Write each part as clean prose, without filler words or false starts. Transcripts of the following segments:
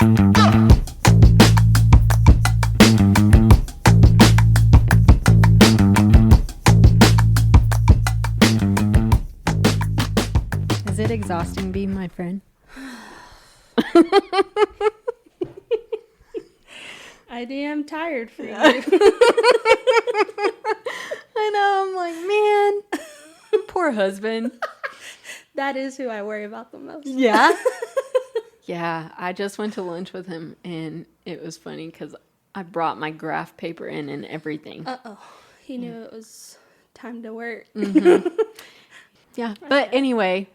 Is it exhausting being my friend? I am tired for you. I know. I'm like, man, poor husband. That is who I worry about the most. Yeah. Yeah. I just went to lunch with him, and it was funny because I brought my graph paper in and everything. He knew it was time to work. Mm-hmm. Yeah. But anyway,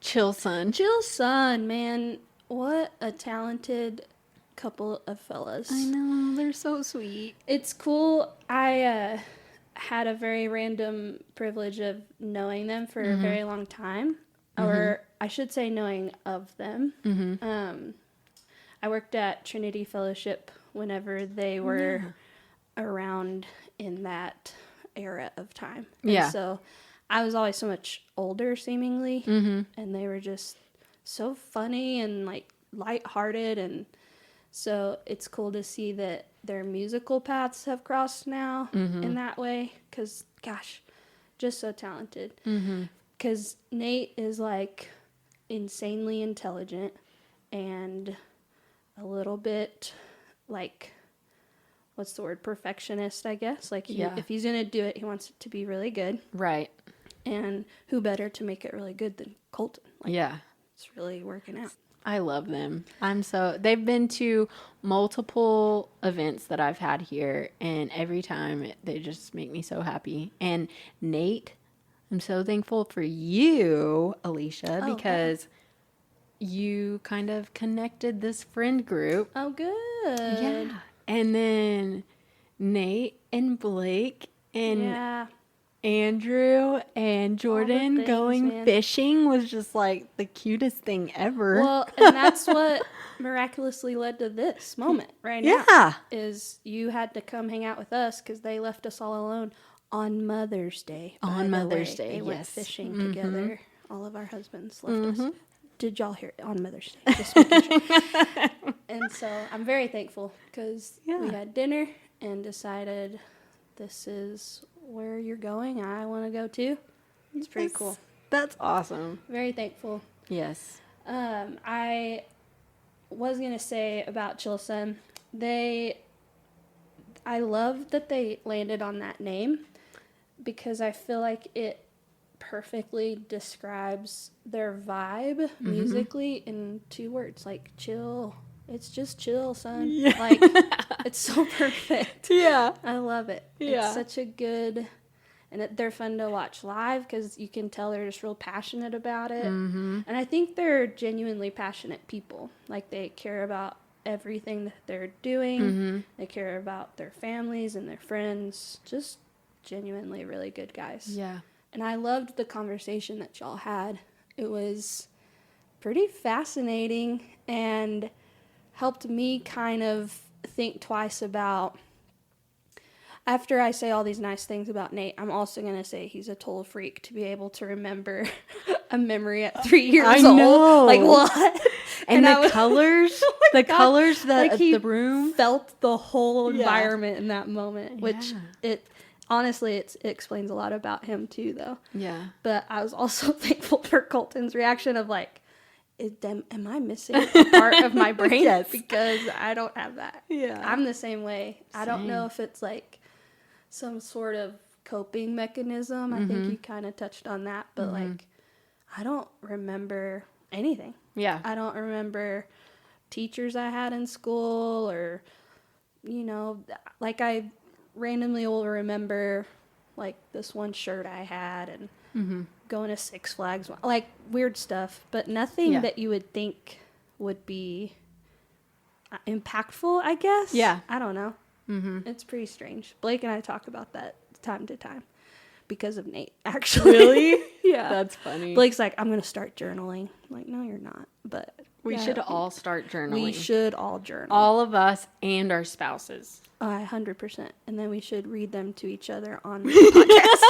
chill son. Jill son, man. What a talented couple of fellas. I know. They're so sweet. It's cool. I had a very random privilege of knowing them for a very long time. Or I should say knowing of them. I worked at Trinity Fellowship whenever they were around in that era of time. And so I was always so much older, seemingly. And they were just so funny and like lighthearted, and so it's cool to see that their musical paths have crossed now in that way, because gosh, just so talented. Because Nate is like insanely intelligent and a little bit like, what's the word, perfectionist, I guess. Like if he's gonna do it, he wants it to be really good, Right. and who better to make it really good than Colton? Like, Yeah. it's really working out. I love them. They've been to multiple events that I've had here, and every time they just make me so happy. And Nate, I'm so thankful for you, Alicia, because you kind of connected this friend group. Oh, good. Yeah. And then Nate and Blake and Andrew and Jordan things, going fishing was just like the cutest thing ever. Well, and that's what miraculously led to this moment right now. Yeah. Is you had to come hang out with us because they left us all alone on Mother's Day. On Mother's Day, They went fishing together. All of our husbands left us. Did y'all hear it? On Mother's Day. Just making sure. And so I'm very thankful because we had dinner and decided this is where you're going. I want to go too. It's pretty cool. That's awesome. Very thankful. Yes. I was going to say about Chilson, I love that they landed on that name because I feel like it perfectly describes their vibe musically in 2 words, like chill. It's just chill, son. Yeah. Like, it's so perfect. Yeah. I love it. Yeah. It's such a good, and they're fun to watch live because you can tell they're just real passionate about it. And I think they're genuinely passionate people. Like, they care about everything that they're doing. They care about their families and their friends. Just genuinely really good guys. Yeah. And I loved the conversation that y'all had. It was pretty fascinating and helped me kind of think twice about, after I say all these nice things about Nate, I'm also going to say he's a total freak to be able to remember a memory at 3 years old. I know. Like, what? And the colors, colors that like, he the room felt the whole environment in that moment, which Yeah. honestly, it explains a lot about him too, though. Yeah. But I was also thankful for Colton's reaction of like, am I missing a part of my brain? Yes. Because I don't have that. Yeah. I'm the same way. I don't know Same. if it's like some sort of coping mechanism. I think you kind of touched on that. But like, I don't remember anything. Yeah. I don't remember teachers I had in school or, like I randomly will remember like this one shirt I had and going to Six Flags, like weird stuff, but nothing that you would think would be impactful, I guess. Yeah. I don't know. It's pretty strange. Blake and I talk about that time to time because of Nate, actually. Really? Yeah. That's funny. Blake's like, I'm going to start journaling. I'm like, no, you're not. But we should all start journaling. We should all journal. All of us and our spouses. 100%. And then we should read them to each other on the podcast.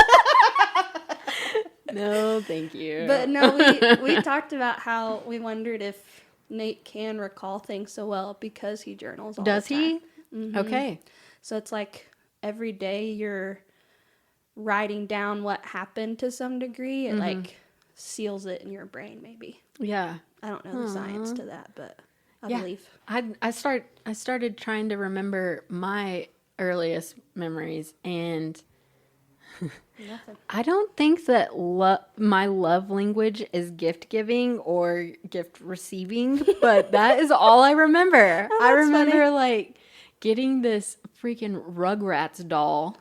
No, thank you. But no, we talked about how we wondered if Nate can recall things so well because he journals all Does the time. he? Mm-hmm. Okay. So it's like every day you're writing down what happened to some degree. It like seals it in your brain, maybe. Yeah. I don't know the science to that, but I believe. I started trying to remember my earliest memories, and Nothing. I don't think that my love language is gift giving or gift receiving, but that is all I remember. I remember like getting this freaking Rugrats doll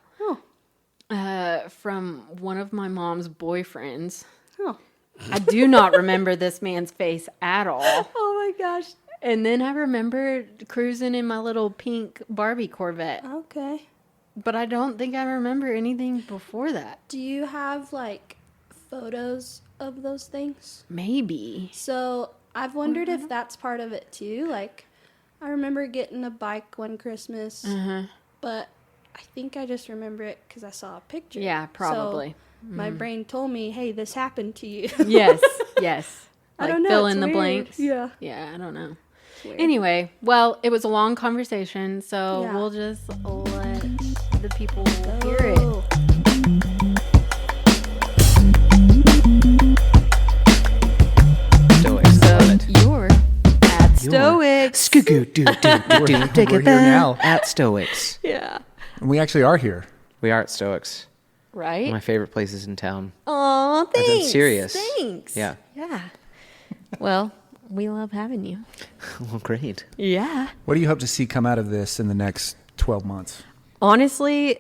from one of my mom's boyfriends. Oh. I do not remember this man's face at all. Oh my gosh. And then I remember cruising in my little pink Barbie Corvette. Okay. But I don't think I remember anything before that. Do you have like photos of those things? Maybe. So I've wondered if that's part of it too. Like, I remember getting a bike one Christmas, but I think I just remember it because I saw a picture. Yeah, probably. So my brain told me, hey, this happened to you. Yes. Like I don't know. fill It's in the weird. blanks. Yeah. Yeah, I don't know. Weird. Anyway, well, it was a long conversation, so Yeah. we'll just let the people hear it. Oh. Stoex. So Love it. you're at Stoex. Take We're it here now. at Stoex. Yeah. And we actually are here. We are at Stoex. One Right? of my favorite places in town. Oh, thanks. serious. Thanks. Yeah. Yeah. Well, we love having you. Well, great. Yeah. What do you hope to see come out of this in the next 12 months? Honestly,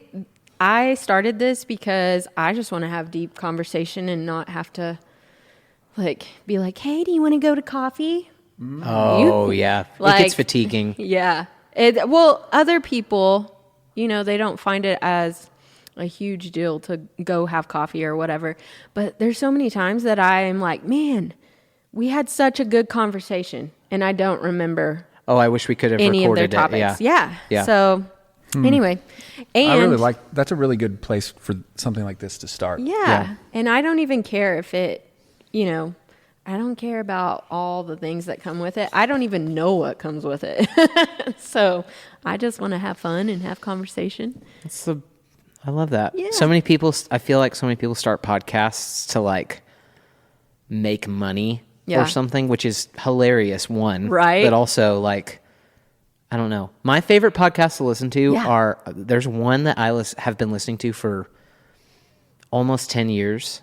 I started this because I just want to have deep conversation and not have to like be like, hey, do you want to go to coffee? Oh, yeah. It like- gets fatiguing. Yeah. Well, other people, they don't find it as a huge deal to go have coffee or whatever. But there's so many times that I'm like, man, we had such a good conversation and I don't remember Oh, I wish we could have any of their recorded topics. it. Yeah. So anyway, and I really like that's a really good place for something like this to start. Yeah. And I don't even care if it, I don't care about all the things that come with it. I don't even know what comes with it. So I just want to have fun and have conversation. I love that. Yeah. I feel like so many people start podcasts to like make money Yeah. or something, which is hilarious, one. Right. But also like, I don't know. My favorite podcasts to listen to Yeah. there's one that I have been listening to for almost 10 years.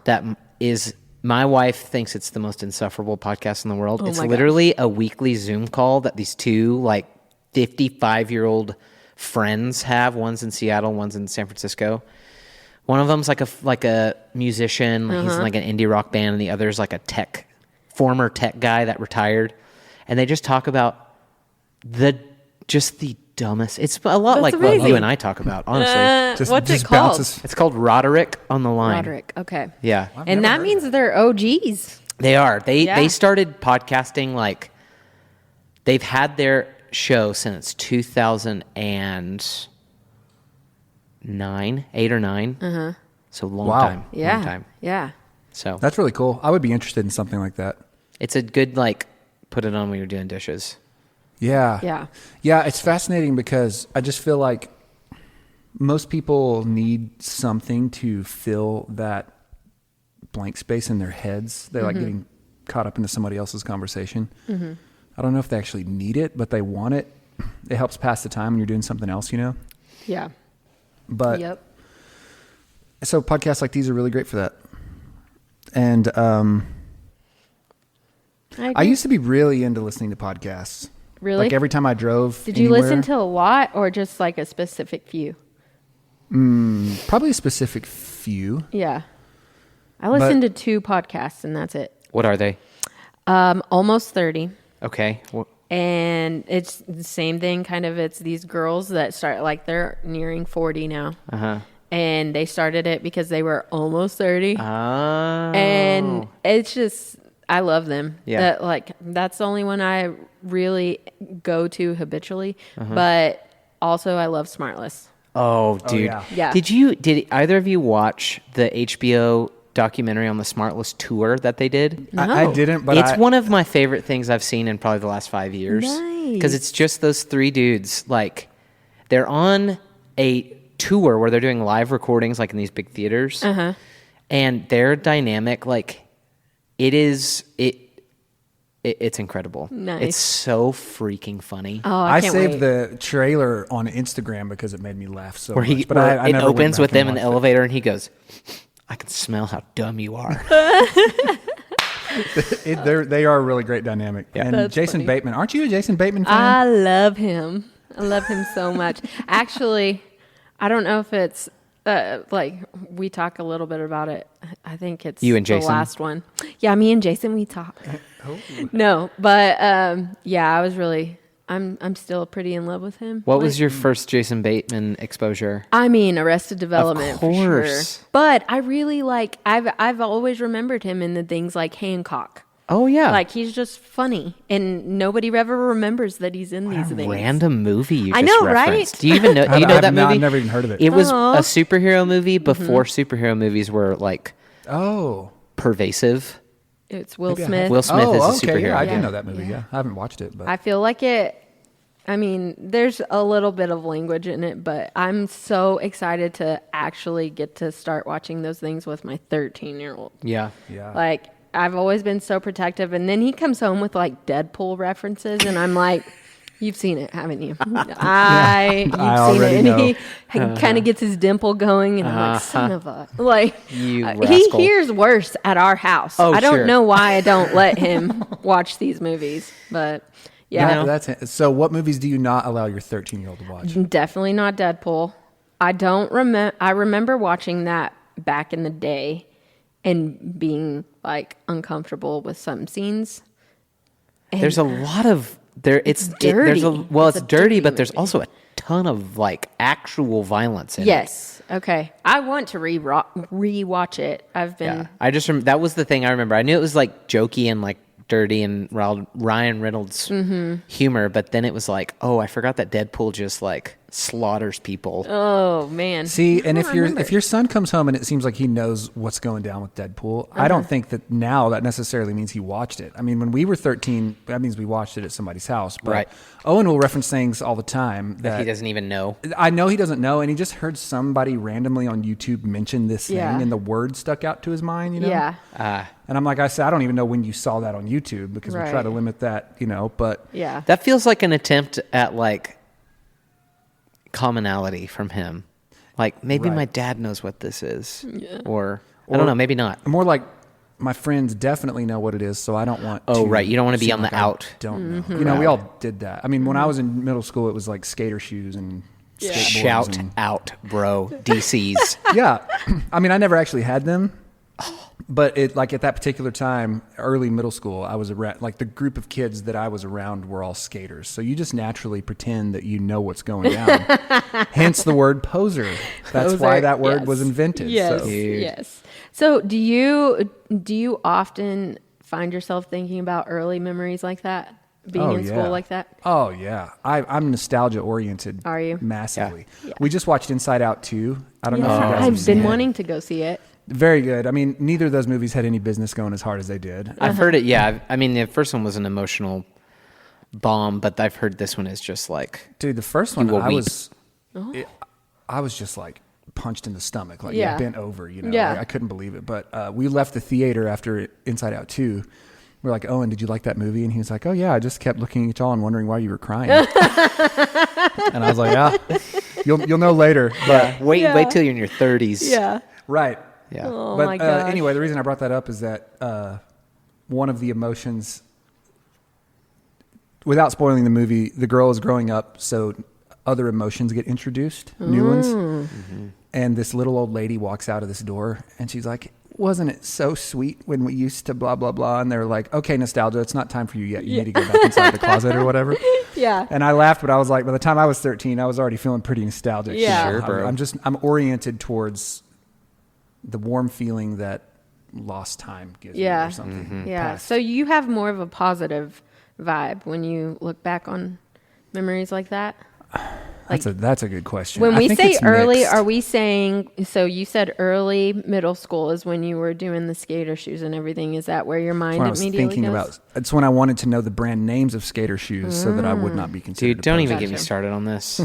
That is, my wife thinks it's the most insufferable podcast in the world. It's my literally a weekly Zoom call that these two like 55-year-old friends have. One's in Seattle, one's in San Francisco. One of them's like a musician. He's in like an indie rock band, and the other's like a former tech guy that retired. And they just talk about the dumbest. It's a lot That's like amazing. what you and I talk about, honestly. What's it called? bounces. It's called Roderick on the Line. Roderick. Okay. Yeah. And that means they're OGs. They are. Yeah. They started podcasting like they've had their show since 2009, 8 or 9. So long Wow. time. Yeah. Long time. Yeah. So That's really cool. I would be interested in something like that. it's a good like put it on when you're doing dishes. Yeah. Yeah. Yeah, it's fascinating because I just feel like most people need something to fill that blank space in their heads. They like getting caught up into somebody else's conversation. I don't know if they actually need it, but they want it. It helps pass the time when you're doing something else, Yeah. But Yep. so podcasts like these are really great for that. And I agree. used to be really into listening to podcasts. Really? Like every time I drove Did you listen to a lot or just like a specific few? probably a specific few. Yeah. I listened to 2 podcasts and that's it. What are they? Almost 30. Okay. And it's the same thing, kind of. It's these girls that start, like, they're nearing 40 now. And they started it because they were almost 30. And it's just, I love them. Yeah. That's the only one I really go to habitually. But also, I love Smartless. Oh, dude. yeah. Yeah. Did either of you watch the HBO documentary on the Smartless tour that they did? I didn't, but It's one of my favorite things I've seen in probably the last 5 years. Nice. Because it's just those three dudes. Like, they're on a tour where they're doing live recordings, like in these big theaters. And their dynamic, like, it's incredible. Nice. It's so freaking funny. Oh, I can't saved wait. the trailer on Instagram because it made me laugh so Where much. But where I it never went opens back with and them in the watched it. elevator, and he goes, "I can smell how dumb you are." They are a really great dynamic. Yeah. And That's Jason funny. Bateman, aren't you a Jason Bateman fan? I love him. I love him so much. Actually, I don't know if it's like we talk a little bit about it. I think it's You and the Jason? last one. Yeah, me and Jason, we talk. No, but yeah, I was really. I'm still pretty in love with him. What Like, was your first Jason Bateman exposure? I mean, Arrested Development, for course. sure. But I really like. I've always remembered him in the things like Hancock. Oh yeah, Like he's just funny, and nobody ever remembers that he's in these things. random movie you I just know, right? referenced. Do you even know? Do you know that movie? I've never even heard of it. It was Aw. a superhero movie before superhero movies were like Oh. pervasive. It's Will Maybe I Smith. have. Will Smith is a okay. superhero. Yeah, I Yeah. do know that movie. Yeah. I haven't watched it, but I feel like it. I mean, there's a little bit of language in it, but I'm so excited to actually get to start watching those things with my 13-year-old. Yeah. yeah. Like, I've always been so protective, and then he comes home with like Deadpool references, and I'm like, "You've seen it, haven't you?" You've I seen it, already and know. he kind of gets his dimple going, and I'm like, "Son of a like." You He rascal. hears worse at our house. Oh, I don't sure. know why I don't let him watch these movies, but yeah, You know? That's it. So what movies do you not allow your 13-year-old to watch? definitely not Deadpool. I don't remember. I remember watching that back in the day and being like uncomfortable with some scenes. And There's a lot of there. It's dirty. It's It's a dirty, dirty but there's movie. also a ton of like actual violence in it. yes. Okay. I want to rewatch it. I've been. Yeah, I just that was the thing I remember. I knew it was like jokey and like dirty and Ryan Reynolds humor, but then it was like, oh, I forgot that Deadpool just like slaughters people. Oh man. See, and I if don't your remember. if your son comes home and it seems like he knows what's going down with Deadpool, I don't think that now that necessarily means he watched it. I mean, when we were 13, that means we watched it at somebody's house. But Right. Owen will reference things all the time That that he doesn't even know. I know he doesn't know, and he just heard somebody randomly on YouTube mention this thing, Yeah. and the word stuck out to his mind. You know? Yeah. And I'm like, I said, I don't even know when you saw that on YouTube because we try Right. to limit that, you know. But Yeah. That feels like an attempt at like commonality from him. Like maybe Right. my dad knows what this is, or I don't know, maybe not. more like my friends definitely know what it is, so I don't want. Oh, to right. You don't wanna be seem on the like I out. Don't know. You know, we all did that. I mean, when I was in middle school, it was like skater shoes and skateboards Shout and- out, bro. DCs. Yeah, I mean, I never actually had them, but it like at that particular time, early middle school, I was around. Like the group of kids that I was around were all skaters, so you just naturally pretend that you know what's going down. Hence the word poser. That's Poser, why that word yes. was invented. Yes. So. Dude. Yes. So do you often find yourself thinking about early memories like that? Being in school like that? Oh yeah, I'm nostalgia oriented. Are you? Massively? Yeah. We just watched Inside Out 2. I don't know if you guys have I've seen been it. wanting to go see it. Very good. I mean, neither of those movies had any business going as hard as they did. I've heard it. Yeah. I mean, the first one was an emotional bomb, but I've heard this one is just like, Dude, the first one, will I weep. was just like punched in the stomach, like Yeah. bent over. You know, Yeah. Like, I couldn't believe it. But we left the theater after Inside Out 2. We're like, Owen, did you like that movie? And he was like, oh yeah, I just kept looking at y'all and wondering why you were crying. And I was like, yeah, you'll know later. But wait till you're in your 30s. Yeah. right. Yeah. Oh But my gosh. anyway, the reason I brought that up is that one of the emotions, without spoiling the movie, the girl is growing up, so other emotions get introduced, new ones. Mm-hmm. And this little old lady walks out of this door, and she's like, wasn't it so sweet when we used to blah, blah, blah? And they're like, okay, nostalgia, it's not time for you yet. You need to go back inside the closet or whatever. Yeah. And I laughed, but I was like, by the time I was 13, I was already feeling pretty nostalgic. Yeah. Sure, bro. I'm oriented towards the warm feeling that lost time gives me Yeah. or something. Yeah. Past. So you have more of a positive vibe when you look back on memories like that? That's a good question. When I we think say it's early, mixed. are we saying, so you said early middle school is when you were doing the skater shoes and everything. Is that where your mind That's what I was immediately thinking goes? about. It's when I wanted to know the brand names of skater shoes so that I would not be considered. Dude, don't even Gotcha. get me started on this.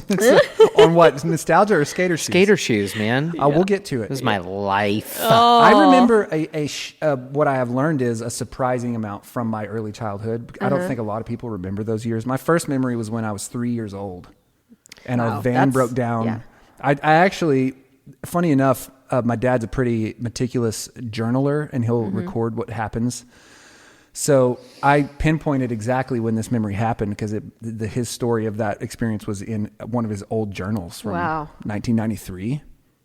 On what, nostalgia or skater shoes? Skater shoes, man. We'll get to it. This is my life. I remember what I have learned is a surprising amount from my early childhood. I don't think a lot of people remember those years. My first memory was when I was 3 years old, and our van broke down. yeah. I actually, funny enough, my dad's a pretty meticulous journaler, and he'll record what happens. So I pinpointed exactly when this memory happened because his story of that experience was in one of his old journals from 1993.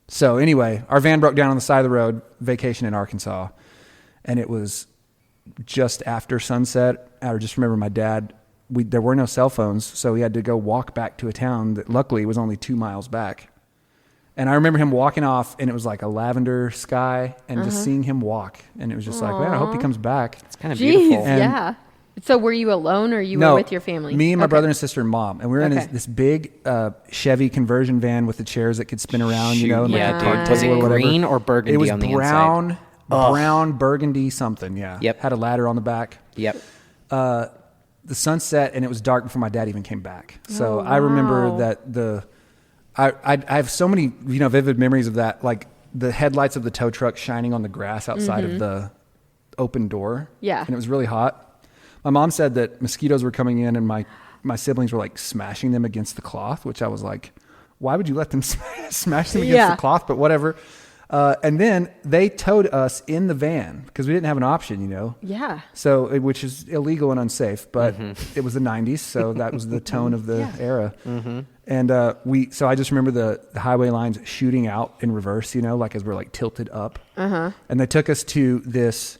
So anyway, our van broke down on the side of the road, vacation in Arkansas, and it was just after sunset. I just remember my dad, there were no cell phones, so he had to go walk back to a town that luckily was only 2 miles back. And I remember him walking off, and it was like a lavender sky, and just seeing him walk. And it was just like, man, I hope he comes back. It's kind of Jeez, beautiful. And- yeah. So were you alone or you were with your family? Me and my Okay. brother and sister and mom. And we were in Okay. this big Chevy conversion van with the chairs that could spin around, you know, and yeah, like a card dude. Was table it or whatever. green or burgundy It was on the brown, brown, burgundy something, yeah. Yep. Had a ladder on the back. Yep. The sunset, and it was dark before my dad even came back. So I remember that I have so many, vivid memories of that, like the headlights of the tow truck shining on the grass outside of the open door. Yeah. And it was really hot. My mom said that mosquitoes were coming in, and my siblings were like smashing them against the cloth, which I was like, why would you let them smash them against the cloth? But whatever. And then they towed us in the van because we didn't have an option, Yeah. So, which is illegal and unsafe, but it was the 90s, so that was the tone of the era. And so I just remember the highway lines shooting out in reverse, like as we're like tilted up. And they took us to this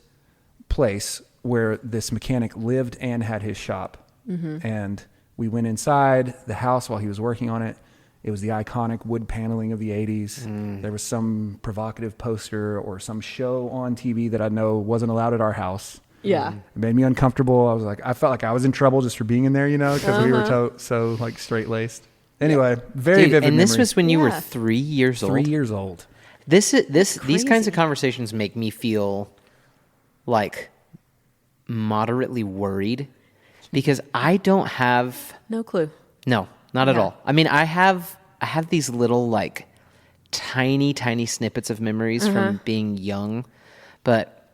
place where this mechanic lived and had his shop. And we went inside the house while he was working on it. It was the iconic wood paneling of the 80s. There was some provocative poster or some show on TV that I know wasn't allowed at our house. Yeah. It made me uncomfortable. I felt like I was in trouble just for being in there, because we were so like straight laced. Anyway, very Dude, vivid and this memory. was when you were Yeah. 3 years old. 3 years old. These kinds crazy. of conversations make me feel like moderately worried because I don't have No clue. no, not at Yeah. all. I mean, I have these little like tiny snippets of memories from being young, but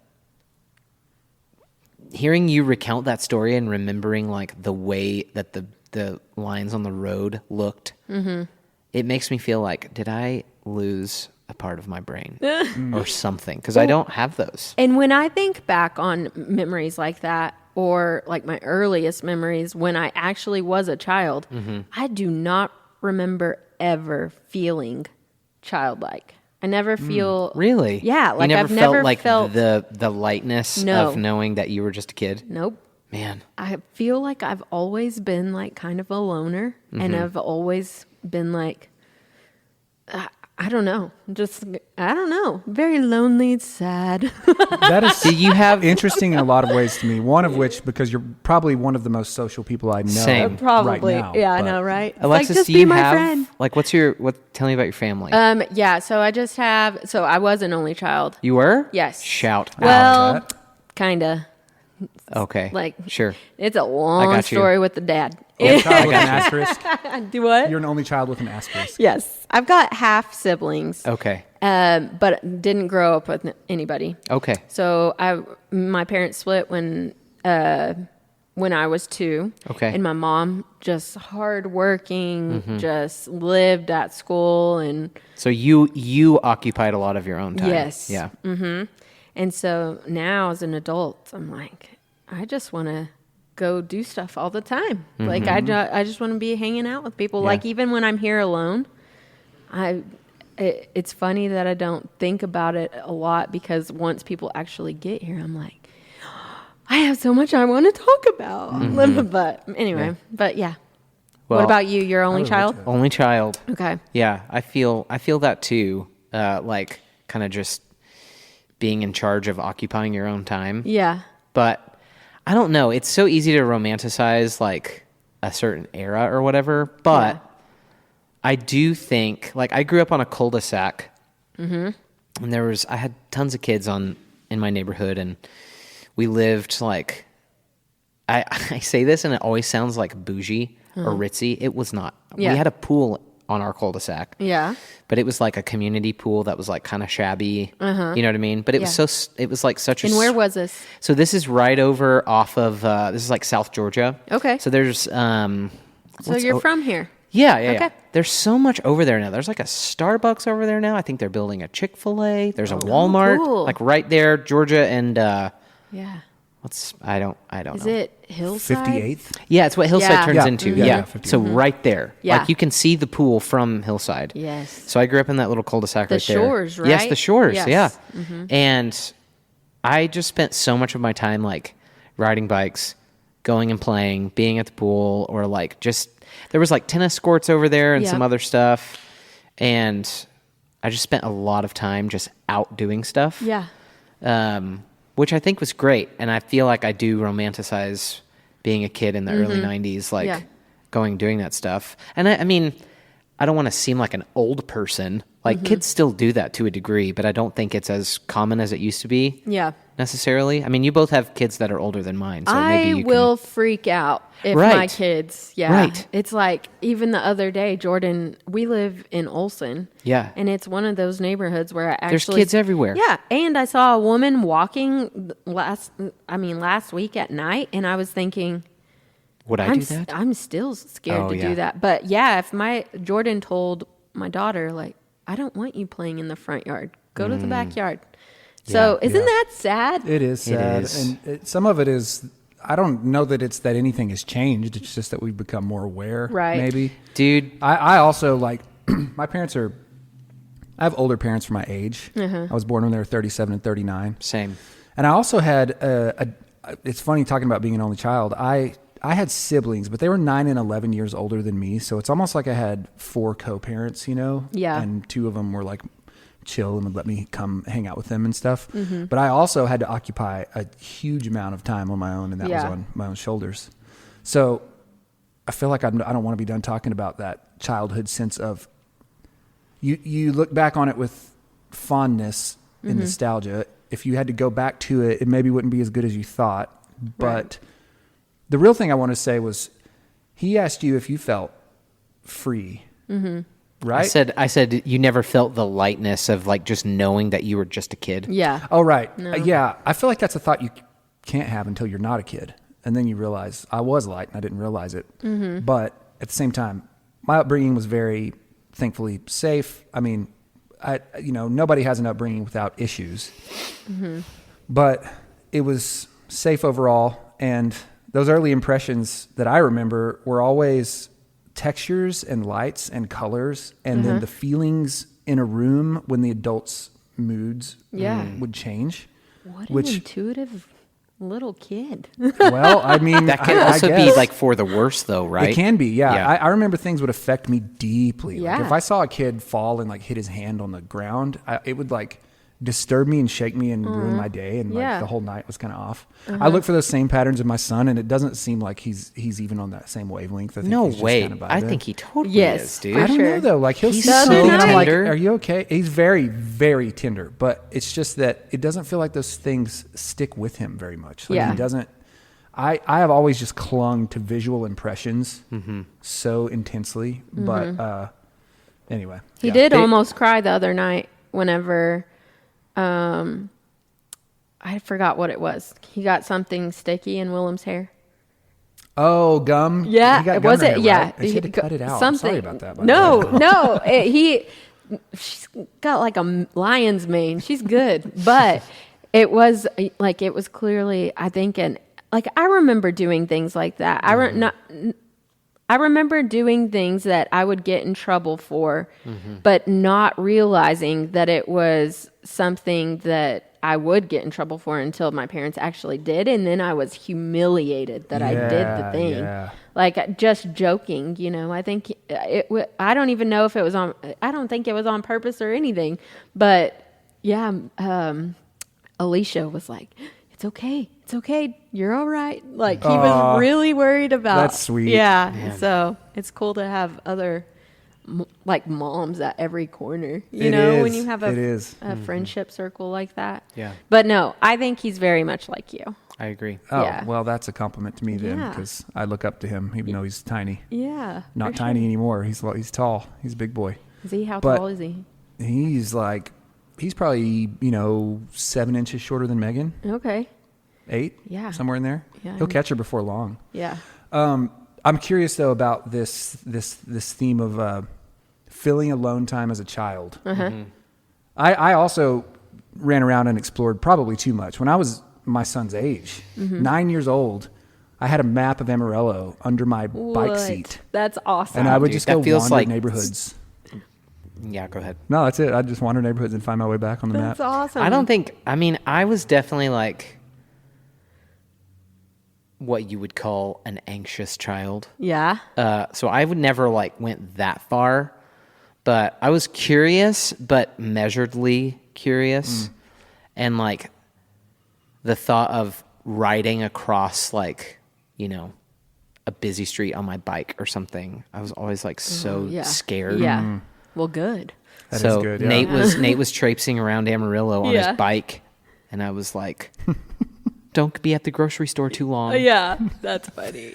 hearing you recount that story and remembering like the way that the lines on the road looked, it makes me feel like, did I lose a part of my brain or something? Because I don't have those. And when I think back on memories like that, or like my earliest memories when I actually was a child, I do not remember ever feeling childlike. I never feel Really? Yeah, like you never I've never like felt the lightness No. of knowing that you were just a kid. Nope. Man, I feel like I've always been like kind of a loner, and I've always been like, I don't know, very lonely and sad. That is do you have interesting in a lot of ways to me. One of which, because you're probably one of the most social people I know. Same. Probably, right now, yeah, I but- know, right? It's Alexis? like, just do be you my have friend. like tell me about your family. Yeah, so I was an only child. You were? Yes. Shout out. Well, that. kinda. Okay. Like, sure. It's a long got you. story with the dad. Only child with an asterisk. Do what? You're an only child with an asterisk. Yes, I've got half siblings, Okay. but didn't grow up with anybody. Okay. So my parents split when I was 2. Okay. And my mom, just hardworking, just lived at school, and So you occupied a lot of your own time. Yes. Yeah. and so now as an adult, I'm like, I just want to go do stuff all the time. Like I just want to be hanging out with people. Yeah. Like even when I'm here alone, it's funny that I don't think about it a lot, because once people actually get here, I'm like, I have so much I want to talk about. But anyway, but yeah. Well, What about you? Your only relate child? to that. Only child. Okay. Yeah, I feel that too. Like kind of just being in charge of occupying your own time. Yeah. But I don't know. It's so easy to romanticize like a certain era or whatever. But I do think, like, I grew up on a cul-de-sac, and I had tons of kids in my neighborhood, and we lived like, I say this and it always sounds like bougie or ritzy. It was not. Yeah. We had a pool on our cul-de-sac. Yeah. But it was like a community pool that was like kind of shabby. You know what I mean? But it was like such a... And where was this? So this is right over off of, this is like South Georgia. Okay. So there's... So you're from here? Yeah. Okay. There's so much over there now. There's like a Starbucks over there now. I think they're building a Chick-fil-A. There's a Walmart. Cool. Like right there, Georgia and... Yeah. I don't know. Is it Hillside? 58th. Yeah, it's what Hillside Yeah. turns Yeah. into. Mhm. Yeah. Yeah, 58th. So right there. Yeah. Like you can see the pool from Hillside. Yes. So I grew up in that little cul-de-sac The right there. shores, right? Yes, the shores. Yes. Yeah. Mm-hmm. And I just spent so much of my time like riding bikes, going and playing, being at the pool, or like just there was like tennis courts over there and Yep. some other stuff. And I just spent a lot of time just out doing stuff. Yeah. Which I think was great. And I feel like I do romanticize being a kid in the early 90s, like Yeah. doing that stuff. And I mean, I don't want to seem like an old person. Like kids still do that to a degree, but I don't think it's as common as it used to be. Yeah. Necessarily. I mean, you both have kids that are older than mine, so maybe I you will freak out if Right. my kids, Right. It's like even the other day, Jordan, we live in Olson. Yeah. And it's one of those neighborhoods where I actually There's kids everywhere. Yeah, and I saw a woman walking last week at night, and I was thinking, would I do that? I'm still scared Oh, to yeah. do that. But yeah, if Jordan told my daughter, like, I don't want you playing in the front yard. Go to the backyard. So Yeah. isn't that sad? It is sad. is. And some of it is, I don't know that it's that anything has changed. It's just that we've become more aware, Right. maybe. Dude, I also, like, my parents I have older parents for my age. I was born when they were 37 and 39. same. And I also had, it's funny talking about being an only child. I had siblings, but they were 9 and 11 years older than me. So it's almost like I had 4 co-parents, you know? Yeah. And 2 of them were like chill and would let me come hang out with them and stuff. But I also had to occupy a huge amount of time on my own, and that was Yeah. on my own shoulders. So I feel like I don't want to be done talking about that childhood sense of, you look back on it with fondness and nostalgia. If you had to go back to it, it maybe wouldn't be as good as you thought. But Right. the real thing I want to say was, he asked you if you felt free, right? I said you never felt the lightness of like just knowing that you were just a kid. Yeah. Oh, right. No. Yeah. I feel like that's a thought you can't have until you're not a kid. And then you realize I was light and I didn't realize it. But at the same time, my upbringing was very, thankfully, safe. I mean, nobody has an upbringing without issues. But it was safe overall. And those early impressions that I remember were always textures and lights and colors, and then the feelings in a room when the adults' moods would change. What an which- intuitive little kid. Well, I mean, That can I also be guess. like for the worse though, right? It can be, yeah. Yeah. I remember things would affect me deeply. Like Yeah. if I saw a kid fall and like hit his hand on the ground, it would like disturb me and shake me and ruin my day, and like Yeah. the whole night was kind of off. I look for those same patterns in my son, and it doesn't seem like he's even on that same wavelength. I think No he's just way. kind of I think he totally Yes. is, dude. I don't know sure. though. Like he'll He's see so something and I'm like, tender. "Are you okay?" He's very, very tender, but it's just that it doesn't feel like those things stick with him very much. Like Yeah. he doesn't. I have always just clung to visual impressions so intensely, but anyway, He yeah. did They- almost cry the other night whenever I forgot what it was. He got something sticky in Willem's hair. Oh, gum. Yeah, He got was gum it? hair, Yeah, right? He had to cut it out. I'm Something. sorry about that. by the No, way. no. She's got like a lion's mane. She's good, but it was clearly, I think, I remember doing things like that. I remember doing things that I would get in trouble for, but not realizing that it was something that I would get in trouble for until my parents actually did. And then I was humiliated that I did the Yeah, thing. yeah. Like just joking, I think I don't even know if it was I don't think it was on purpose or anything, but yeah, Alicia was like, it's okay, you're all right. Like he was really worried about. That's sweet. Yeah. So it's cool to have other like moms at every corner. You It know, when is. you have It is. a friendship circle like that. Yeah. But no, I think he's very much like you. I agree. Oh, Yeah. well, that's a compliment to me then, Yeah. because I look up to him, even though he's tiny. Yeah. Not for tiny sure. anymore. He's tall. He's a big boy. Is he? How But- tall is he? He's probably 7 inches shorter than Megan. Okay. 8. Yeah. Somewhere in there. Yeah. He'll catch her before long. Yeah. I'm curious though about this theme of filling alone time as a child. I also ran around and explored probably too much. When I was my son's age, 9 years old, I had a map of Amarillo under my bike What? seat, That's awesome. and I would dude, just that go feels wander like- neighborhoods. Yeah, go ahead. No, that's it. I'd just wander neighborhoods and find my way back on the That's map. awesome. I was definitely like what you would call an anxious child. Yeah. So I would never went that far, but I was curious, but measuredly curious. And the thought of riding across a busy street on my bike or something, I was always so Yeah. scared. Yeah. Well, good. That So is good. Yeah. Nate was traipsing around Amarillo on Yeah. his bike, and I was like, "Don't be at the grocery store too long." Yeah. That's funny.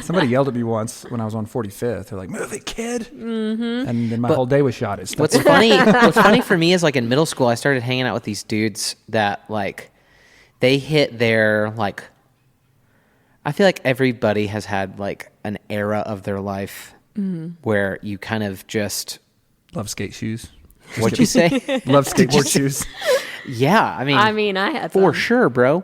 Somebody yelled at me once when I was on 45th. They're like, "Move it, kid!" And then my whole day was shot. It What's funny for me is in middle school, I started hanging out with these dudes that they hit their I feel like everybody has had an era of their life where you kind of just Love skate shoes. what'd you say? Love skateboard shoes. Yeah, I mean I had for some. sure, bro.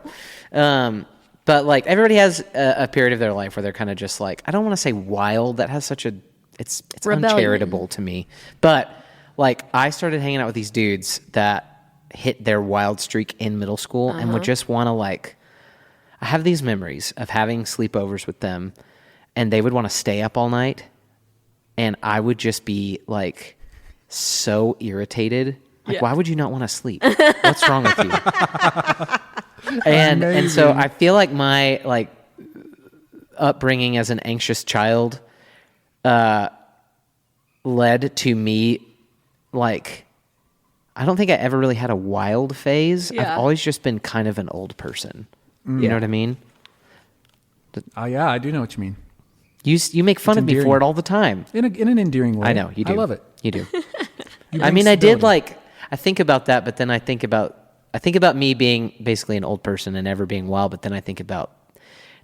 But everybody has a period of their life where they're kind of just I don't want to say wild. That has such a it's Rebellion. uncharitable to me. But I started hanging out with these dudes that hit their wild streak in middle school and would just want to I have these memories of having sleepovers with them, and they would want to stay up all night, and I would just be so irritated. Why would you not want to sleep? What's wrong with you? And so I feel like my upbringing as an anxious child led to me I don't think I ever really had a wild phase. Yeah. I've always just been kind of an old person. You know what I mean? Oh yeah, I do know what you mean. You make fun It's of me endearing. for it all the time. In an endearing way. I know you do. I love it. You do. You I bring mean, I did stability. I think about that, but then I think about me being basically an old person and never being wild. But then I think about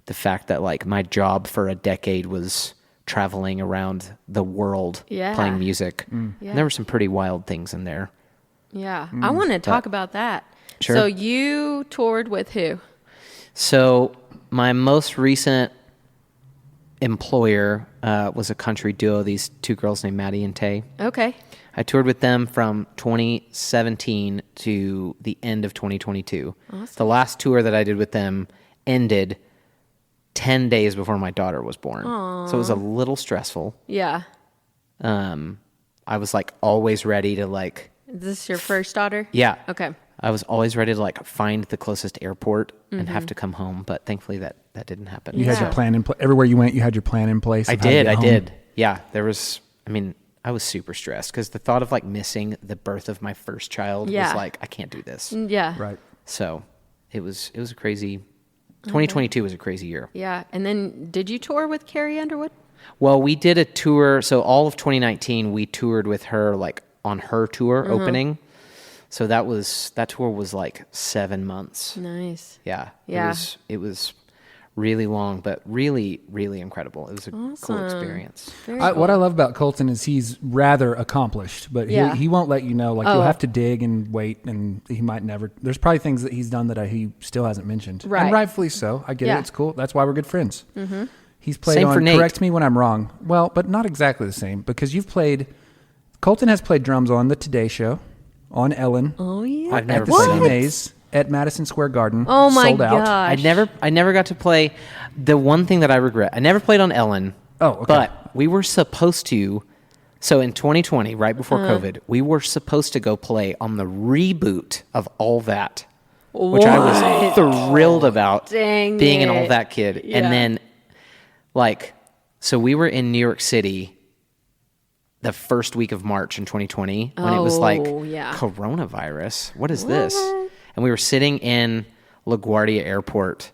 the fact that my job for a decade was traveling around the world Yeah. playing music. Yeah. And there were some pretty wild things in there. Yeah. I want to talk about that. Sure. So you toured with who? So my most recent employer was a country duo, these two girls named Maddie and Tay. Okay. I toured with them from 2017 to the end of 2022. Awesome. The last tour that I did with them ended 10 days before my daughter was born. So it was a little stressful. Yeah. I was always ready to Is this your first daughter? yeah. Okay. I was always ready to find the closest airport and have to come home, but thankfully that didn't happen. You had Yeah. your plan in place. Everywhere you went, you had your plan in place. I of how to did. get I home. did. Yeah. I was super stressed because the thought of missing the birth of my first child Yeah. was I can't do this. Yeah. Right. So it was a crazy, 2022 was a crazy year. Yeah. And then did you tour with Carrie Underwood? Well, we did a tour. So all of 2019, we toured with her, on her tour opening. So that tour was 7 months. Nice. Yeah. Yeah. It was really long, but really, really incredible. It was a cool Awesome. experience. Very What cool. I love about Colton is he's rather accomplished, but Yeah. he won't let you know. Oh. You'll have to dig and wait, and he might never. There's probably things that he's done that he still hasn't mentioned, Right. and rightfully so. I get Yeah. it; it's cool. That's why we're good friends. Mm-hmm. He's played Same on. for Nate. Correct me when I'm wrong. Well, but not exactly the same because you've played. Colton has played drums on the Today Show, on Ellen, Oh, yeah. I've never at the played on it. CMAs, at Madison Square Garden. Oh, my sold out. gosh. I never got to play. The one thing that I regret, I never played on Ellen. Oh, okay. But we were supposed to. So in 2020, right before Uh-huh. COVID, we were supposed to go play on the reboot of All That, which I was thrilled about Dang being an All it. That kid. Yeah. And then, so we were in New York City the first week of March in 2020 when it was like yeah. coronavirus. What is this? And we were sitting in LaGuardia Airport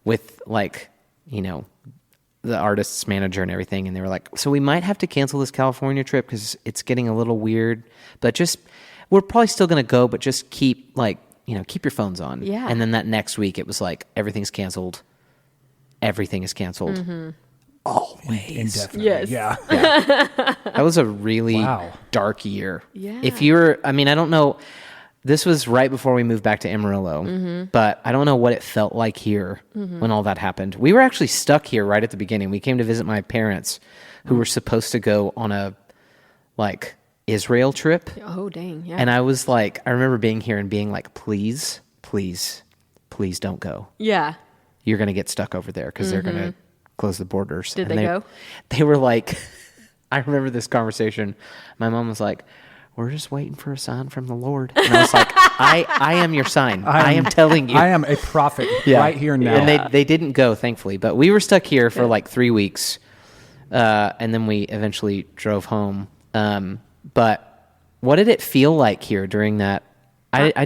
with like, you know, the artist's manager and everything. And they were like, so we might have to cancel this California trip because it's getting a little weird, but we're probably still going to go, but just keep like, you know, keep your phones on. Yeah. And then that next week it was like, everything's canceled. Everything is canceled. Always. Indefinitely. Yes. Yeah. That was a really dark year. Yeah. If you were, I mean, I don't know. This was right before we moved back to Amarillo, but I don't know what it felt like here when all that happened. We were actually stuck here right at the beginning. We came to visit my parents who were supposed to go on a like Israel trip. Oh, dang. Yeah. And I was like, I remember being here and being like, please, please, please don't go. Yeah. You're going to get stuck over there because they're going to close the borders. Did And they go? They were like, I remember this conversation. My mom was like, we're just waiting for a sign from the Lord. And I was like, I am your sign. I am telling you. I am a prophet right here now. And they didn't go, thankfully. But we were stuck here for like 3 weeks. And then we eventually drove home. But what did it feel like here during that? I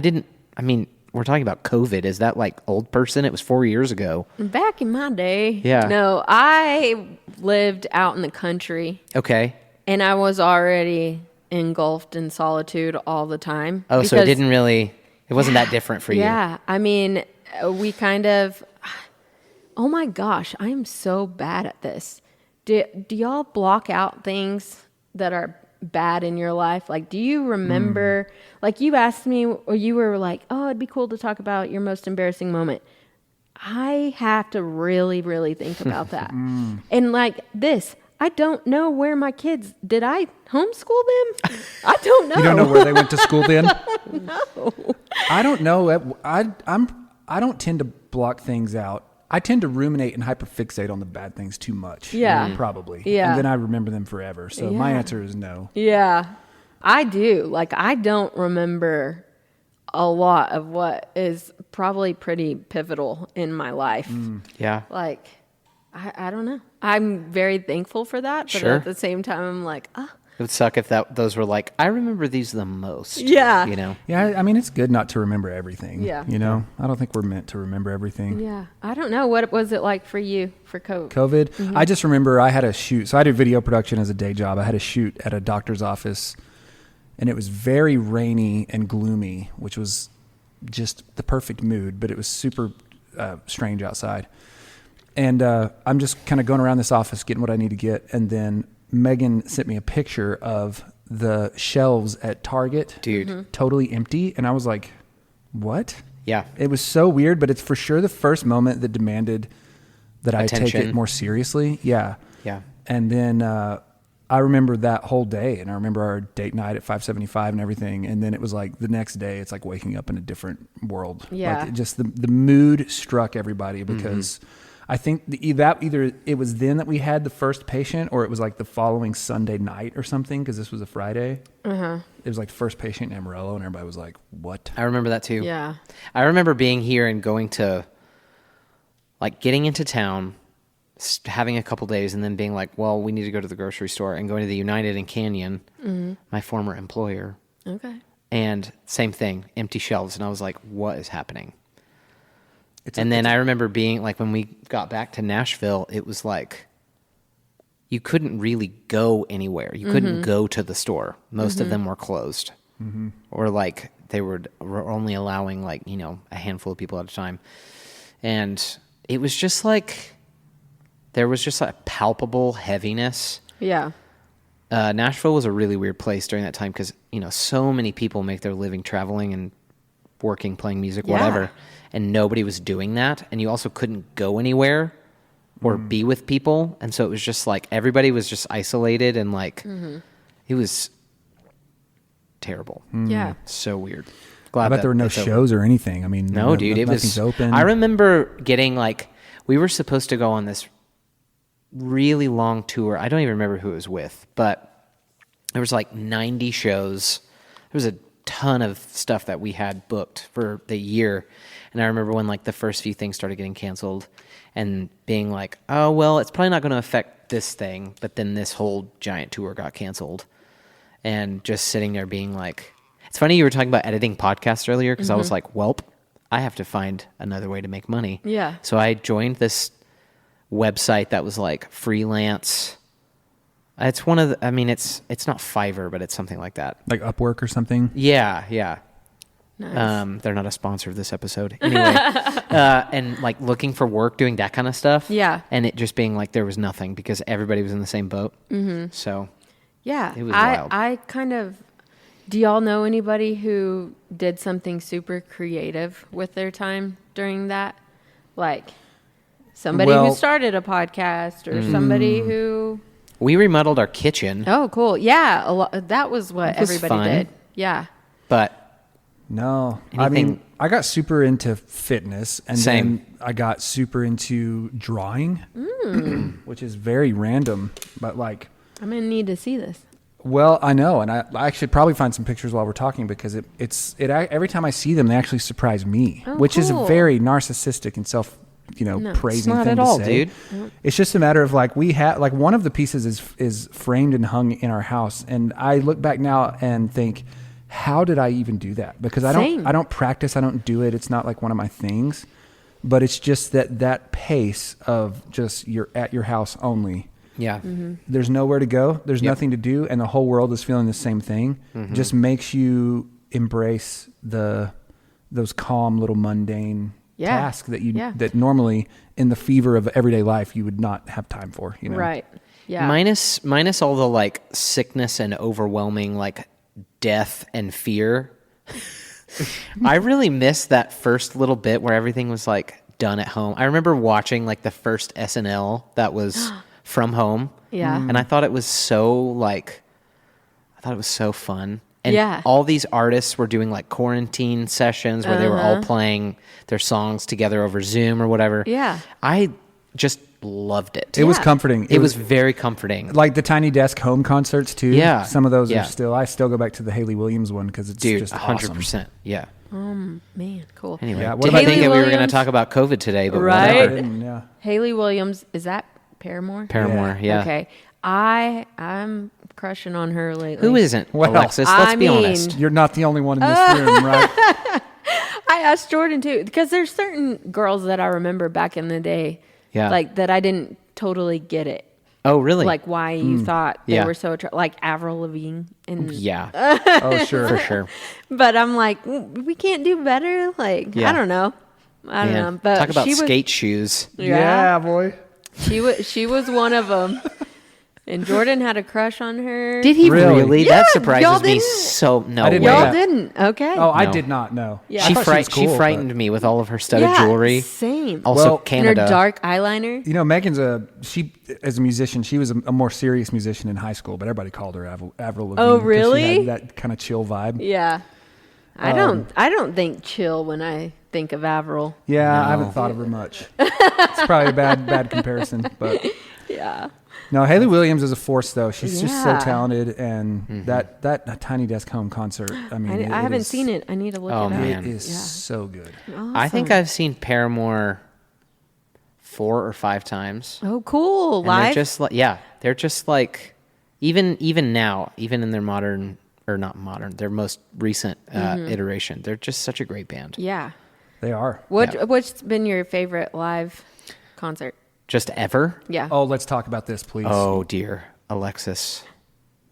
mean, we're talking about COVID. Is that like old person? It was 4 years ago. Back in my day. Yeah. No, I lived out in the country. Okay. And I was already engulfed in solitude all the time. Oh, so it wasn't that different for you. Yeah. I mean, we kind of, oh my gosh, I am so bad at this. Do y'all block out things that are bad in your life? Like, do you remember, like you asked me, or you were like, oh, it'd be cool to talk about your most embarrassing moment. I have to really, really think about that. And like this, I don't know where my kids, did I homeschool them? I don't know. You don't know where they went to school then? No. I don't know. I don't tend to block things out. I tend to ruminate and hyperfixate on the bad things too much. Yeah. Probably. Yeah. And then I remember them forever. So my answer is no. Yeah. I do. Like, I don't remember a lot of what is probably pretty pivotal in my life. Yeah. Like, I don't know. I'm very thankful for that, but Sure. at the same time, I'm like, It would suck if those were like, I remember these the most. Yeah. You know? Yeah, I mean, it's good not to remember everything. Yeah. You know, I don't think we're meant to remember everything. yeah. I don't know. What was it like for you for COVID? COVID. I just remember I had a shoot. So I did video production as a day job. I had a shoot at a doctor's office, and it was very rainy and gloomy, which was just the perfect mood, but it was super strange outside. And I'm just kind of going around this office getting what I need to get. And then Megan sent me a picture of the shelves at Target. Dude. Totally empty. And I was like, what? Yeah. It was so weird, but it's for sure the first moment that demanded that I take Attention. it more seriously. Yeah. Yeah. And then I remember that whole day, and I remember our date night at 575 and everything. And then it was like the next day, it's like waking up in a different world. Yeah. Like the mood struck everybody because I think that either it was then that we had the first patient, or it was like the following Sunday night or something, because this was a Friday. It was like the first patient in Amarillo, and everybody was like, what? I remember that too. Yeah. I remember being here and going to, like, getting into town, having a couple days, and then being like, well, we need to go to the grocery store, and going to the United in Canyon, my former employer. Okay. And same thing, empty shelves. And I was like, what is happening? And then I remember being like, when we got back to Nashville, it was like, you couldn't really go anywhere. You couldn't go to the store. Most of them were closed. Or like they were only allowing like, you know, a handful of people at a time. And it was just like, there was just a palpable heaviness. Yeah. Nashville was a really weird place during that time because, you know, so many people make their living traveling and working, playing music, whatever. And nobody was doing that. And you also couldn't go anywhere or be with people. And so it was just like, everybody was just isolated and like, it was terrible. Yeah. So weird. I Glad bet there were no it's over. shows or anything. I mean, No, dude, it nothing's was open. I remember getting like, we were supposed to go on this really long tour. I don't even remember who it was with, but there was like 90 shows. There was a ton of stuff that we had booked for the year. And I remember when like the first few things started getting canceled and being like, oh, well, it's probably not going to affect this thing, but then this whole giant tour got canceled. And just sitting there being like, it's funny you were talking about editing podcasts earlier because I was like, welp, I have to find another way to make money. Yeah. So I joined this website that was like freelance. It's one of the, I mean, it's not Fiverr, but it's something like that. Like Upwork or something. Yeah. Nice. They're not a sponsor of this episode. Anyway, and like looking for work, doing that kind of stuff. Yeah. And it just being like there was nothing because everybody was in the same boat. Mm-hmm. So Yeah. it was wild. I kind of, do y'all know anybody who did something super creative with their time during that? Like somebody who started a podcast or somebody who... We remodeled our kitchen. Oh, cool. Yeah. That was what was everybody fun. did. Yeah. But No, Anything- I mean, I got super into fitness, and Same. then I got super into drawing, which is very random, but like, I'm going to need to see this. well, I know, and I should probably find some pictures while we're talking because it's every time I see them, they actually surprise me, Oh, which is a cool. very narcissistic and No, praising it's not thing at to all, say. dude. It's just a matter of like we have like one of the pieces is framed and hung in our house, and I look back now and think, how did I even do that? Because Same. I don't practice, I don't do it. It's not like one of my things, but it's just that pace of just you're at your house only. yeah, There's nowhere to go. There's Yep. nothing to do, and the whole world is feeling the same thing. Just makes you embrace those calm little mundane tasks that normally in the fever of everyday life you would not have time for. You know, Right. Yeah. minus all the like sickness and overwhelming like death and fear. I really missed that first little bit where everything was like done at home. I remember watching like the first SNL that was from home. Yeah. And I thought it was so fun. And Yeah. all these artists were doing like quarantine sessions where they were all playing their songs together over Zoom or whatever. Yeah. I just loved it. It was Yeah. comforting. It was very comforting. like the Tiny Desk home concerts too. Yeah. Some of those Yeah. are still. I still go back to the Haley Williams one because it's Dude, just 100%. awesome. Yeah. Man, cool. Anyway, Yeah, what didn't about think that we were going to Williams? talk about COVID today, but Right? whatever. Yeah. Haley Williams, is that Paramore? Paramore, yeah. Okay. I'm crushing on her lately. Who isn't, Well, Alexis? Let's I be mean- honest. You're not the only one in this room, right? I asked Jordan too, because there's certain girls that I remember back in the day, Yeah. like that I didn't totally get it, Oh, really? like why you thought they Yeah. were so like Avril Lavigne, and Yeah, Oh, sure. for sure. but I'm like, we can't do better. Like Yeah. I don't know, Yeah. But Talk about she was, skate shoes. Yeah, boy. She was one of them. And Jordan had a crush on her. Did he Really? really? Yeah, That y'all surprises me didn't- so. No I didn't way. know Y'all that. didn't? Okay. Oh, I No. did not know. Yeah. She, I thought was she cool, frightened but- me with all of her studded yeah, jewelry. Same. Also, Well- And Canada. her dark eyeliner. You know, Megan's she as a musician, she was a more serious musician in high school, but everybody called her Avril Lavigne. Oh, 'cause she really? had that kind of chill vibe. Yeah. I don't think chill when I think of Avril. Yeah, I haven't thought of her much. It's probably a bad comparison, but Yeah. no, Haley Williams is a force though. She's just so Yeah. talented, and that Tiny Desk home concert. I mean, I haven't seen it. I need to look Oh, it up. man. It is so good. I think I've seen Paramore 4 or 5 times. Oh, cool. And Live. they're just like, yeah, they're just like, even now, even in their modern, or not modern, their most recent iteration, they're just such a great band. yeah. They are. What's been your favorite live concert? Just ever? Yeah. Oh, let's talk about this, please. Oh dear, Alexis,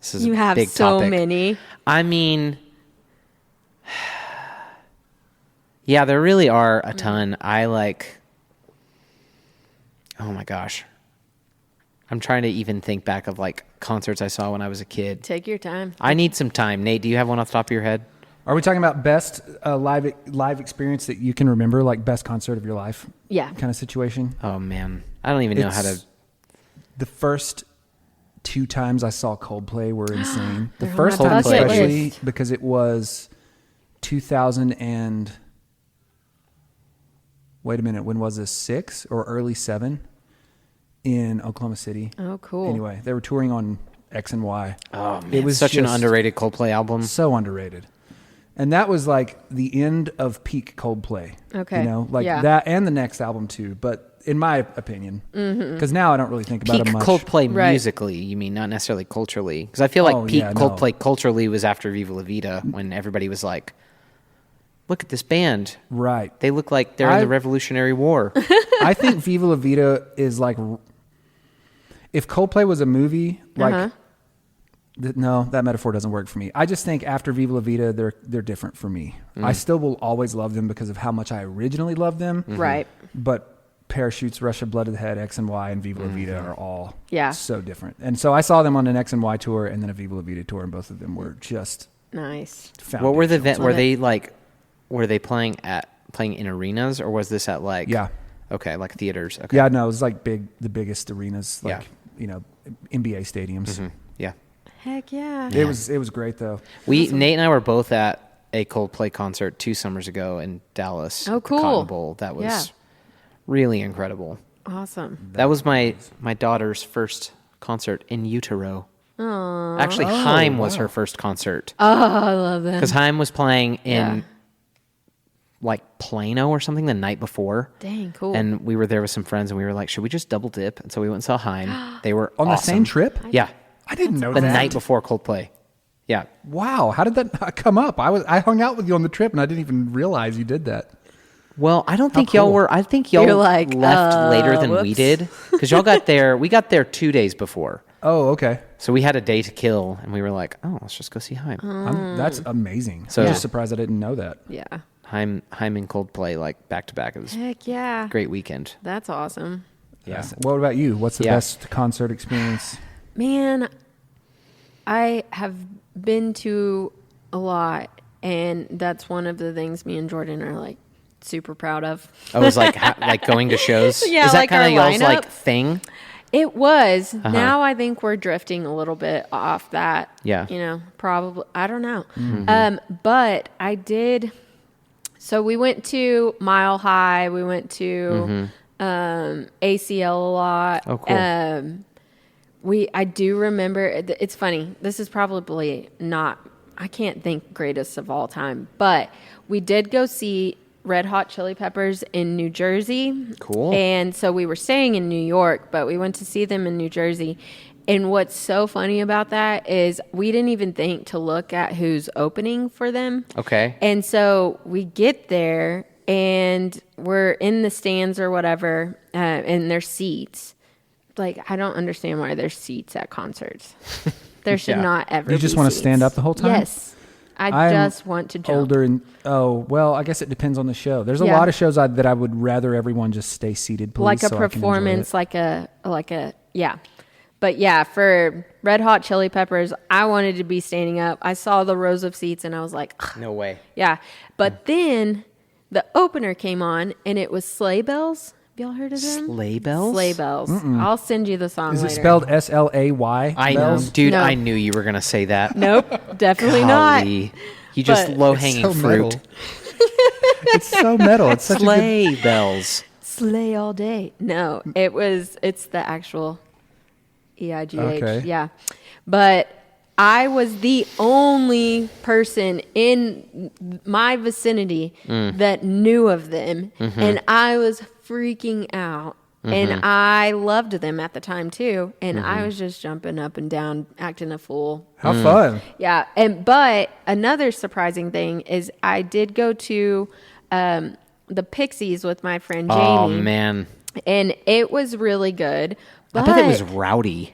this is you a have big so topic. many. I mean, yeah, there really are a ton. I like, oh my gosh. I'm trying to even think back of like concerts I saw when I was a kid. Take your time. I need some time. Nate, do you have one off the top of your head? Are we talking about best live experience that you can remember, like best concert of your life? Yeah. Kind of situation. Oh man, I don't even know how to. It's- The first 2 times I saw Coldplay were insane. The They're on first my time bucket especially list. because it was 2000 and wait a minute, when was this? 6 or early 7 in Oklahoma City. Oh, cool. Anyway, they were touring on X and Y. Oh man, It was such an just underrated Coldplay album. So underrated. And that was like the end of peak Coldplay. Okay. You know, like Yeah. that and the next album too. But in my opinion. Because now I don't really think about Peak it much. Coldplay Right. musically, you mean, not necessarily culturally? Because I feel like peak yeah, no. Coldplay culturally was after Viva La Vida, when everybody was like, look at this band. Right. They look like they're in the Revolutionary War. I think Viva La Vida is like, if Coldplay was a movie, like, no, that metaphor doesn't work for me. I just think after Viva La Vida, they're different for me. I still will always love them because of how much I originally loved them. Right. But Parachutes, Rush of Blood to the Head, X and Y, and Viva La Vida are all Yeah. so different. And so I saw them on an X and Y tour and then a Viva La Vida tour, and both of them were just Nice. What were the foundational. were they like? Were they playing in arenas, or was this at like? Yeah. Okay, like theaters. Okay. Yeah, no, it was like the biggest arenas, like, Yeah. you know, NBA stadiums. Yeah. Heck yeah. It was great though. Nate and I were both at a Coldplay concert 2 summers ago in Dallas. Oh, at the cool. Cotton Bowl. That was Yeah. really incredible. Awesome. That was my daughter's first concert in utero. Actually, Haim was her first concert. Oh, I love that. Because Haim was playing in Yeah. like Plano or something the night before. Dang, cool. And we were there with some friends, and we were like, should we just double dip? And so we went and saw Haim. They were On the awesome. same trip? Yeah. I didn't know The that. night before Coldplay. Yeah. Wow, how did that not come up? I hung out with you on the trip and I didn't even realize you did that. Well, I don't think cool. y'all were. I think y'all You're like, left later than we whoops. did, because y'all got there. We got there 2 days before, Oh, okay. so we had a day to kill, and we were like, "Oh, let's just go see Haim." That's amazing. So- I'm just surprised I didn't know that. Yeah. Haim and Coldplay like back to back. It was a Heck yeah. great weekend. That's awesome. Yeah. What about you? What's the Yeah. best concert experience? Man, I have been to a lot, and that's one of the things me and Jordan are like super proud of. I was like, like going to shows. Yeah, Is that like kind of our y'all's lineup. like thing? It was. Now I think we're drifting a little bit off that. Yeah. You know, probably. I don't know. But I did. So we went to Mile High. We went to ACL a lot. Oh, cool. I do remember. It's funny. This is probably not. I can't think greatest of all time, but we did go see Red Hot Chili Peppers in New Jersey. Cool. And so we were staying in New York, but we went to see them in New Jersey. And what's so funny about that is we didn't even think to look at who's opening for them. Okay. And so we get there and we're in the stands or whatever, and there's seats. Like, I don't understand why there's seats at concerts. There should Yeah. not ever be You just want to seats. stand up the whole time? Yes. I I'm just want to jump. Older and well, I guess it depends on the show. There's a Yeah. lot of shows that I would rather everyone just stay seated, please, Like a so I can enjoy performance, it. yeah. But yeah, for Red Hot Chili Peppers, I wanted to be standing up. I saw the rows of seats and I was like, ugh, No way. yeah. But then the opener came on and it was Sleigh Bells. Have y'all heard of them? Sleigh Bells? Sleigh Bells. I'll send you the song Is later. it spelled SLAY? I Bells? dude, No. I knew you were gonna say that. Nope, definitely not. Golly. You just But- low It's hanging so fruit. metal. It's so metal. It's such a good. Sleigh bells. Slay all day. No, it's the actual EIGH. Okay. Yeah. But I was the only person in my vicinity that knew of them. And I was freaking out. And I loved them at the time too. And I was just jumping up and down, acting a fool. How fun! Yeah, but another surprising thing is I did go to the Pixies with my friend Jamie. Oh man. And it was really good. But I bet it was rowdy.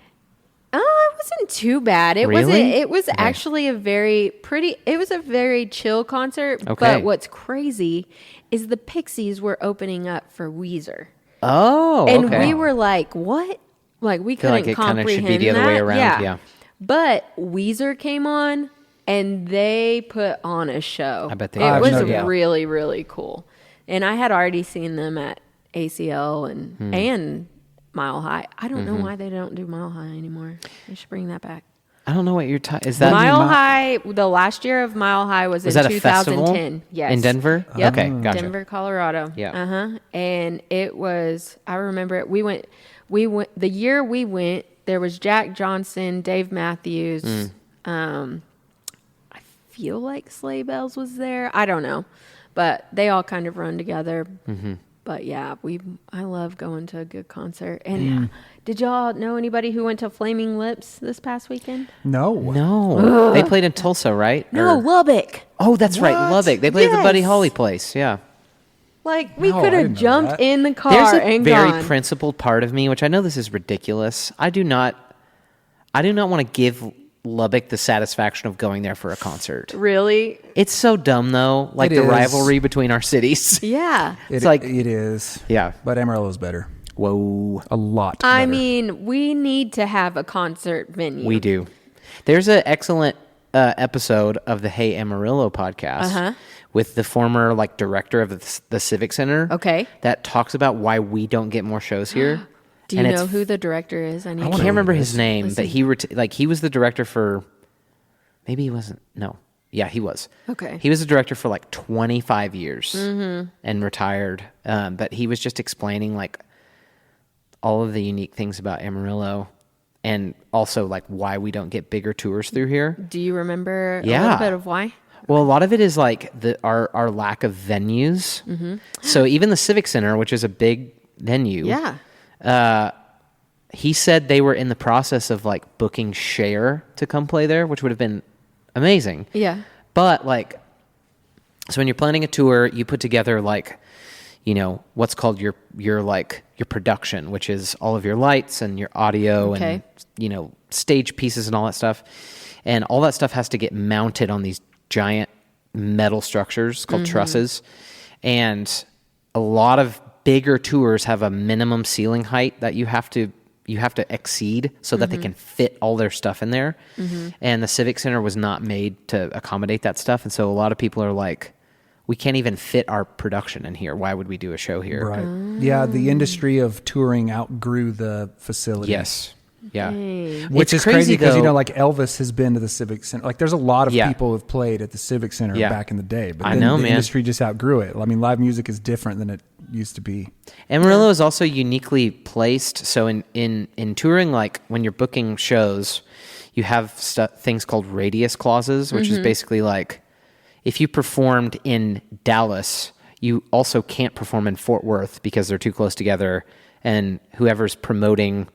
oh, it wasn't too bad. It wasn't. Really? It was actually a very pretty. It was a very chill concert. Okay. But what's crazy is the Pixies were opening up for Weezer, Oh, and okay. we were like, "What?" Like we Feel couldn't like it kinda comprehend should be the other that. way around, yeah. But Weezer came on, and they put on a show. I bet they It did. was No doubt. really, really cool. And I had already seen them at ACL and Mile High. I don't know why they don't do Mile High anymore. They should bring that back. I don't know what you're talking. Is that Mile High, the last year of Mile High was Was in that a 2010. festival? Yes. In Denver? Yep. Okay, gotcha. Denver, Colorado. Yeah. And it was, I remember it. We went, the year we went, there was Jack Johnson, Dave Matthews. I feel like Sleigh Bells was there. I don't know. But they all kind of run together. But yeah, I love going to a good concert. And did y'all know anybody who went to Flaming Lips this past weekend? No. They played in Tulsa, right? No, Lubbock. Oh, that's right, Lubbock. They played at the Buddy Holly place. Yeah. Like, we No, could I have didn't know jumped that. in the car There's a and very gone. principled part of me, which I know this is ridiculous. I do not want to give Lubbock the satisfaction of going there for a concert. Really? It's so dumb, though. Like It the is. rivalry between our cities. Yeah. It's like- it is. Yeah. But Amarillo's better. Whoa. A lot I better. mean, we need to have a concert venue. We do. There's an excellent episode of the Hey Amarillo podcast with the former director of the Civic Center. Okay. That talks about why we don't get more shows here. Do you know who the director is? I can't remember his name, but he was the director for. Maybe he wasn't. No. Yeah, he was. Okay. He was the director for 25 years and retired. But he was just explaining all of the unique things about Amarillo. And also, why we don't get bigger tours through here. Do you remember a Yeah. little bit of why? Well, a lot of it is our lack of venues. So even the Civic Center, which is a big venue, he said they were in the process of booking Cher to come play there, which would have been amazing. Yeah. But so when you're planning a tour, you put together what's called your production, which is all of your lights and your audio and stage pieces and all that stuff. And all that stuff has to get mounted on these giant metal structures called trusses. And a lot of bigger tours have a minimum ceiling height that you have to exceed so that they can fit all their stuff in there. And the Civic Center was not made to accommodate that stuff. And so a lot of people are we can't even fit our production in here. Why would we do a show here? Right. Yeah, the industry of touring outgrew the facility. Yes. Yeah. Which It's is crazy because, though. Elvis has been to the Civic Center. There's a lot of Yeah. people who have played at the Civic Center back in the day. But I then know, the man. industry just outgrew it. I mean, live music is different than it used to be. Amarillo is also uniquely placed. So in touring, when you're booking shows, you have things called radius clauses, which is basically if you performed in Dallas, you also can't perform in Fort Worth because they're too close together. And whoever's promoting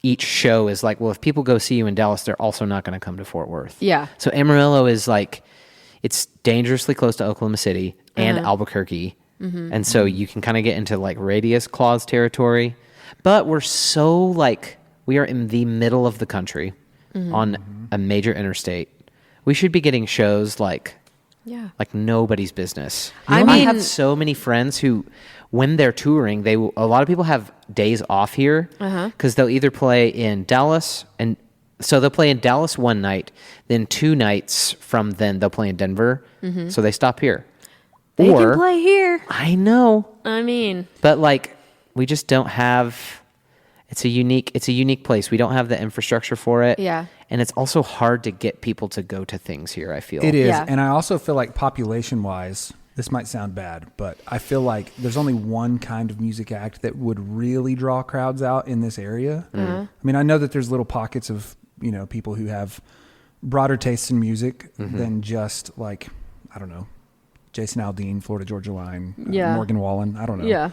each show is well, if people go see you in Dallas, they're also not going to come to Fort Worth. Yeah. So Amarillo is it's dangerously close to Oklahoma City and Albuquerque. And so you can kind of get into radius clause territory. But we're so we are in the middle of the country on a major interstate. We should be getting shows Yeah. nobody's business. I I mean- have so many friends who, when they're touring, a lot of people have days off here because they'll either play in Dallas, and so they'll play in Dallas one night, then 2 nights from then they'll play in Denver. So they stop here. They can play here. I know, I mean, but we just don't have. It's a unique place. We don't have the infrastructure for it. Yeah. And it's also hard to get people to go to things here, I feel. It is. Yeah. And I also feel population-wise, this might sound bad, but I feel there's only one kind of music act that would really draw crowds out in this area. I mean, I know that there's little pockets of, people who have broader tastes in music than just I don't know, Jason Aldean, Florida Georgia Line, Morgan Wallen, I don't know. yeah.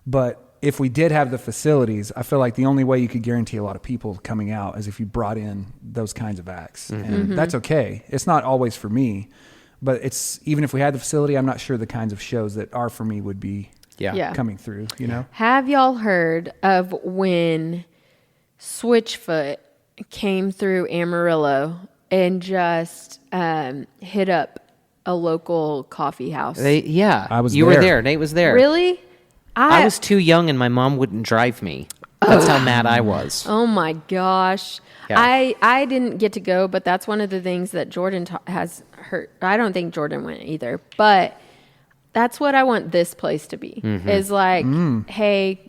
But if we did have the facilities, I feel the only way you could guarantee a lot of people coming out is if you brought in those kinds of acts. And that's okay. It's not always for me, but even if we had the facility, I'm not sure the kinds of shows that are for me would be Yeah. coming through, Have y'all heard of when Switchfoot came through Amarillo and just hit up a local coffee house? I was You were there. there. Nate was there. Really? I was too young and my mom wouldn't drive me. That's how mad I was. Oh my gosh. Yeah. I didn't get to go, but that's one of the things that Jordan has heard. I don't think Jordan went either, but that's what I want this place to be. Is hey,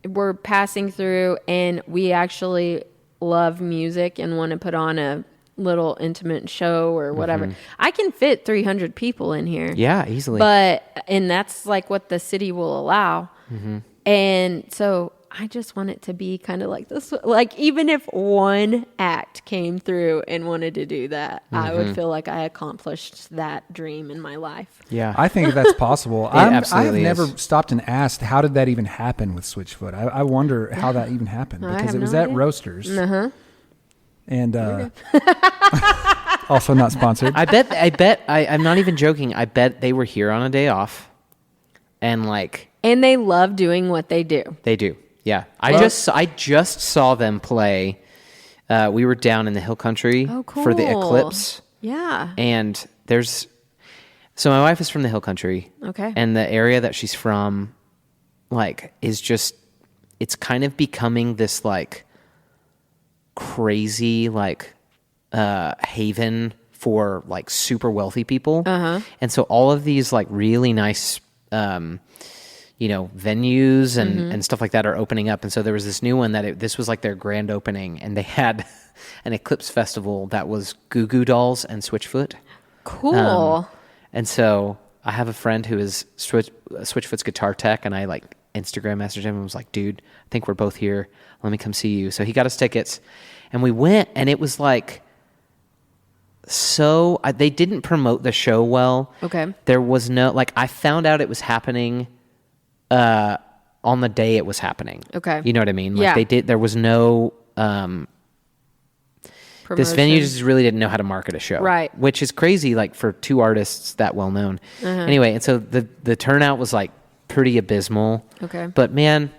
we're passing through and we actually love music and want to put on a little intimate show or whatever. I can fit 300 people in here. Yeah, easily. And that's what the city will allow. And so I just want it to be kind of like this. Like, even if one act came through and wanted to do that, I would feel like I accomplished that dream in my life. Yeah. I think that's possible. I have absolutely never is. stopped and asked, how did that even happen with Switchfoot? I wonder how that even happened, I because have it was no at idea. Roasters. Uh-huh. And also not sponsored. I'm not even joking. I bet they were here on a day off. And like, And they love doing what they do. they do. Yeah. I just saw them play. We were down in the hill country Oh, cool. for the eclipse. Yeah. And so my wife is from the hill country. Okay. And the area that she's from, like, is just, it's kind of becoming this like crazy, like, haven for like super wealthy people. Uh-huh. And so all of these like really nice, venues and stuff like that are opening up. And so there was this new one this was like their grand opening, and they had an eclipse festival that was Goo Goo Dolls and Switchfoot. Cool. And so I have a friend who is Switchfoot's guitar tech, and I like Instagram messaged him and was like, dude, I think we're both here. Let me come see you. So he got us tickets, and we went, and it was like, they didn't promote the show well. Okay. There was no, like, I found out it was happening on the day it was happening. Okay. You know what I mean? Like, Yeah. there was no, this venue just really didn't know how to market a show. Right. Which is crazy, like, for two artists that well known. Anyway, and so the turnout was like pretty abysmal. Okay. But man,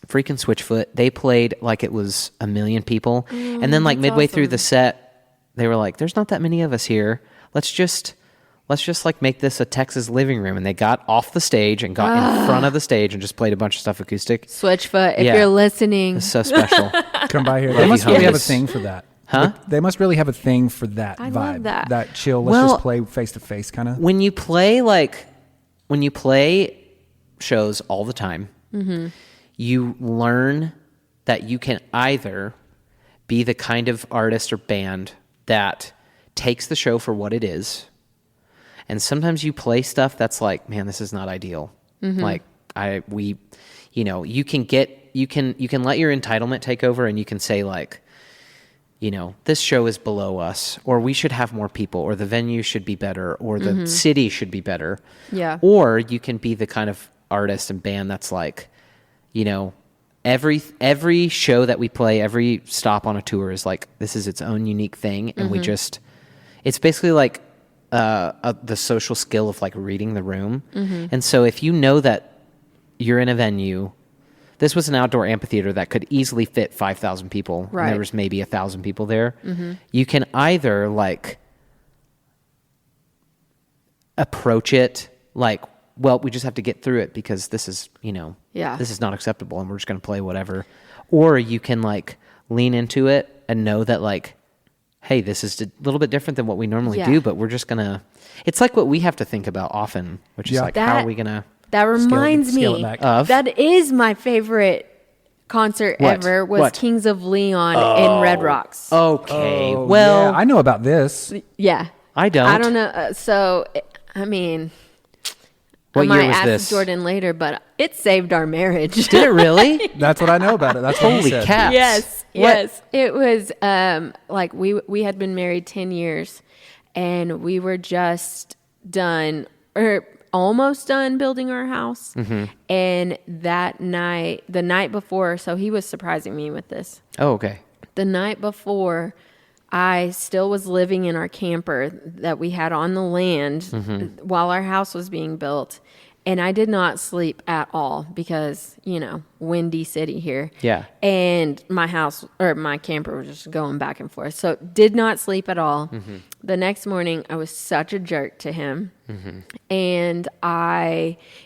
freaking Switchfoot, they played like it was a million people. And then like that's midway through awesome. the set, they were like, there's not that many of us here. Let's just like make this a Texas living room. And they got off the stage and got in front of the stage and just played a bunch of stuff acoustic. Switchfoot, if Yeah. you're listening. It's so special. Come by here. Love They you, must really have a homies. thing for that. Huh? They must really have a thing for that I vibe. love that. That chill, let's Well, just play face to face kind of. when you play shows all the time, you learn that you can either be the kind of artist or band that takes the show for what it is, and sometimes you play stuff that's like, man, this is not ideal. Like you can let your entitlement take over, and you can say like, this show is below us, or we should have more people, or the venue should be better, or the city should be better. Yeah. Or you can be the kind of artist and band that's like, every show that we play, every stop on a tour is like, this is its own unique thing. And it's basically like the social skill of like reading the room. And so if you know that you're in a venue, this was an outdoor amphitheater that could easily fit 5,000 people. Right. And there was maybe 1,000 people there. You can either like approach it like, well, we just have to get through it because this is, this is not acceptable and we're just going to play whatever. Or you can like lean into it and know that like, hey, this is a little bit different than what we normally do, but we're just going to, it's like what we have to think about often, which is like, how are we going to That reminds scale it me back. of? that is my favorite concert What? ever was What? Kings of Leon in Red Rocks. Okay. Oh, well, yeah, I know about this. Yeah. I don't. I don't know. I mean, What I might year was ask this? Jordan later, but it saved our marriage. Did it really? That's what I know about it. That's what he Holy said. cats. Yes, What? yes. It was like we had been married 10 years and we were just done or almost done building our house. And that night, the night before, so he was surprising me with this. Oh, okay. The night before, I still was living in our camper that we had on the land while our house was being built. And I did not sleep at all because, windy city here. Yeah. And my house or my camper was just going back and forth. So did not sleep at all. The next morning, I was such a jerk to him. And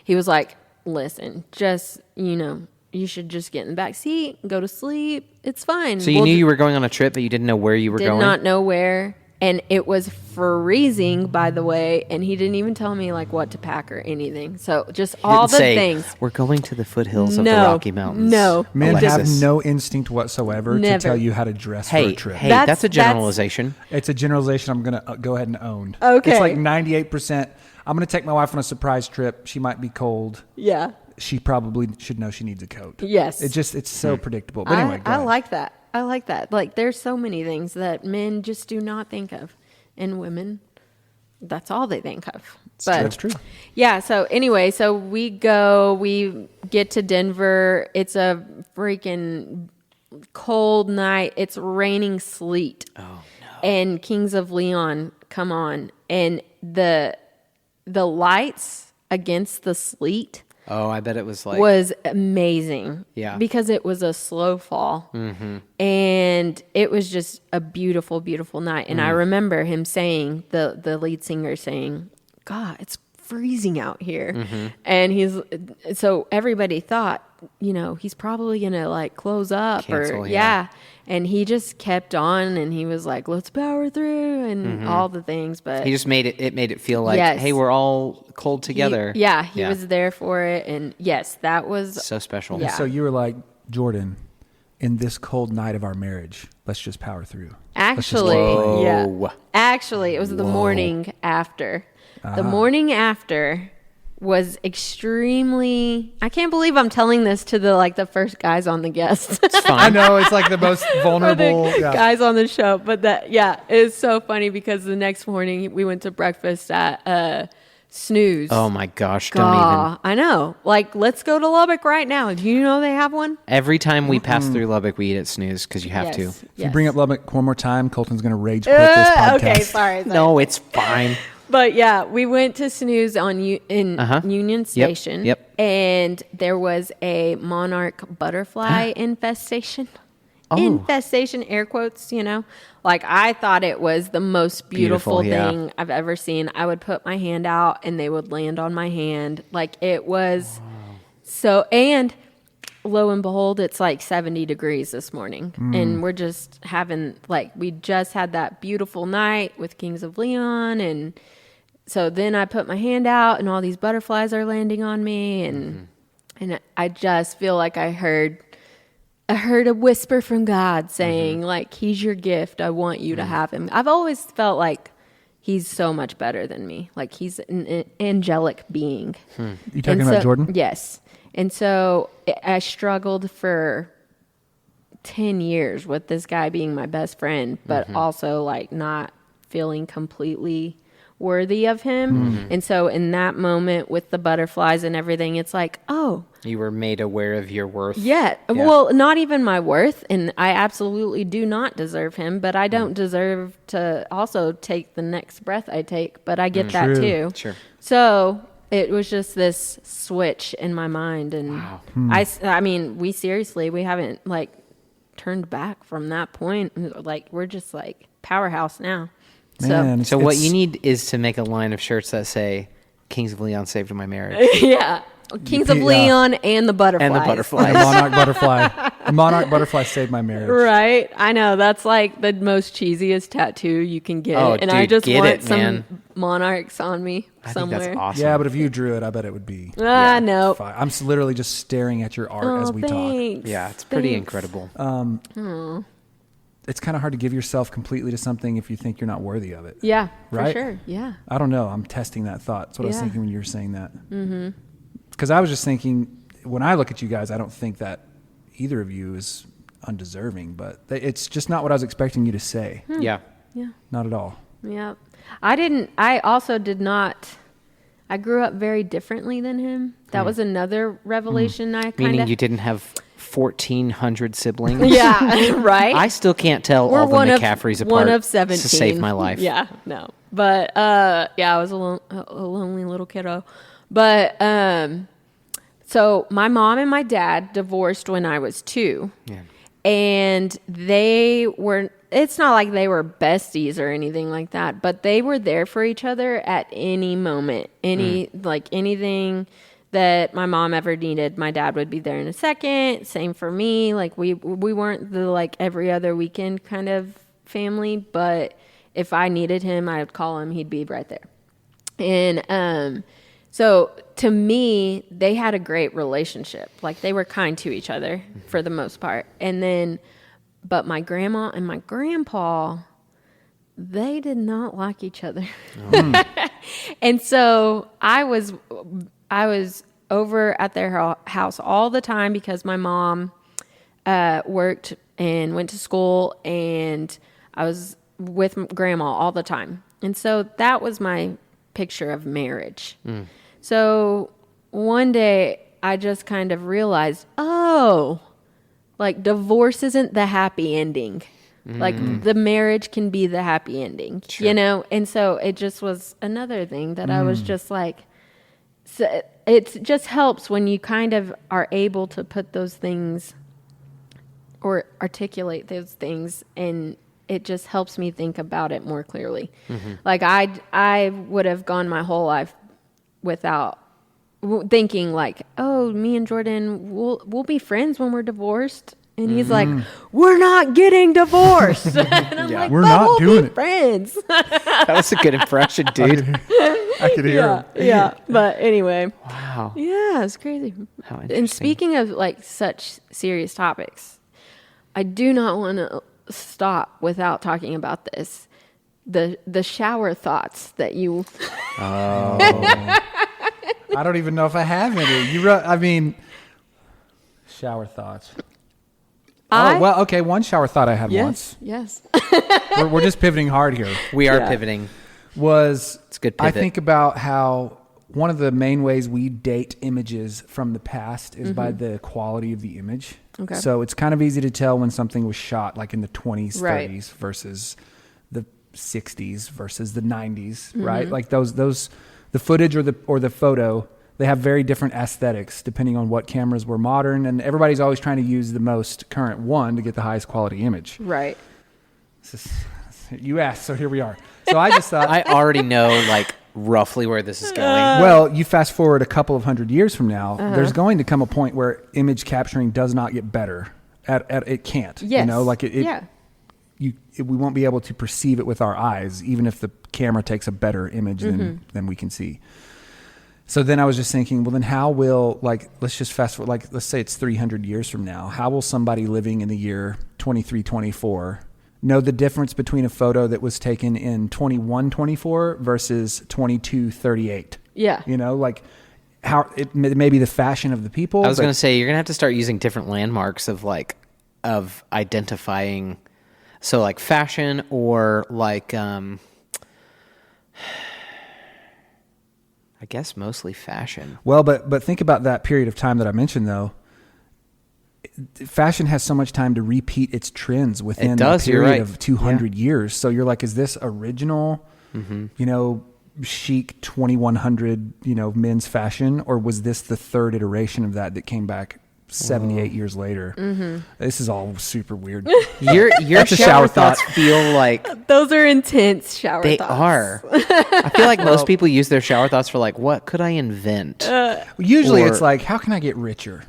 he was like, listen, just, you should just get in the back seat, go to sleep. It's fine. So you knew you were going on a trip, but you didn't know where you were did going? not know where. And it was freezing, by the way. And he didn't even tell me like what to pack or anything. So just all Didn't the say, things. We're going to the foothills of the No, Rocky Mountains. no. Men Alexis. have no instinct whatsoever Never. to tell you how to dress for Hey, a trip. hey, That's- that's a generalization. It's a generalization I'm going to go ahead and own. Okay. It's like 98%. I'm going to take my wife on a surprise trip. She might be cold. Yeah. she probably should know she needs a coat. Yes. It's so predictable. But anyway, go I ahead. like that. I like that. Like, there's so many things that men just do not think of, and women, that's all they think of. That's true. Yeah. So anyway, we get to Denver. It's a freaking cold night. It's raining sleet. Oh no. And Kings of Leon come on, and the lights against the sleet Oh, I bet it was like was amazing. Yeah. Because it was a slow fall. Mm-hmm. And it was just a beautiful, beautiful night. And I remember him saying, the lead singer saying, God, it's freezing out here. Mm-hmm. And so everybody thought, he's probably going to like close up. Cancel, or yeah. And he just kept on, and he was like, let's power through, and all the things. But he just made it feel like, Yes. hey, we're all cold together. He was there for it. And yes, that was So special. Yeah. So you were like, Jordan, in this cold night of our marriage, let's just power through. Actually, Whoa. yeah. Actually, it was the morning after. The morning after was extremely. I can't believe I'm telling this to the first guys on the guest. It's I fine. know, it's like the most vulnerable. Yeah. guys on the show, but it's so funny because the next morning we went to breakfast at Snooze. Oh my gosh, don't even. I know. Like, let's go to Lubbock right now. Do you know they have one? Every time we pass through Lubbock, we eat at Snooze because you have to. Yes. If you bring up Lubbock one more time, Colton's going to rage quit this podcast. Okay, sorry. No, it's fine. But yeah, we went to Snooze in Union Station. Yep. And there was a monarch butterfly infestation. Oh. Infestation, air quotes, Like, I thought it was the most beautiful Beautiful, thing I've ever seen. I would put my hand out and they would land on my hand. Like, it was so, and lo and behold, it's like 70 degrees this morning. And we're just having, we just had that beautiful night with Kings of Leon. And so then I put my hand out and all these butterflies are landing on me. And I just feel like I heard a whisper from God saying, he's your gift. I want you to have him. I've always felt like he's so much better than me. Like, he's an angelic being. You talking about Jordan? Yes. And so I struggled for 10 years with this guy being my best friend, but also not feeling completely worthy of him. And so in that moment with the butterflies and everything, it's like, oh, You were made aware of your worth. yeah. Well, not even my worth. And I absolutely do not deserve him, but I don't deserve to also take the next breath I take, but I get that True. too. Sure. So it was just this switch in my mind. And Wow. I mean, we haven't turned back from that point. We're just powerhouse now. Man, So what you need is to make a line of shirts that say, Kings of Leon saved my marriage. So yeah. Kings of Yeah. Leon and the butterflies. And the The butterflies. monarch butterfly. The monarch butterfly saved my marriage. Right. I know. That's the most cheesiest tattoo you can get. Oh, and I dude, just get want it, some man. monarchs on me I somewhere. think that's awesome. Yeah, but if you drew it, I bet it would be No. fine. I'm literally just staring at your art Oh, as we talk. thanks. Yeah, it's pretty Thanks. incredible. It's kind of hard to give yourself completely to something if you think you're not worthy of it. Yeah, for Right? sure. Yeah. I don't know. I'm testing that thought. That's what I was Yeah. thinking when you were saying that. Because I was just thinking, when I look at you guys, I don't think that either of you is undeserving, but it's just not what I was expecting you to say. Yeah. Yeah. Not at all. Yeah. I also did not. I grew up very differently than him. That was another revelation I kind Meaning of. you didn't have 1,400 siblings. Yeah, right. I still can't tell We're all the McCaffreys apart. one of 17 to save my life. Yeah, no, but I was a lonely little kiddo. But so my mom and my dad divorced when I was 2, Yeah. and they were. It's not like they were besties or anything like that, but they were there for each other at any moment, anything that my mom ever needed, my dad would be there in a second. Same for me. We weren't the every other weekend kind of family, but if I needed him, I would call him. He'd be right there. And so to me, they had a great relationship. They were kind to each other for the most part. And then, but my grandma and my grandpa, they did not like each other. And so I was over at their house all the time because my mom worked and went to school, and I was with grandma all the time. And so that was my picture of marriage. So one day I just kind of realized, like divorce isn't the happy ending. Like the marriage can be the happy ending, you know? And so it just was another thing that I was just like, so it just helps when you kind of are able to put those things or articulate those things, and it just helps me think about it more clearly. Like I would have gone my whole life without thinking like, oh, me and Jordan, we'll be friends when we're divorced. And he's like, we're not getting divorced. And I'm like, we're but not we'll doing be it. friends. That was a good impression, dude. I could hear him. Yeah. But anyway. Wow. Yeah, it's crazy. How interesting. And speaking of like such serious topics, I do not want to stop without talking about this. The shower thoughts that you... I don't even know if I have any. Shower thoughts. Okay. One shower thought I had once. Yes. We're just pivoting hard here. We are pivoting. It's a good I pivot. think about how one of the main ways we date images from the past is by the quality of the image. Okay. So it's kind of easy to tell when something was shot like in the 20s, Right. 30s versus the 60s versus the 90s, right? Like the footage or the photo, they have very different aesthetics depending on what cameras were modern, and everybody's always trying to use the most current one to get the highest quality image. Right. You asked, so here we are. So I just thought, I already know like roughly where this is going. well, you fast forward a couple of hundred years from now, there's going to come a point where image capturing does not get better. It can't. Yes. You know, like Yeah. we won't be able to perceive it with our eyes, even if the camera takes a better image than we can see. So then I was just thinking, well, then how will, like, let's just fast forward, like, let's say it's 300 years from now. How will somebody living in the year 2324 know the difference between a photo that was taken in 2124 versus 2238? Yeah. You know, like, how it may be the fashion of the people. I was going to say, you're going to have to start using different landmarks of identifying. So like fashion or like, I guess mostly fashion. Well, but think about that period of time that I mentioned, though. Fashion has so much time to repeat its trends within a period of 200 years. So you're like, is this original, chic 2100, men's fashion? Or was this the third iteration of that came back 78 years later? This is all super weird. Your shower thoughts feel like Those are intense shower they thoughts. are. I feel like most people use their shower thoughts for like, what could I invent? Usually Or- it's like, how can I get richer?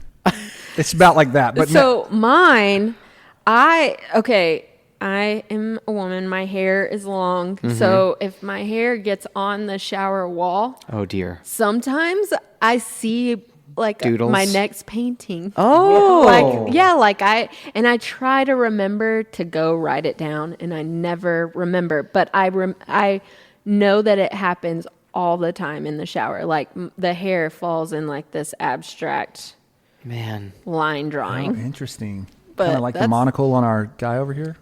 It's about like that. But So mine, I am a woman. My hair is long. So if my hair gets on the shower wall, Oh dear. sometimes I see like Doodles? my next painting. Oh. I try to remember to go write it down, and I never remember. But I know that it happens all the time in the shower. Like the hair falls in like this abstract Man. line drawing. interesting. But Kind of like the that's- monocle on our guy over here.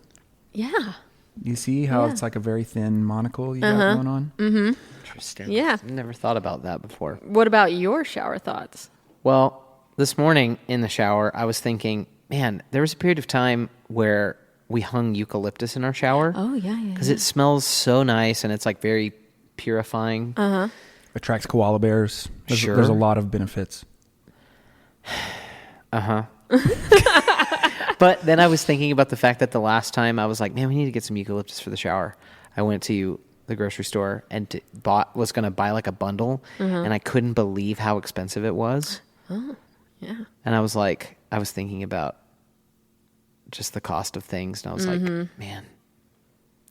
Yeah. You see how Yeah. it's like a very thin monocle you got going on? Interesting. Yeah. Never thought about that before. What about your shower thoughts? Well, this morning in the shower, I was thinking, man, there was a period of time where we hung eucalyptus in our shower. Oh, yeah. Because it smells so nice and it's like very purifying. Attracts koala bears. Sure. There's a lot of benefits. But then I was thinking about the fact that the last time I was like, man, we need to get some eucalyptus for the shower. I went to the grocery store and was going to buy like a bundle, and I couldn't believe how expensive it was. Oh, yeah. And I was thinking about just the cost of things, and I was like, man,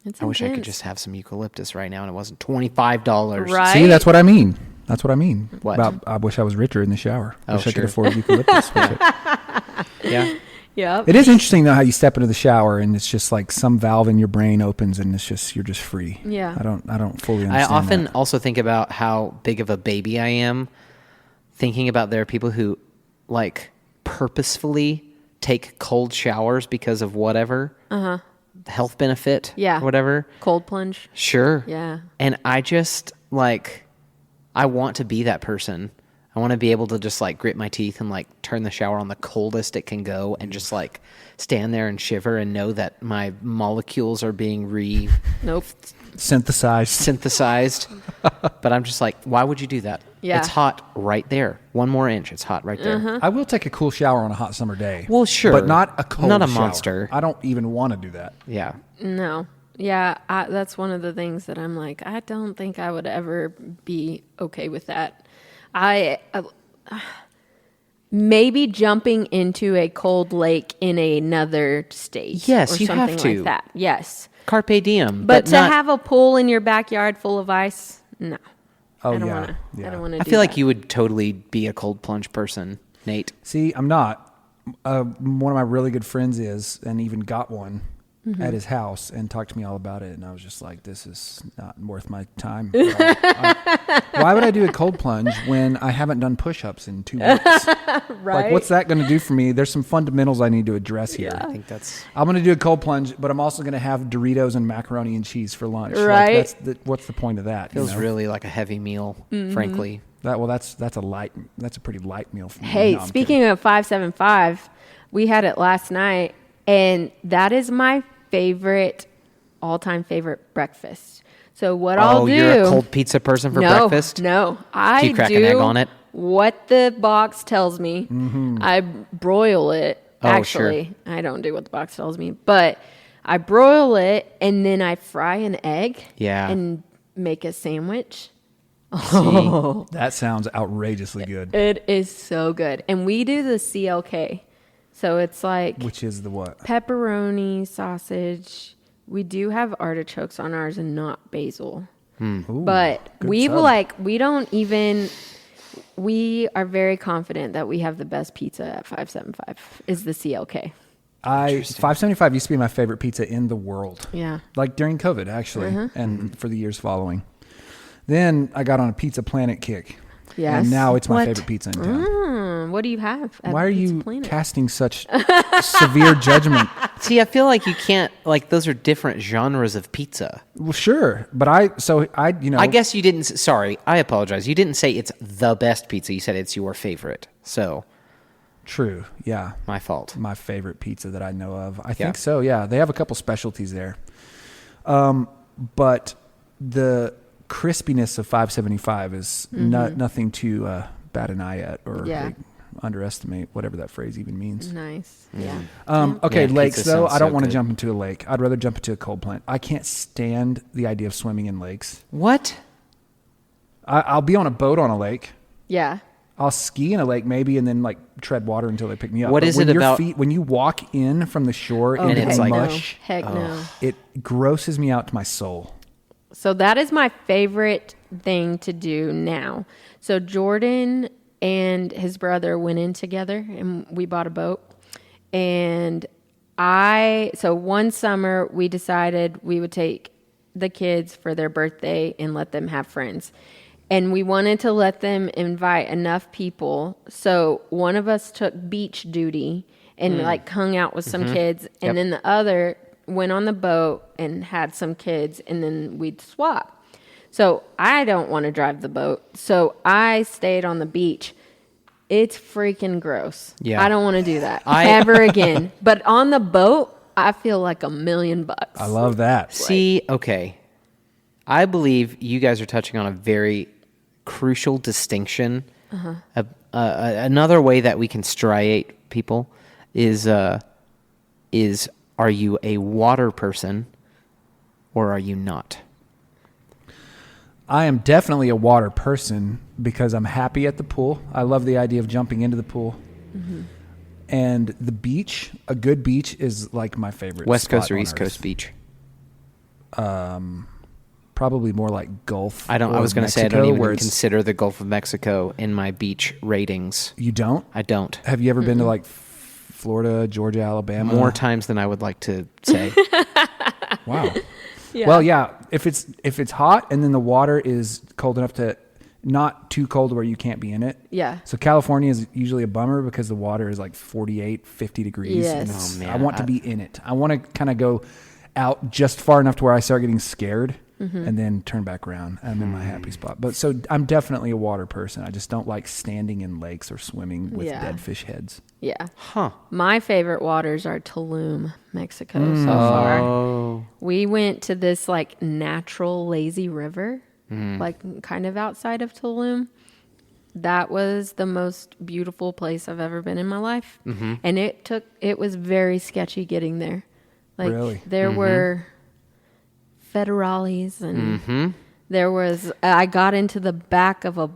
It's I wish I could intense. just have some eucalyptus right now, and it wasn't $25. Right. See, that's what I mean. That's what I mean. What? About, I wish I was richer in the shower. Oh, Wish I sure. could afford eucalyptus. Yeah. Yep. It is interesting though how you step into the shower and it's just like some valve in your brain opens and you're just free. Yeah. I don't fully I understand. often that. also think about how big of a baby I am thinking about there are people who like purposefully take cold showers because of whatever health benefit, Yeah. or whatever. Cold plunge. Sure. Yeah. And I just like, I want to be that person. I want to be able to just like grit my teeth and like turn the shower on the coldest it can go and just like stand there and shiver and know that my molecules are being Nope. Synthesized. But I'm just like, why would you do that? Yeah. It's hot right there. 1 more inch. It's hot right there. I will take a cool shower on a hot summer day. Well, sure. But not a cold Not a shower. monster. I don't even want to do that. Yeah. No. Yeah, that's one of the things that I'm like, I don't think I would ever be okay with that. Maybe jumping into a cold lake in another state. Yes, or you have something to. like that. Yes. Carpe diem. But to not, have a pool in your backyard full of ice, no. Oh, I don't yeah. want to. Yeah. I don't want to. I feel like you would totally be a cold plunge person, Nate. See, I'm not. One of my really good friends is, and even got one at his house and talked to me all about it. And I was just like, this is not worth my time. Why would I do a cold plunge when I haven't done push-ups in 2 weeks? Right. Like, what's that going to do for me? There's some fundamentals I need to address here. I think that's... I'm going to do a cold plunge, but I'm also going to have Doritos and macaroni and cheese for lunch. Right. Like, what's the point of that? Feels really like a heavy meal, frankly. That's a pretty light meal for me. Hey, No, I'm speaking of 575, we had it last night, and that is my all-time favorite breakfast. So what I'll do... you're a cold pizza person for breakfast? No, I Do you crack an egg on it? What the box tells me. I broil it. Oh, Actually, I don't do what the box tells me, but I broil it and then I fry an egg. Yeah. And make a sandwich. That sounds outrageously good. It is so good. And we do the CLK. So it's like Which is the what? pepperoni, sausage. We do have artichokes on ours and not basil. Ooh, But good we sub. we are very confident that we have the best pizza at 575 is the CLK. 575 used to be my favorite pizza in the world. Yeah. Like during COVID, actually, and for the years following. Then I got on a Pizza Planet kick. Yes. And now it's my What? favorite pizza in town. What do you have at Why are Pizza you Planet? casting such severe judgment? See, I feel like you can't, like, those are different genres of pizza. Well, sure, but I guess you didn't, sorry, I apologize. You didn't say it's the best pizza. You said it's your favorite. So, True, yeah. my fault. My favorite pizza that I know of. I Yeah. think so, yeah. They have a couple specialties there. But the crispiness of 575 is nothing to bat an eye at or Yeah. like, underestimate, whatever that phrase even means. Nice. Yeah. Okay, Yeah, lakes pizza though. sounds I don't so want to good. jump into a lake. I'd rather jump into a cold plant. I can't stand the idea of swimming in lakes. What? I'll be on a boat on a lake. Yeah. I'll ski in a lake maybe and then like tread water until they pick me up. What But is when it your about- when you walk in from the shore Oh, into it's the like- mush, no. Heck no. it grosses me out to my soul. So that is my favorite thing to do now. So Jordan and his brother went in together and we bought a boat. And so one summer we decided we would take the kids for their birthday and let them have friends. And we wanted to let them invite enough people. So one of us took beach duty and like hung out with some kids. And Yep. then the other went on the boat and had some kids and then we'd swap. So I don't want to drive the boat. So I stayed on the beach. It's freaking gross. Yeah. I don't want to do that ever again. But on the boat, I feel like $1,000,000. I love that. See, okay. I believe you guys are touching on a very crucial distinction. Another way that we can striate people is are you a water person or are you not? I am definitely a water person because I'm happy at the pool. I love the idea of jumping into the pool. And the beach, a good beach is like my favorite. West Coast spot or on East Earth. Coast beach? Probably more like Gulf. I or was going to say I Mexico, don't even where it's- consider the Gulf of Mexico in my beach ratings. You don't? I don't. Have you ever been to like Florida, Georgia, Alabama? More times than I would like to say. Wow. Well, yeah. If it's hot and then the water is cold enough to not too cold where you can't be in it. Yeah. So California is usually a bummer because the water is like 48, 50 degrees. Yes. And it's- Oh, man. I want to be in it. I want to kind of go out just far enough to where I start getting scared and then turn back around. I'm in my happy spot. But so I'm definitely a water person. I just don't like standing in lakes or swimming with Yeah. dead fish heads. Yeah. Huh. My favorite waters are Tulum, Mexico so far. Oh. We went to this like natural lazy river, like kind of outside of Tulum. That was the most beautiful place I've ever been in my life. And it was very sketchy getting there. Like Really? there were federales and there was, I got into the back of a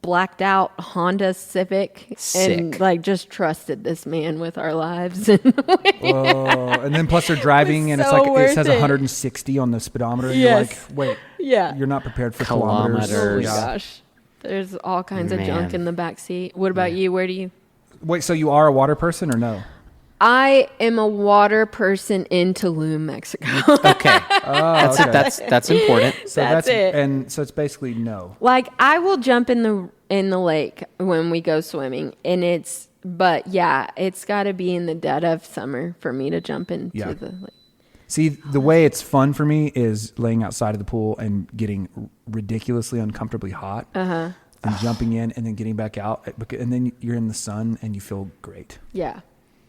blacked out Honda Civic and Sick. like just trusted this man with our lives. Oh, and then plus they're driving and it's so like it worth says it. 160 on the speedometer. And Yes. you're like, wait, Yeah. you're not prepared for Kilometers. Oh my kilometers. gosh. There's all kinds of Man. junk in the back seat. What about you? Where do you? Wait, so you are a water person or no? I am a water person in Tulum, Mexico. Okay. Oh, okay. That's important. So That's it. And so it's basically no. Like I will jump in the lake when we go swimming, and but yeah, it's got to be in the dead of summer for me to jump into Yeah. the lake. See, the way it's fun for me is laying outside of the pool and getting ridiculously uncomfortably hot and jumping in and then getting back out. And then you're in the sun and you feel great. Yeah,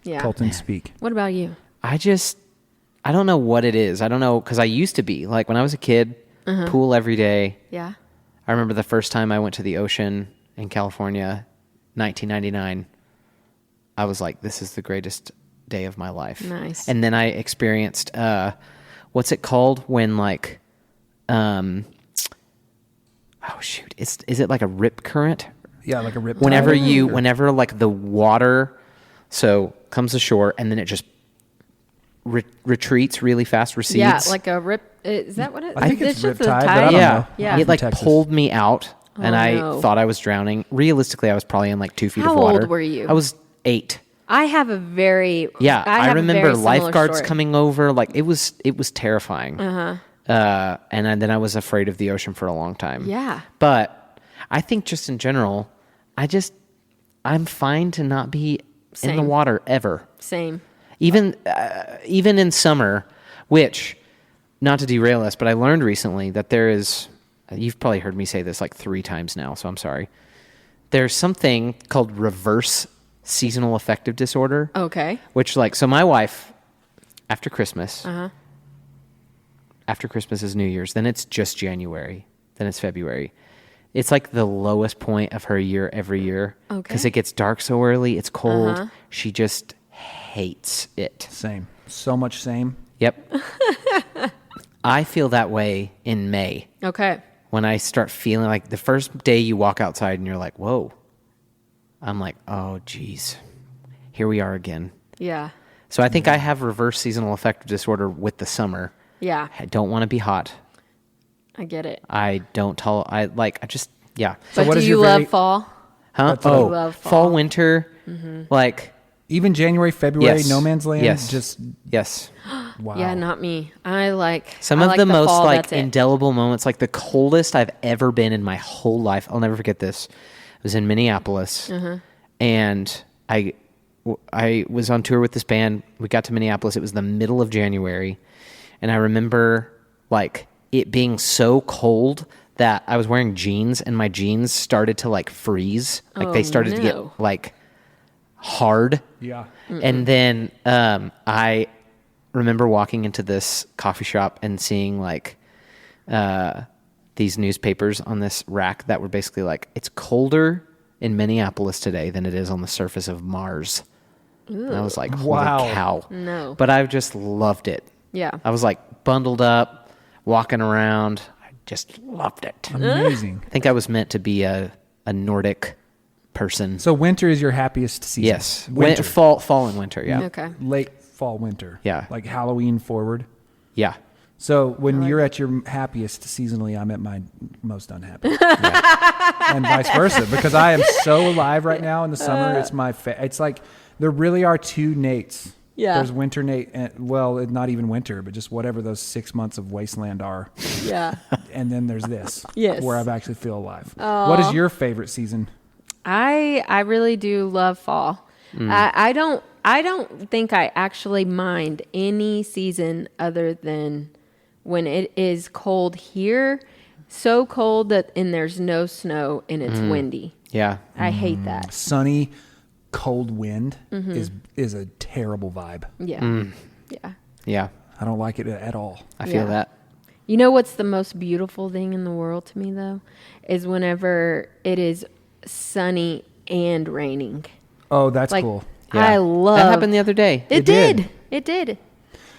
yeah. Colton, speak. What about you? I don't know what it is. I don't know, because I used to be like when I was a kid, pool every day. Yeah. I remember the first time I went to the ocean in California, 1999. I was like, this is the greatest day of my life. Nice. And then I experienced what's it called when like oh shoot, is it like a rip current? Yeah, like a rip. Whenever like the water comes ashore and then it just retreats really fast, recedes. Yeah, like a rip. Is that what it? I think it's just a riptide, but I tide? don't yeah, know. Yeah. I'm It from like Texas. pulled me out, and Oh, I no. thought I was drowning. Realistically, I was probably in like 2 feet How of water. old were you? I was 8. I have a very Yeah, I have a remember very similar lifeguards story. coming over. Like it was terrifying. And then I was afraid of the ocean for a long time. Yeah. But I think just in general, I'm fine to not be in the Same. water ever. Same. Even in summer, which, not to derail us, but I learned recently that there is, you've probably heard me say this like 3 times now, so I'm sorry. There's something called reverse seasonal affective disorder. Okay. Which so my wife, after Christmas, after Christmas is New Year's, then it's just January, then it's February. It's like the lowest point of her year every year. Okay. Because it gets dark so early, it's cold. She just hates it. Same. So much same. Yep. I feel that way in May Okay. when I start feeling like the first day you walk outside and you're like, whoa. I'm like, oh, geez, here we are again. Yeah. So I think I have reverse seasonal affective disorder with the summer. Yeah. I don't want to be hot. I get it. I don't yeah. So But what do is you your love very- fall? Huh? That's what I Oh, love fall, fall. winter, like, Even January, February, yes. no man's land. Yes. Just yes. wow. Yeah, not me. I like Some I of like the most fall, like that's it. indelible moments, like the coldest I've ever been in my whole life. I'll never forget this. I was in Minneapolis, and I was on tour with this band. We got to Minneapolis. It was the middle of January, and I remember like it being so cold that I was wearing jeans, and my jeans started to like freeze. Like they started to get no. like hard. Yeah. And then I remember walking into this coffee shop and seeing like these newspapers on this rack that were basically like, it's colder in Minneapolis today than it is on the surface of Mars. And I was like, holy Wow. cow. No. But I just loved it. Yeah. I was like bundled up, walking around. I just loved it. Amazing. I think I was meant to be a Nordic person. So winter is your happiest season. Yes. Winter. Fall and winter. Yeah. Okay. Late fall, winter. Yeah. Like Halloween forward. Yeah. So when you're at your happiest seasonally, I'm at my most unhappy. And vice versa, because I am so alive right now in the summer. It's my it's like there really are 2 Nates Yeah. There's winter Nate, and, well, not even winter, but just whatever those 6 months of wasteland are. Yeah. And then there's this, Yes. where I've actually feel alive. What is your favorite season? I really do love fall. I don't think I actually mind any season other than when it is cold here, so cold that and there's no snow and it's windy. Yeah. I hate that. Sunny, cold wind is a terrible vibe. Yeah. Yeah. Yeah. I don't like it at all. I feel that. You know what's the most beautiful thing in the world to me though? Is whenever it is sunny and raining. Oh, that's Like cool. Yeah. I love That happened the other day. It did. did. It did.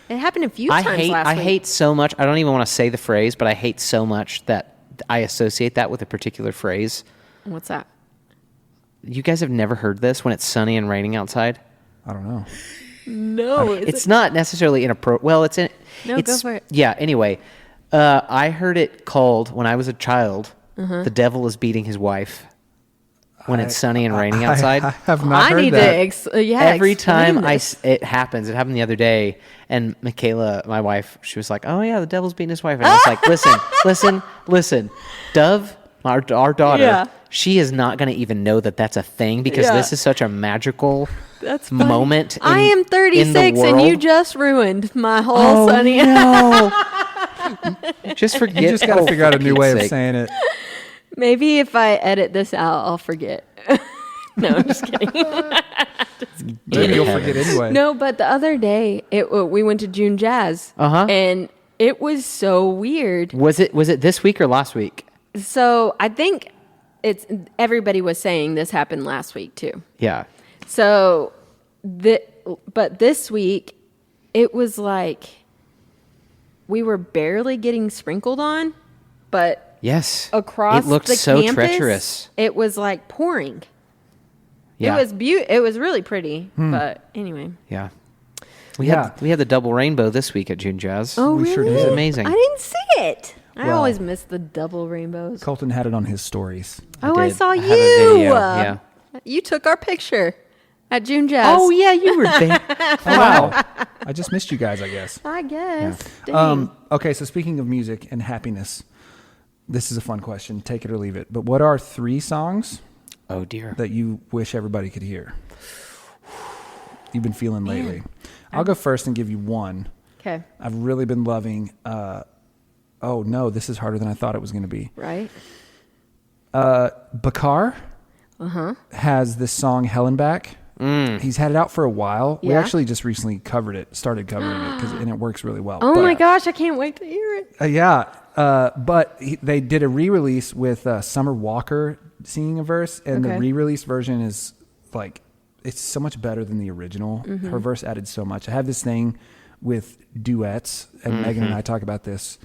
It happened a few times last I week. hate so much. I don't even want to say the phrase, but I hate so much that I associate that with a particular phrase. What's that? You guys have never heard this when it's sunny and raining outside? I don't know. No, It's not necessarily inappropriate. Well, it's in. No, it's, go for it. Yeah. Anyway, I heard it called when I was a child. Uh-huh. The devil is beating his wife when it's sunny and raining outside. I have not I heard need that. to Every explain time this. it happens, it happened the other day, and Michaela, my wife, she was like, "Oh yeah, the devil's beating his wife," and I was like, "Listen, Dove, our daughter, Yeah. she is not going to even know that that's a thing because Yeah. this is such a magical That's funny. moment. I am in 36 the and you world. just ruined my whole Oh sunny. no! Just forget. You just got to oh, figure out a for new way of Pete's sake. saying it. Maybe if I edit this out, I'll forget. No, I'm just kidding. Maybe you'll heavens. forget anyway. No, but the other day we went to June Jazz, and it was so weird. Was it this week or last week? So I think everybody was saying this happened last week too. Yeah. So but this week it was like we were barely getting sprinkled on, but Yes. across it looked the so campus, treacherous. it was like pouring. Yeah. It was really pretty, but anyway. Yeah. We Yeah. had the double rainbow this week at June Jazz. Oh, We really? sure It was did. amazing. I didn't see it. I Well- always miss the double rainbows. Colton had it on his stories. I did. saw I you. have a video, yeah. You took our picture at June Jazz. Oh yeah, you were there. Oh, wow. I just missed you guys, I guess. I guess. Dang. Okay, so speaking of music and happiness, this is a fun question. Take it or leave it. But what are 3 songs Oh dear. that you wish everybody could hear? You've been feeling lately. I'll go first and give you one. Okay. I've really been loving. Oh no, this is harder than I thought it was going to be. Right. Bakar has this song Hellenbach. He's had it out for a while. We Yeah? actually just recently started covering it and it works really well. Oh But, my gosh, I can't wait to hear it. but they did a re-release with Summer Walker singing a verse, and the Okay. re-release version is like it's so much better than the original. Her verse added so much. I have this thing with duets, and Megan and I talk about this.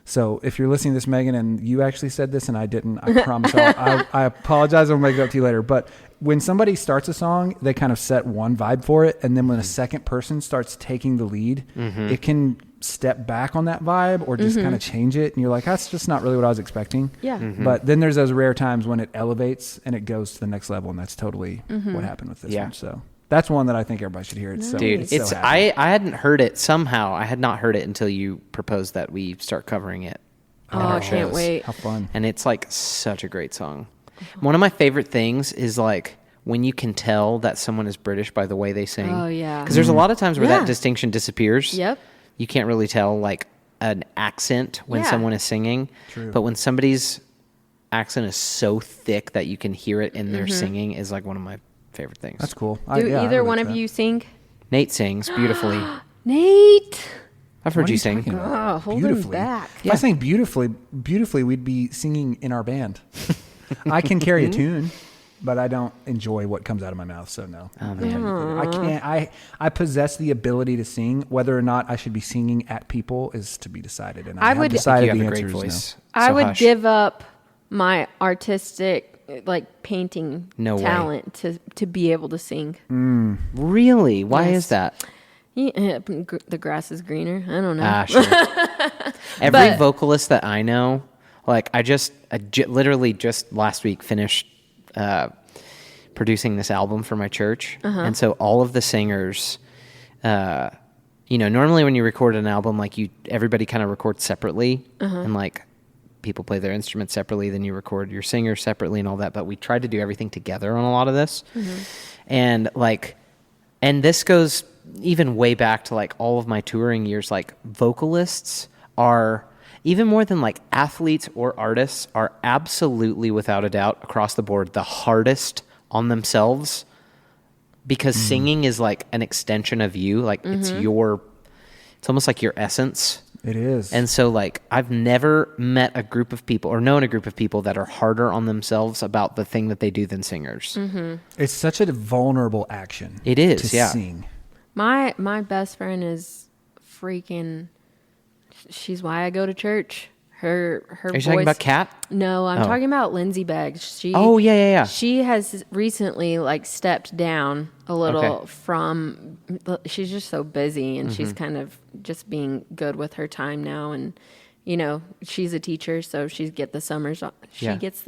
So if you're listening to this, Megan, and you actually said this and I didn't, I promise I apologize. I'll make it up to you later. But when somebody starts a song, they kind of set one vibe for it. And then when a second person starts taking the lead, it can step back on that vibe or just kind of change it. And you're like, that's just not really what I was expecting. Yeah. But then there's those rare times when it elevates and it goes to the next level. And that's totally what happened with this Yeah. one. So that's one that I think everybody should hear. It's so, Dude, so it's happy. I hadn't heard it somehow. I had not heard it until you proposed that we start covering it. Oh, at our I can't shows. wait. How fun. And it's like such a great song. One of my favorite things is like when you can tell that someone is British by the way they sing. Oh, yeah. Because there's a lot of times where Yeah. that distinction disappears. Yep. You can't really tell like an accent when Yeah. someone is singing. True. But when somebody's accent is so thick that you can hear it in their singing is like one of my favorite things. That's cool. Do yeah, I either relate one to of that. you sing? Nate sings beautifully. Nate. I've heard What are you you sing. talking about? Oh, hold him Beautifully. back. If I sang beautifully, we'd be singing in our band. I can carry a tune, but I don't enjoy what comes out of my mouth. So no, Oh, man. I can't. I possess the ability to sing. Whether or not I should be singing at people is to be decided. And I have would- decided You have the a great answer is voice. I So would hush. give up my artistic, like painting No way. talent to be able to sing. Really? Why Yes. is that? Yeah, the grass is greener. I don't know. Ah, sure. Every But- vocalist that I know, like I literally just last week finished producing this album for my church, and so all of the singers, normally when you record an album, like everybody kind of records separately, and like people play their instruments separately, then you record your singer separately and all that. But we tried to do everything together on a lot of this. And this goes even way back to like all of my touring years. Like vocalists are, even more than like athletes or artists, are absolutely without a doubt across the board the hardest on themselves, because singing is like an extension of you. Like it's almost like your essence. It is. And so like I've never met a group of people or known a group of people that are harder on themselves about the thing that they do than singers. It's such a vulnerable action. It is, to yeah. sing. My best friend is freaking. She's why I go to church. Her Are you voice. talking about Kat? No, I'm talking about Lindsay Beggs. Yeah. She has recently like stepped down a little from. She's just so busy, and she's kind of just being good with her time now. And she's a teacher, so she gets the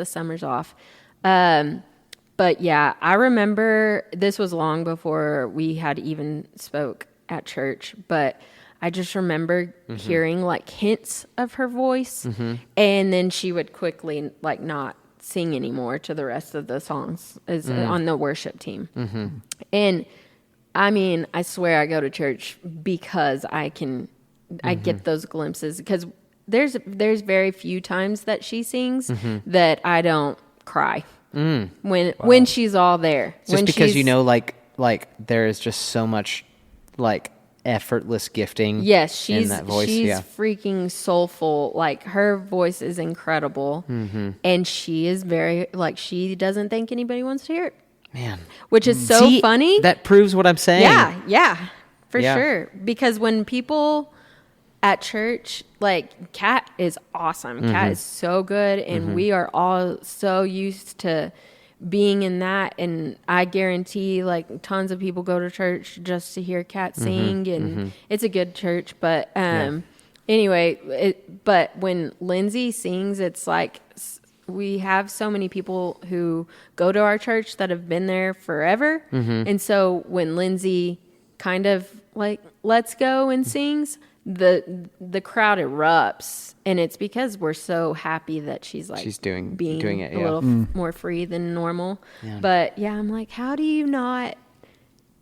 summers off. But yeah, I remember this was long before we had even spoke at church, but I just remember hearing like hints of her voice, and then she would quickly like not sing anymore to the rest of the songs on the worship team. And I mean, I swear I go to church because I get those glimpses, because there's very few times that she sings that I don't cry when she's all there. Just because like there is just so much like effortless gifting. Yes, she's in that voice. She's freaking soulful. Like her voice is incredible, and she is very like she doesn't think anybody wants to hear it. Man, which is so funny. That proves what I'm saying. Yeah, for sure. Because when people at church, like Kat is awesome. Kat is so good, and we are all so used to being in that, and I guarantee like tons of people go to church just to hear Kat sing, and it's a good church. But anyway, but when Lindsay sings, it's like we have so many people who go to our church that have been there forever, and so when Lindsay kind of like lets go and sings, the crowd erupts, and it's because we're so happy that she's doing it a little more free than normal. But yeah, I'm like, how do you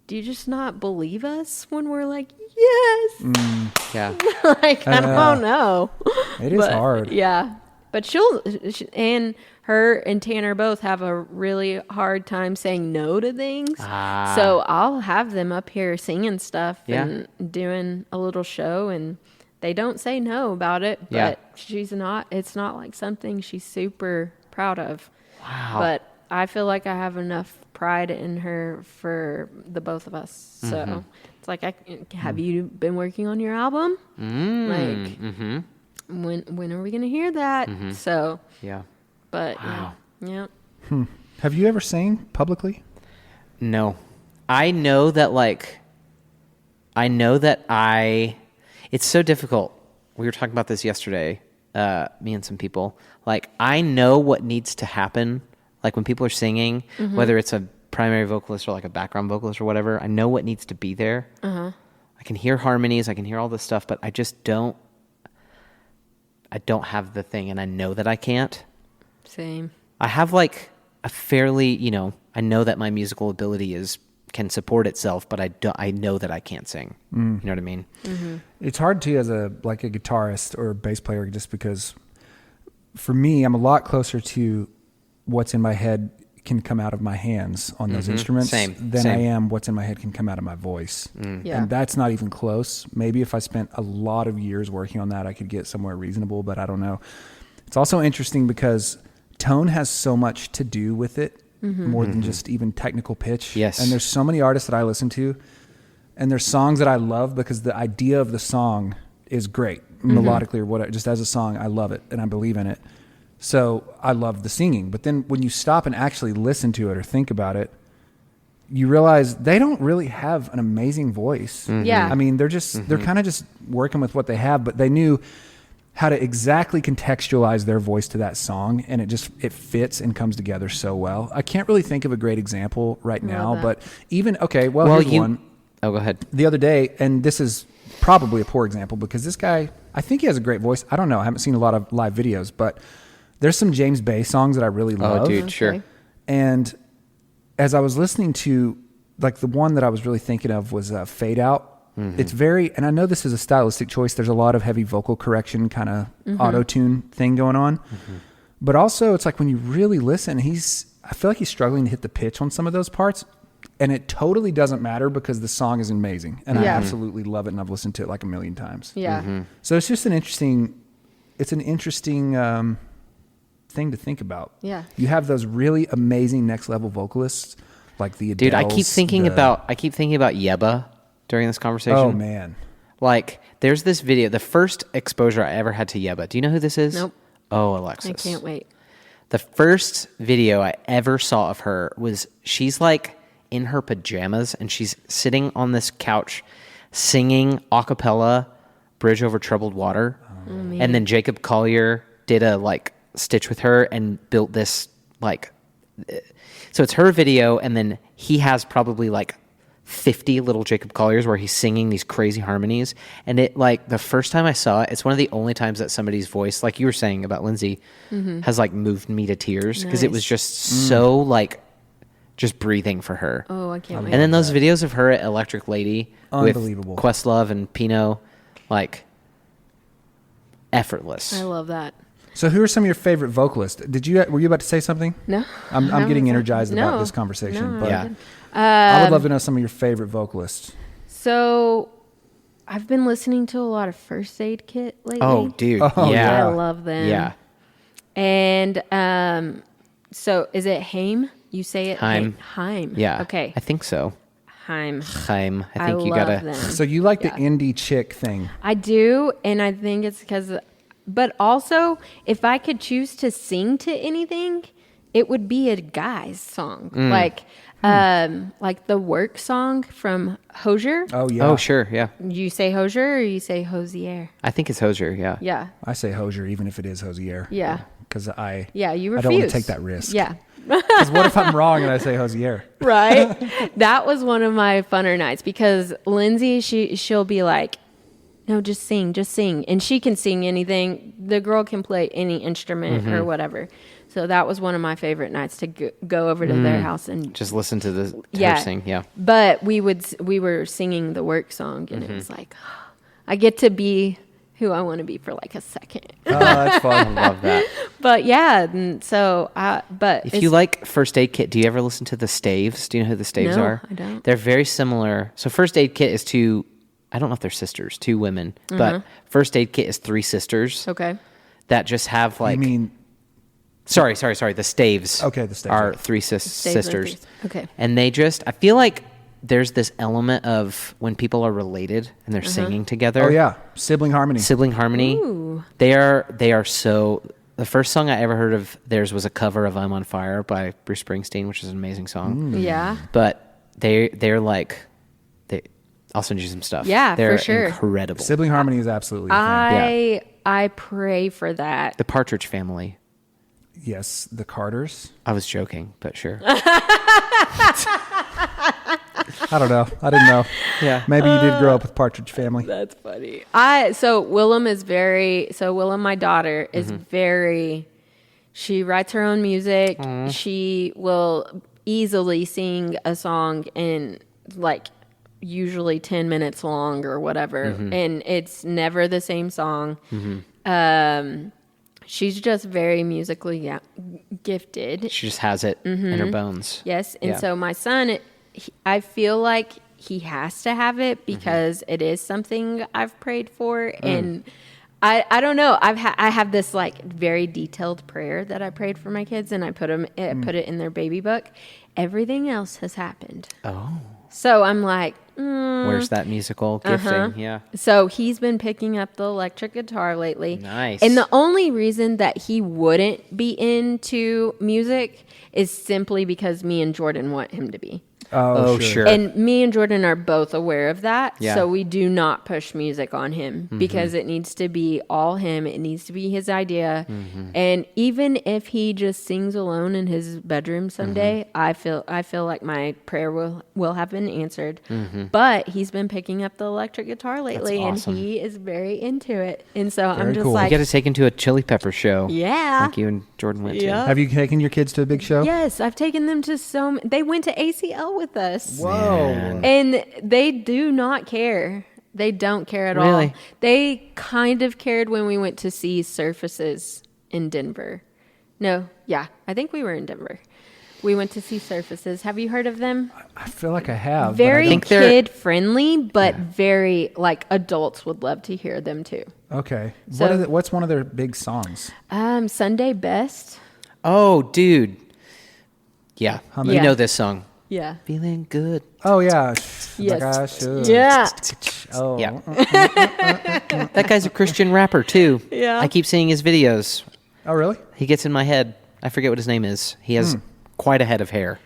just not believe us when we're like, yes? Like I don't know. It is hard. Yeah, but and her and Tanner both have a really hard time saying no to things. So I'll have them up here singing stuff and doing a little show, and they don't say no about it. But it's not like something she's super proud of. Wow. But I feel like I have enough pride in her for the both of us. So it's like, have you been working on your album? Like, when are we going to hear that? So, but yeah. Have you ever sang publicly? No. I know that it's so difficult. We were talking about this yesterday, me and some people. Like, I know what needs to happen. Like when people are singing, whether it's a primary vocalist or like a background vocalist or whatever, I know what needs to be there. I can hear harmonies, I can hear all this stuff, but I just don't have the thing, and I know that I can't. Same. I have like a fairly, I know that my musical ability can support itself, but I know that I can't sing. You know what I mean? It's hard too as a guitarist or a bass player, just because for me, I'm a lot closer to what's in my head can come out of my hands on those instruments than I am what's in my head can come out of my voice. And that's not even close. Maybe if I spent a lot of years working on that, I could get somewhere reasonable, but I don't know. It's also interesting because tone has so much to do with it, more than just even technical pitch. Yes. And there's so many artists that I listen to, and there's songs that I love because the idea of the song is great, melodically or whatever. Just as a song, I love it and I believe in it. So I love the singing. But then when you stop and actually listen to it or think about it, you realize they don't really have an amazing voice. Yeah. I mean, they're kind of just working with what they have, but they knew how to exactly contextualize their voice to that song, and it fits and comes together so well. I can't really think of a great example right now, but even here's one. Oh, go ahead. the other day, and this is probably a poor example because this guy, I think he has a great voice. I don't know. I haven't seen a lot of live videos, but there's some James Bay songs that I really love. Oh, dude, Okay. sure. And as I was listening to, like, the one that I was really thinking of was Fade Out. It's very, and I know this is a stylistic choice. There's a lot of heavy vocal correction kind of auto-tune thing going on. But also it's like when you really listen, I feel like he's struggling to hit the pitch on some of those parts. And it totally doesn't matter because the song is amazing. And I Yeah. absolutely love it. And I've listened to it like a million times. Yeah. So it's just an interesting thing to think about. Yeah. You have those really amazing next level vocalists like the Adeles. Dude, I keep thinking about Yeba during this conversation. Oh man. Like, there's this video, the first exposure I ever had to Yeba. Do you know who this is? Nope. Oh, Alexis. I can't wait. The first video I ever saw of her was she's like in her pajamas and she's sitting on this couch singing a cappella Bridge Over Troubled Water. And then Jacob Collier did a like stitch with her and built this like, so it's her video. And then he has probably like 50 little Jacob Colliers where he's singing these crazy harmonies. And it, like, the first time I saw it, it's one of the only times that somebody's voice, like you were saying about Lindsay, has like moved me to tears because it was just so like just breathing for her. Oh, I can't wait. And then those videos of her at Electric Lady with Unbelievable. Questlove and Pino, like, effortless. I love that. So who are some of your favorite vocalists? Were you about to say something? No. I'm getting energized about No. this conversation. No, but Yeah. I would love to know some of your favorite vocalists. So I've been listening to a lot of First Aid Kit lately. Oh, dude. Oh, yeah. I love them. Yeah. And so is it Haim? You say it? Haim. Haim. Yeah. Okay. I think so. Haim. Chaim. I think you love gotta. them. So you like the indie chick thing. I do, and I think it's because, but also, if I could choose to sing to anything, it would be a guy's song, like the Work song from Hosier. Oh yeah. Oh, sure. Yeah. You say Hosier or you say Hosier? I think it's Hosier. Yeah. Yeah, I say Hosier even if it is Hosier. yeah, Because you I refuse. don't want to take that risk. Yeah. Because what if I'm wrong and I say Hosier? Right. That was one of my funner nights because Lindsay, she'll be like, no, just sing, and she can sing anything. The girl can play any instrument or whatever. So that was one of my favorite nights to go over to their house and Just listen to the yeah. her sing. Yeah. But we were singing the Work song, and it was like, I get to be who I want to be for like a second. Oh, that's fun. Love that. But yeah, and so If you like First Aid Kit, do you ever listen to the Staves? Do you know who the Staves No, are? I don't. They're very similar. So First Aid Kit is two, I don't know if they're sisters, two women, but First Aid Kit is three sisters okay, that just have like. I mean, Sorry. The Staves. Okay, the Staves, are yeah. three Staves are sisters. threes. Okay. And they just, I feel like there's this element of when people are related and they're singing together. oh yeah, sibling harmony. Sibling harmony. Ooh. They are so. The first song I ever heard of theirs was a cover of "I'm on Fire" by Bruce Springsteen, which is an amazing song. yeah. But they're like, I'll send you some stuff. Yeah, they're for sure. incredible. Sibling harmony is absolutely a thing. I pray for that. The Partridge Family. Yes, the Carters. I was joking, but sure. I don't know. I didn't know. Yeah. Maybe you did grow up with Partridge Family. That's funny. Willem, my daughter, is very, she writes her own music. She will easily sing a song in like usually 10 minutes long or whatever. And it's never the same song. She's just very musically gifted. She just has it in her bones. Yes. And Yeah. so my son, I feel like he has to have it because it is something I've prayed for. And I don't know. I have this like very detailed prayer that I prayed for my kids, and I put it in their baby book. Everything else has happened. Oh. So I'm like, Where's that musical gifting? Yeah. So he's been picking up the electric guitar lately. Nice. And the only reason that he wouldn't be into music is simply because me and Jordan want him to be. Oh, sure. And me and Jordan are both aware of that. Yeah. So we do not push music on him because it needs to be all him. It needs to be his idea. And even if he just sings alone in his bedroom someday, I feel like my prayer will have been answered. But he's been picking up the electric guitar lately, That's awesome. and he is very into it. And so I'm Very just cool. like, You got to take him to a Chili Pepper show. yeah. Like you and Jordan went to. Yeah. Have you taken your kids to a big show? Yes, I've taken them to they went to ACL with us. Whoa. And they do not care. They don't care at all. Really? They kind of cared when we went to see Surfaces in Denver. No, yeah, I think we were in Denver. We went to see Surfaces. Have you heard of them? I feel like I have. Very think they're- kid friendly, but very like adults would love to hear them too. Okay. So- What's one of their big songs? Sunday Best. Oh, dude. Yeah. You Yeah. know this song. Yeah. Feeling good. Oh yeah. Yes. Like I should. Yeah. Oh. Yeah. That guy's a Christian rapper, too. Yeah. I keep seeing his videos. Oh really? He gets in my head. I forget what his name is. He has quite a head of hair.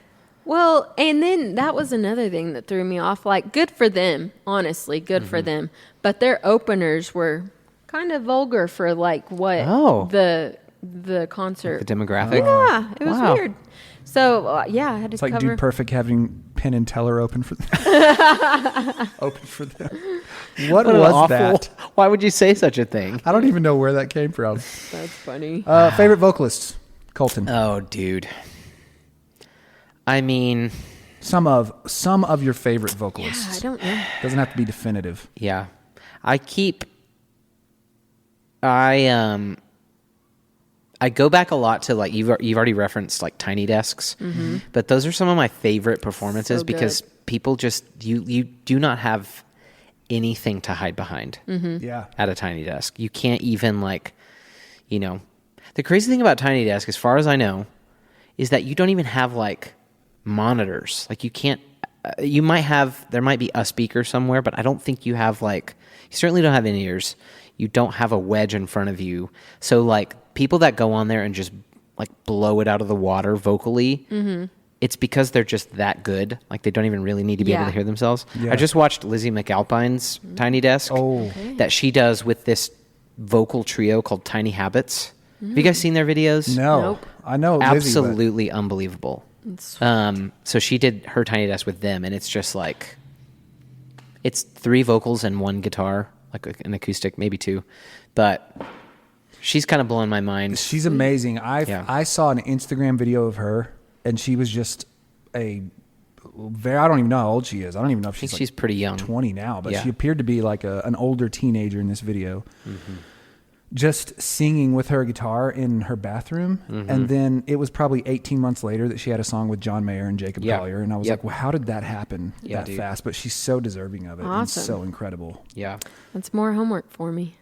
Well, and then that was another thing that threw me off. Like, good for them, honestly, good for them. But their openers were kind of vulgar for like what the concert. The demographic. Yeah, it was Wow. weird. So yeah, I had to It's like cover. Dude Perfect having Penn and Teller open for them. Open for them. What What an was awful- that? Why would you say such a thing? I don't even know where that came from. That's funny. Favorite vocalists? Colton. Oh, dude. I mean, Some of your favorite Yeah, vocalists. I don't know. Doesn't have to be definitive. yeah. I go back a lot to like you've already referenced like Tiny Desks, but those are some of my favorite performances So good. because people just you do not have anything to hide behind Yeah. at a Tiny Desk. You can't even like, the crazy thing about Tiny Desk, as far as I know, is that you don't even have like monitors. Like you can't. There might be a speaker somewhere, but I don't think you have like. You certainly don't have in-ears. You don't have a wedge in front of you. So like people that go on there and just like blow it out of the water vocally, it's because they're just that good. Like they don't even really need to be able Yeah. to hear themselves. Yeah. I just watched Lizzie McAlpine's Tiny Desk that she does with this vocal trio called Tiny Habits. Have you guys seen their videos? No. Nope. I know Lizzie, but Absolutely unbelievable. So she did her Tiny Desk with them, and it's just like it's 3 vocals and 1 guitar, like an acoustic, maybe 2, but she's kind of blowing my mind. she's amazing. Yeah. I saw an Instagram video of her, and she was just I don't even know how old she is. I don't even know if I think she's she's pretty young. 20 now, but Yeah. she appeared to be like an older teenager in this video. Just singing with her guitar in her bathroom. And then it was probably 18 months later that she had a song with John Mayer and Jacob Yeah. Collier. And I was Yep. like, well, how did that happen Yeah, that dude. fast? But she's so deserving of it. And Awesome. so incredible. Yeah, That's more homework for me.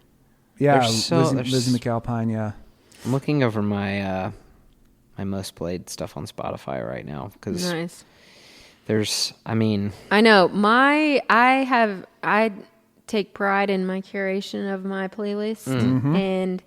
Yeah, There's Lizzie McAlpine, yeah. I'm looking over my my most played stuff on Spotify right now because Nice. I mean, I know I take pride in my curation of my playlist, and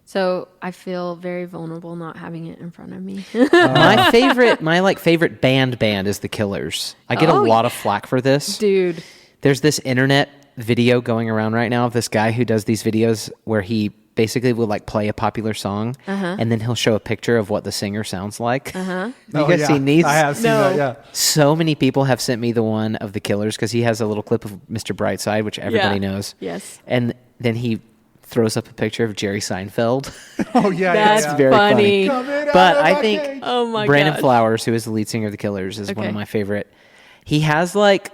so I feel very vulnerable not having it in front of me. my favorite band is The Killers. I get a lot of flack for this. Dude, There's this internet video going around right now of this guy who does these videos where he basically will like play a popular song and then he'll show a picture of what the singer sounds like. Have you guys seen these? I have seen that, yeah. So many people have sent me the one of The Killers because he has a little clip of Mr. Brightside, which everybody Yeah. knows. Yes. And then he throws up a picture of Jerry Seinfeld. Oh, yeah, that's yeah. very funny. funny. But I think Oh my Brandon gosh. Flowers, who is the lead singer of The Killers, is one Okay. of my favorite. He has like,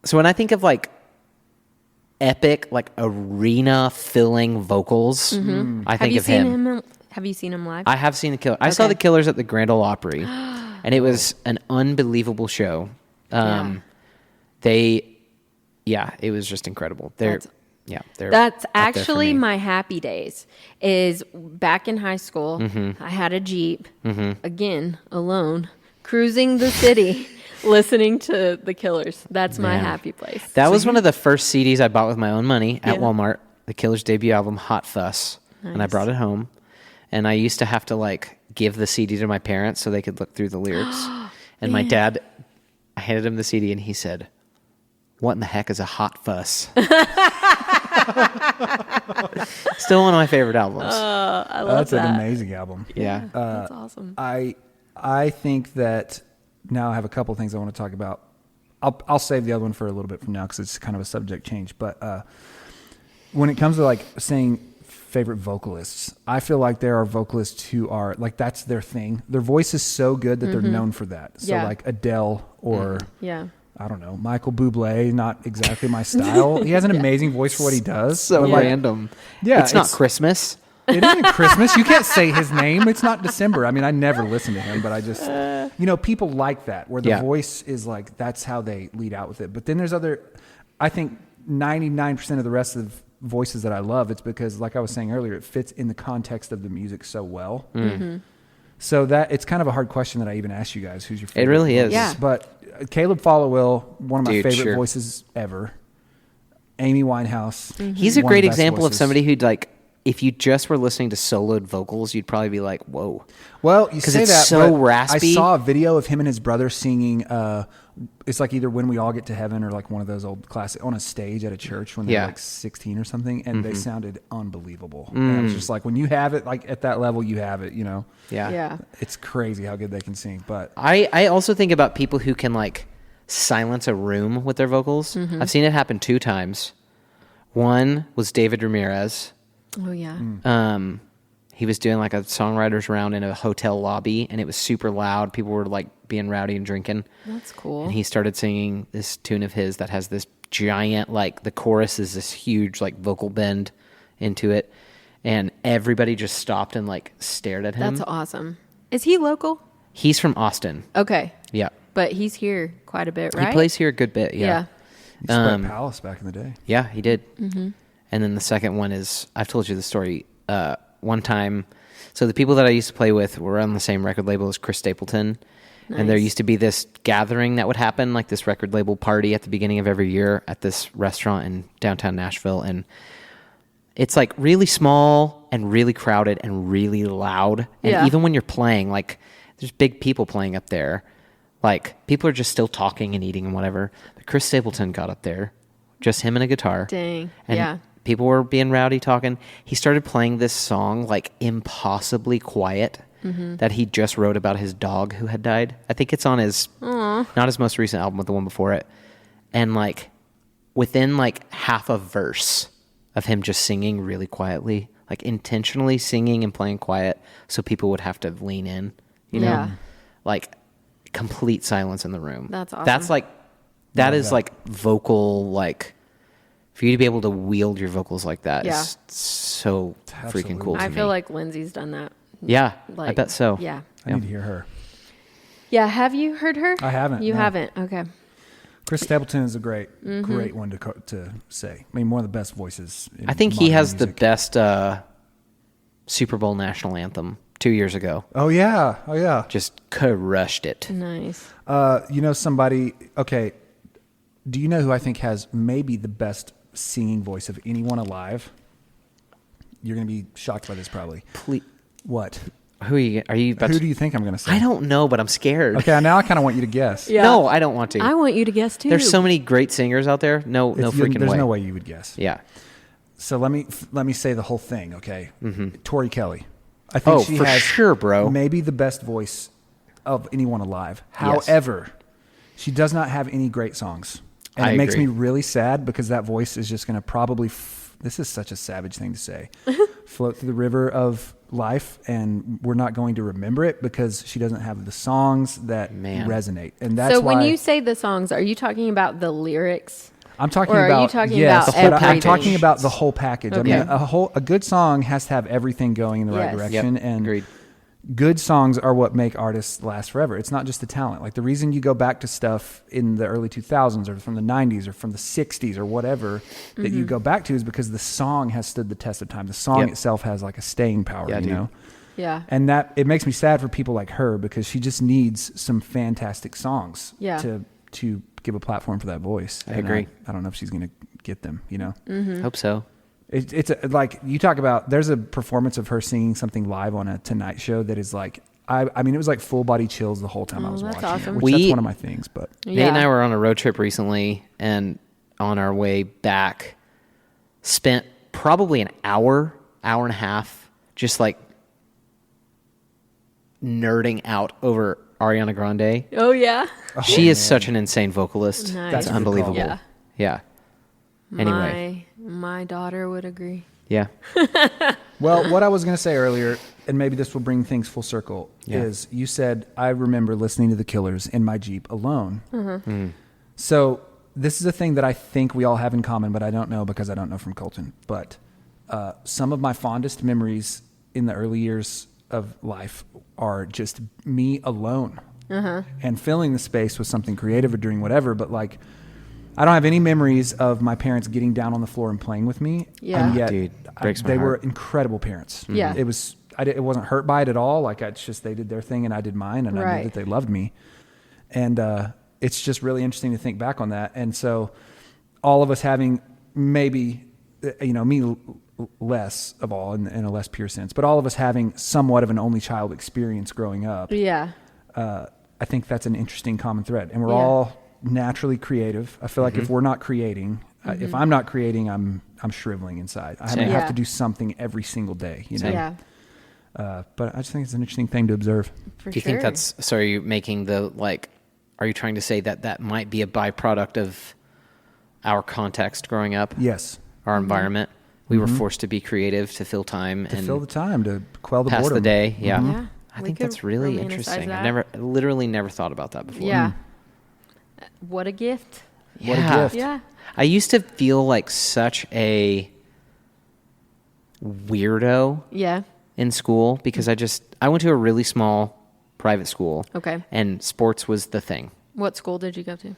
so when I think of like epic, like arena filling vocals, I think of him. Have you seen him live? I have seen The Killers. I saw Okay. The Killers at the Grand Ole Opry, and it was an unbelievable show. It was just incredible. They're That's up there for actually me. my happy days. Is back in high school, I had a Jeep, again, alone, cruising the city, listening to The Killers. That's my Man. happy place. That was one of the first CDs I bought with my own money at Yeah. Walmart. The Killers' debut album, Hot Fuss, and I Nice. brought it home. And I used to have to like give the CD to my parents so they could look through the lyrics. And my dad, handed him the CD and he said, "What in the heck is a hot fuss?" Still one of my favorite albums. I love That's that. an amazing album. Yeah. That's awesome. I think that now I have a couple things I want to talk about. I'll save the other one for a little bit from now because it's kind of a subject change. But when it comes to like saying favorite vocalists, I feel like there are vocalists who are like that's their thing. Their voice is so good that they're known for that. So like Adele or I don't know, Michael Bublé, not exactly my style. He has an amazing voice for what he does. So like, random. Yeah, it's not Christmas. It isn't Christmas. You can't say his name. It's not December. I mean, I never listen to him, but I just, people like that where the voice is like, that's how they lead out with it. But then there's I think 99% of the rest of the voices that I love, it's because, like I was saying earlier, it fits in the context of the music so well. Mm-hmm. So that it's kind of a hard question that I even asked you guys. Who's your favorite? It really is. Yeah. But Caleb Followill, one of my favorite voices ever. Amy Winehouse. Mm-hmm. He's a one great of the best example of voices. somebody who'd like, if you just were listening to soloed vocals, you'd probably be like, whoa. Well, you say it's that, so but raspy. I saw a video of him and his brother singing, it's like either When We All Get to Heaven or like one of those old classic on a stage at a church when they were like 16 or something, and they sounded unbelievable. And I was just like, when you have it like at that level, you have it, Yeah. It's crazy how good they can sing. But I also think about people who can like silence a room with their vocals. I've seen it happen 2 times. One was David Ramirez. Oh yeah. He was doing like a songwriters round in a hotel lobby, and it was super loud. People were like being rowdy and drinking. That's cool. And he started singing this tune of his that has this giant, like the chorus is this huge like vocal bend into it, and everybody just stopped and like stared at him. That's awesome. Is he local? He's from Austin. Okay. Yeah. But he's here quite a bit, right? He plays here a good bit. Yeah. he split Palace back in the day. Yeah, he did. Mm-hmm. And then the second one is, I've told you the story. One time, so the people that I used to play with were on the same record label as Chris Stapleton. Nice. And there used to be this gathering that would happen, like this record label party at the beginning of every year at this restaurant in downtown Nashville. And it's like really small and really crowded and really loud. And even when you're playing, like there's big people playing up there. Like people are just still talking and eating and whatever. But Chris Stapleton got up there, just him and a guitar. Dang. And people were being rowdy, talking. He started playing this song, like impossibly quiet, that he just wrote about his dog who had died. I think it's on his, not his most recent album, but the one before it. And like within like half a verse of him just singing really quietly, like intentionally singing and playing quiet so people would have to lean in, you know? Like complete silence in the room. That's awesome. That's like, that is like vocal, like, for you to be able to wield your vocals like that is so freaking cool to me. I feel like Lindsay's done that. Yeah, Like, I bet so. Yeah. I need to hear her. Yeah, have you heard her? I haven't. You no. haven't? Okay. Chris Stapleton is a great one to say. I mean, one of the best voices. In I think he modern has music. the best Super Bowl national anthem 2 years ago. Oh yeah. Just crushed it. Nice. Somebody. Okay. Do you know who I think has maybe the best singing voice of anyone alive? You're going to be shocked by this, probably. Please. What? Who are you about Who to... do you think I'm going to say? I don't know, but I'm scared. Okay, now I kind of want you to guess. Yeah. No, I don't want to. I want you to guess too. There's so many great singers out there. No freaking way. There's no way you would guess. Yeah. So let me say the whole thing, okay? Mm-hmm. Tori Kelly. I think she for has sure, bro. maybe the best voice of anyone alive. However, she does not have any great songs. And it makes me really sad because that voice is just going to probably, this is such a savage thing to say, float through the river of life, and we're not going to remember it because she doesn't have the songs that resonate. And that's so why. when you say the songs, are you talking about the lyrics? I'm talking or about. Are you talking yes, about but I'm everything? talking about the whole package. Okay. I mean, a good song has to have everything going in the right direction, and agreed. Good songs are what make artists last forever. It's not just the talent. Like the reason you go back to stuff in the early 2000s or from the 90s or from the 60s or whatever that you go back to is because the song has stood the test of time. The song itself has like a staying power, you know? Yeah. And that it makes me sad for people like her because she just needs some fantastic songs to give a platform for that voice. I agree. I don't know if she's going to get them, you know? Hope so. It's like you talk about, there's a performance of her singing something live on a Tonight Show that is like, I mean, it was like full body chills the whole time I was that's watching awesome. it, which that's one of my things. But Nate and I were on a road trip recently, and on our way back, spent probably an hour and a half, just like nerding out over Ariana Grande. Oh yeah. She is such an insane vocalist. Nice. That's That's a good unbelievable. call. Yeah. Anyway. My daughter would agree. Yeah. well, what I was going to say earlier, and maybe this will bring things full circle, Yeah. is you said, I remember listening to the Killers in my Jeep alone. Mm-hmm. So this is a thing that I think we all have in common, but I don't know because I don't know from Colton. But some of my fondest memories in the early years of life are just me alone and filling the space with something creative or doing whatever. But like, I don't have any memories of my parents getting down on the floor and playing with me. Yeah. And yet Dude, breaks my they were heart. incredible parents. Yeah. It was, it wasn't hurt by it at all. Like it's just, they did their thing and I did mine, and I Right. knew that they loved me. And it's just really interesting to think back on that. And so all of us having maybe, me less of all in a less pure sense, but all of us having somewhat of an only child experience growing up. Yeah. I think that's an interesting common thread. And we're Yeah. all naturally creative. I feel like if we're not creating, if I'm not creating, I'm shriveling inside. I Same. have Yeah. to do something every single day, you know? Yeah. But I just think it's an interesting thing to observe. For Do you sure. think that's, so are you making are you trying to say that might be a byproduct of our context growing up? Yes. Our environment? We were forced to be creative, to fill time To and fill the time, to quell the pass boredom. the day. Yeah. Yeah. I We think could that's really romanticize interesting. that. I've literally never thought about that before. Yeah. What a gift. What a Yeah. gift. Yeah. I used to feel like such a weirdo Yeah. in school because I went to a really small private school. Okay. And sports was the thing. What school did you go to?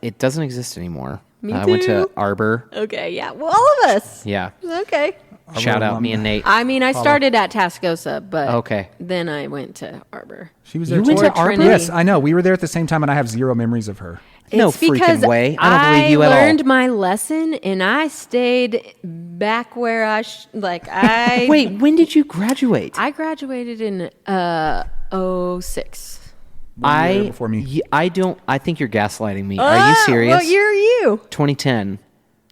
It doesn't exist anymore. Me I went to too. Arbor. Okay. Yeah. Well, all of us. Yeah. Okay. Shout out me and Nate. I mean, I started at Tascosa, but Okay. then I went to Arbor. She was there. You went too. to Arbor? Trinity. Yes, I know. We were there at the same time, and I have zero memories of her. No It's freaking because way. I don't believe you at all. I learned my lesson, and I stayed back where I Wait, when did you graduate? I graduated in 06. 1 year before me. I think you're gaslighting me. Are you serious? What year are you? 2010.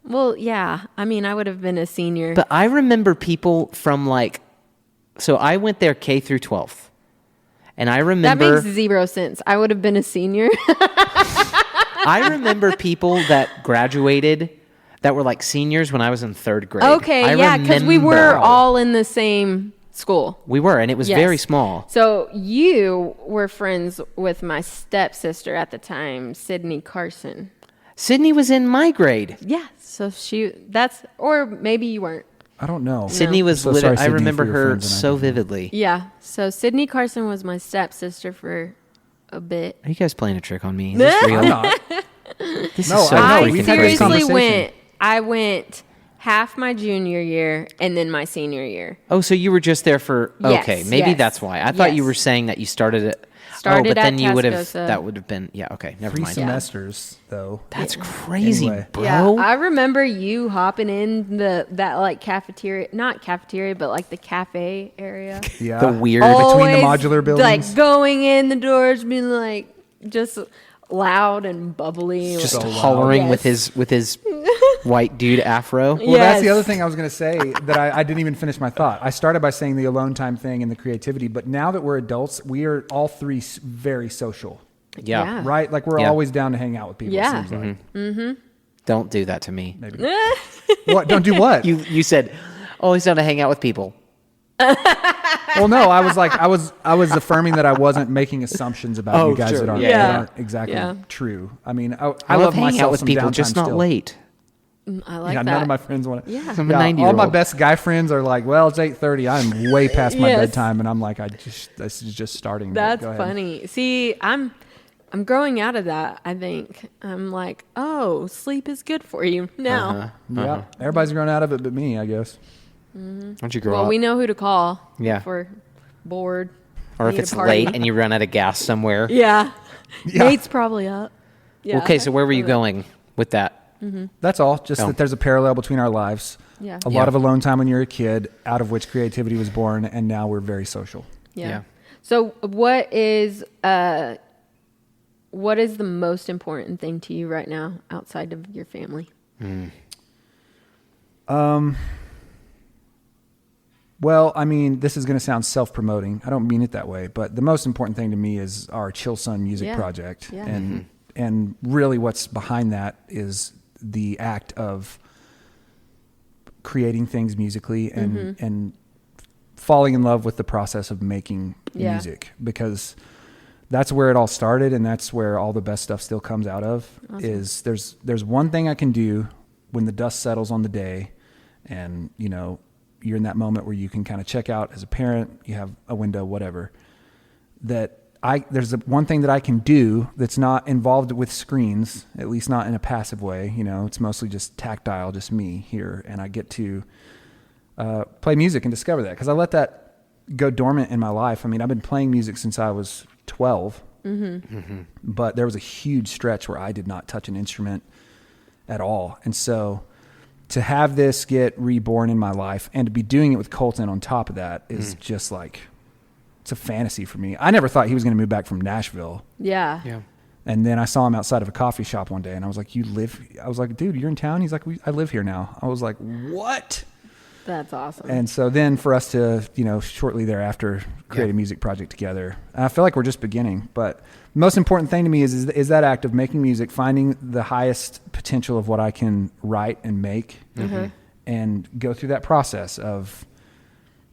Well, yeah. I mean, I would have been a senior. But I remember people from so I went there K through 12th. And I that remember makes 0 sense. I would have been a senior. I remember people that graduated that were like seniors when I was in 3rd grade. Okay, I yeah, because we were remember. all in the same school. We were, and it was Yes. very small. So you were friends with my stepsister at the time, Sydney Carson. Sydney was in my grade. Yeah, so or maybe you weren't. I don't know. Sydney was So sorry, I Sydney, remember for your her friends and I so didn't know. vividly. Yeah, so Sydney Carson was my stepsister for a bit. Are you guys playing a trick on me? Is this real? I'm not. This No, is so I know. freaking We've had this crazy. seriously conversation. I went half my junior year and then my senior year. Oh, so you were just there for okay? Yes, Maybe yes, that's why. I thought you yes. were saying that you started it. Started but at then you would have. Tascosa. That would have been okay. Never 3 mind. semesters, though. That's crazy, Anyway. bro. Yeah, I remember you hopping in that cafeteria, not cafeteria, but like the cafe area. Yeah. The weird- Between the Always, modular buildings. like going in the doors, being like just loud and bubbly, Just So loud. hollering with Yes. his white dude afro. Well, that's the Yes. other thing I was going to say that I didn't even finish my thought. I started by saying the alone time thing and the creativity, but now that we're adults, we are all three very social, Yeah. Yeah. right? Like we're Yeah. always down to hang out with people. Yeah. It seems like. Don't do that to me. Maybe. What? Don't do what? You said, "Oh, he's down to hang out with people." Well, no, I was like, I was affirming that I wasn't making assumptions about Oh, you guys sure. that aren't, Yeah. that aren't exactly Yeah. true. I mean, I love hanging myself out with some people, downtime just not still. late. I like Yeah, that. none of my friends want to. Yeah. I'm a 90-year-old. All my best guy friends are like, well, it's 8:30. I'm way past my Yes. bedtime, and I'm like, this is just starting. but That's go ahead. funny. See, I'm growing out of that. I think I'm like, oh, sleep is good for you now. Yeah, everybody's grown out of it, but me, I guess. Why don't you grow Well, up? we know who to call. Yeah. If we're bored. Or if need a it's party. late and you run out of gas somewhere. Yeah. Yeah. Nate's probably up. Yeah. Okay, so where were you going with that? That's all. Just Oh. that there's a parallel between our lives. Yeah. A Yeah. lot of alone time when you're a kid, out of which creativity was born, and now we're very social. Yeah. Yeah. So what is the most important thing to you right now outside of your family? Well, I mean, this is going to sound self-promoting. I don't mean it that way, but the most important thing to me is our Chill Sun music project. Yeah. And really what's behind that is the act of creating things musically and falling in love with the process of making music, because that's where it all started, and that's where all the best stuff still comes out of. Awesome. Is there's one thing I can do when the dust settles on the day, and you know, you're in that moment where you can kind of check out as a parent, you have a window, whatever, there's one thing that I can do that's not involved with screens, at least not in a passive way. You know, it's mostly just tactile, just me here. And I get to play music and discover that, because I let that go dormant in my life. I mean, I've been playing music since I was 12, but there was a huge stretch where I did not touch an instrument at all. And so to have this get reborn in my life and to be doing it with Colton on top of that is just like, it's a fantasy for me. I never thought he was going to move back from Nashville. Yeah. And then I saw him outside of a coffee shop one day, and I was like, I was like, dude, you're in town? He's like, I live here now. I was like, what? That's awesome. And so then for us to, you know, shortly thereafter create a music project together, I feel like we're just beginning. But the most important thing to me is that act of making music, finding the highest potential of what I can write and make, and go through that process of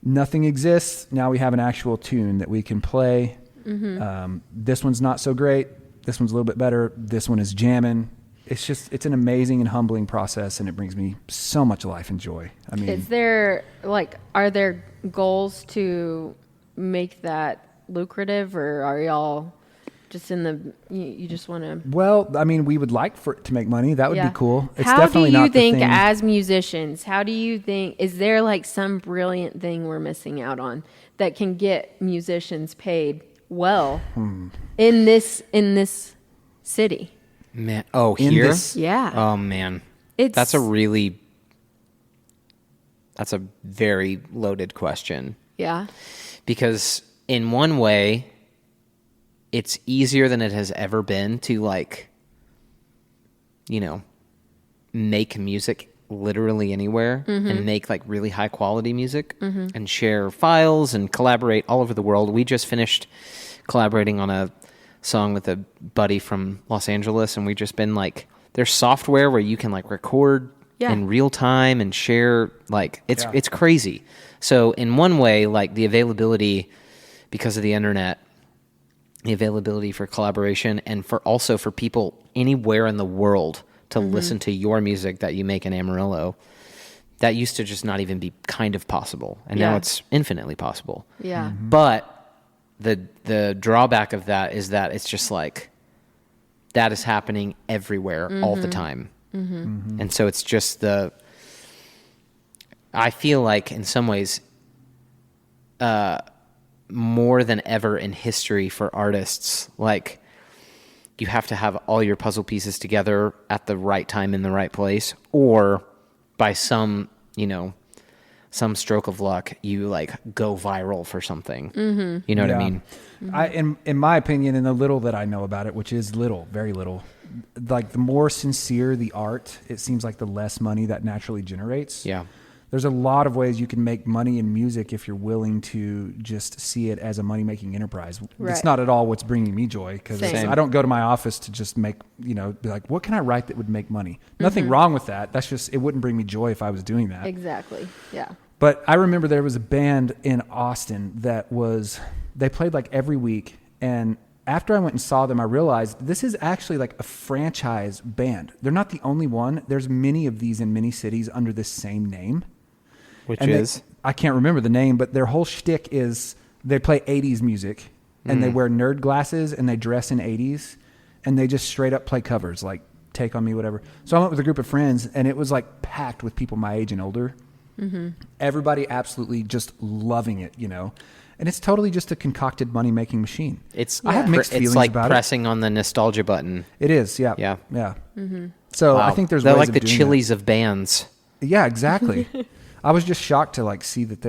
nothing exists. Now we have an actual tune that we can play. This one's not so great. This one's a little bit better. This one is jamming. It's an amazing and humbling process, and it brings me so much life and joy. I mean, are there goals to make that lucrative, or are y'all just you just want to? Well, I mean, we would like for it to make money. That would be cool. It's how definitely do you not the think thing. as musicians, is there like some brilliant thing we're missing out on that can get musicians paid well in this city? Man, here? Yeah. Oh man, that's a very loaded question. Yeah. Because in one way, it's easier than it has ever been to, like, you know, make music literally anywhere and make like really high quality music and share files and collaborate all over the world. We just finished collaborating on a song with a buddy from Los Angeles, and we've just been like, there's software where you can like record in real time and share, like it's crazy. So in one way, like the availability because of the internet, the availability for collaboration, and for people anywhere in the world to listen to your music that you make in Amarillo, that used to just not even be kind of possible, and now it's infinitely possible. Yeah. But the drawback of that is that it's just like that is happening everywhere all the time. And so it's just I feel like in some ways more than ever in history for artists, like you have to have all your puzzle pieces together at the right time in the right place, or by some stroke of luck, you like go viral for something. You know what I mean? In my opinion, and the little that I know about it, which is little, very little, like the more sincere the art, it seems like the less money that naturally generates. Yeah. There's a lot of ways you can make money in music if you're willing to just see it as a money-making enterprise. Right. It's not at all what's bringing me joy, because I don't go to my office to just make, be like, what can I write that would make money? Nothing wrong with that. That's just, it wouldn't bring me joy if I was doing that. Exactly. Yeah. But I remember there was a band in Austin they played like every week. And after I went and saw them, I realized this is actually like a franchise band. They're not the only one. There's many of these in many cities under this same name. I can't remember the name, but their whole shtick is they play 80s music, and they wear nerd glasses, and they dress in 80s, and they just straight up play covers, like Take On Me, whatever. So I went with a group of friends, and it was like packed with people my age and older. Everybody absolutely just loving it, And it's totally just a concocted money-making machine. I have mixed feelings it's like about pressing on the nostalgia button. It is, yeah. Yeah. So Wow. I think there's They're ways like the of doing Chili's of bands. that. Yeah, exactly. I was just shocked to like see that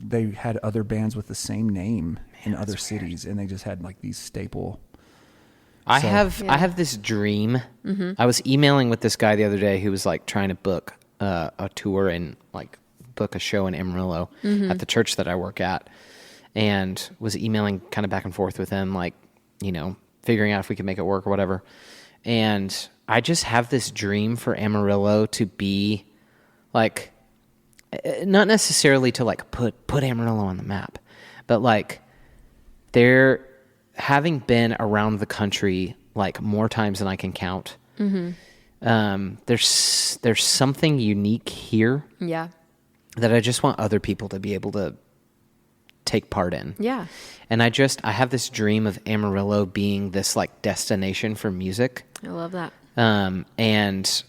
they had other bands with the same name in other cities, and they just had like these staple. I have this dream. I was emailing with this guy the other day who was like trying to book a tour and like book a show in Amarillo at the church that I work at, and was emailing kind of back and forth with him, like, you know, figuring out if we could make it work or whatever. And I just have this dream for Amarillo to be like, not necessarily to like put Amarillo on the map, but like they're having been around the country like more times than I can count. There's something unique here. Yeah. That I just want other people to be able to take part in. Yeah. And I have this dream of Amarillo being this like destination for music. I love that. And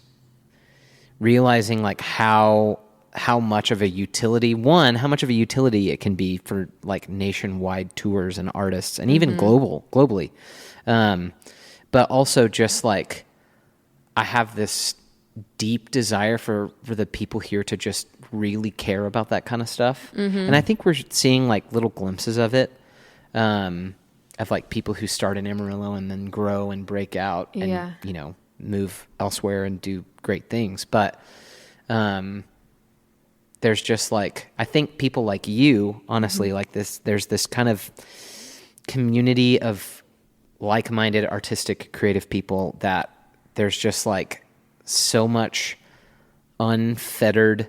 realizing like how much of a utility it can be for like nationwide tours and artists and even globally. But also just like, I have this deep desire for the people here to just really care about that kind of stuff. And I think we're seeing like little glimpses of it, of like people who start in Amarillo and then grow and break out and, you know, move elsewhere and do great things. But, there's just like, I think people like you, honestly, like this, there's this kind of community of like-minded, artistic, creative people that there's just like so much unfettered,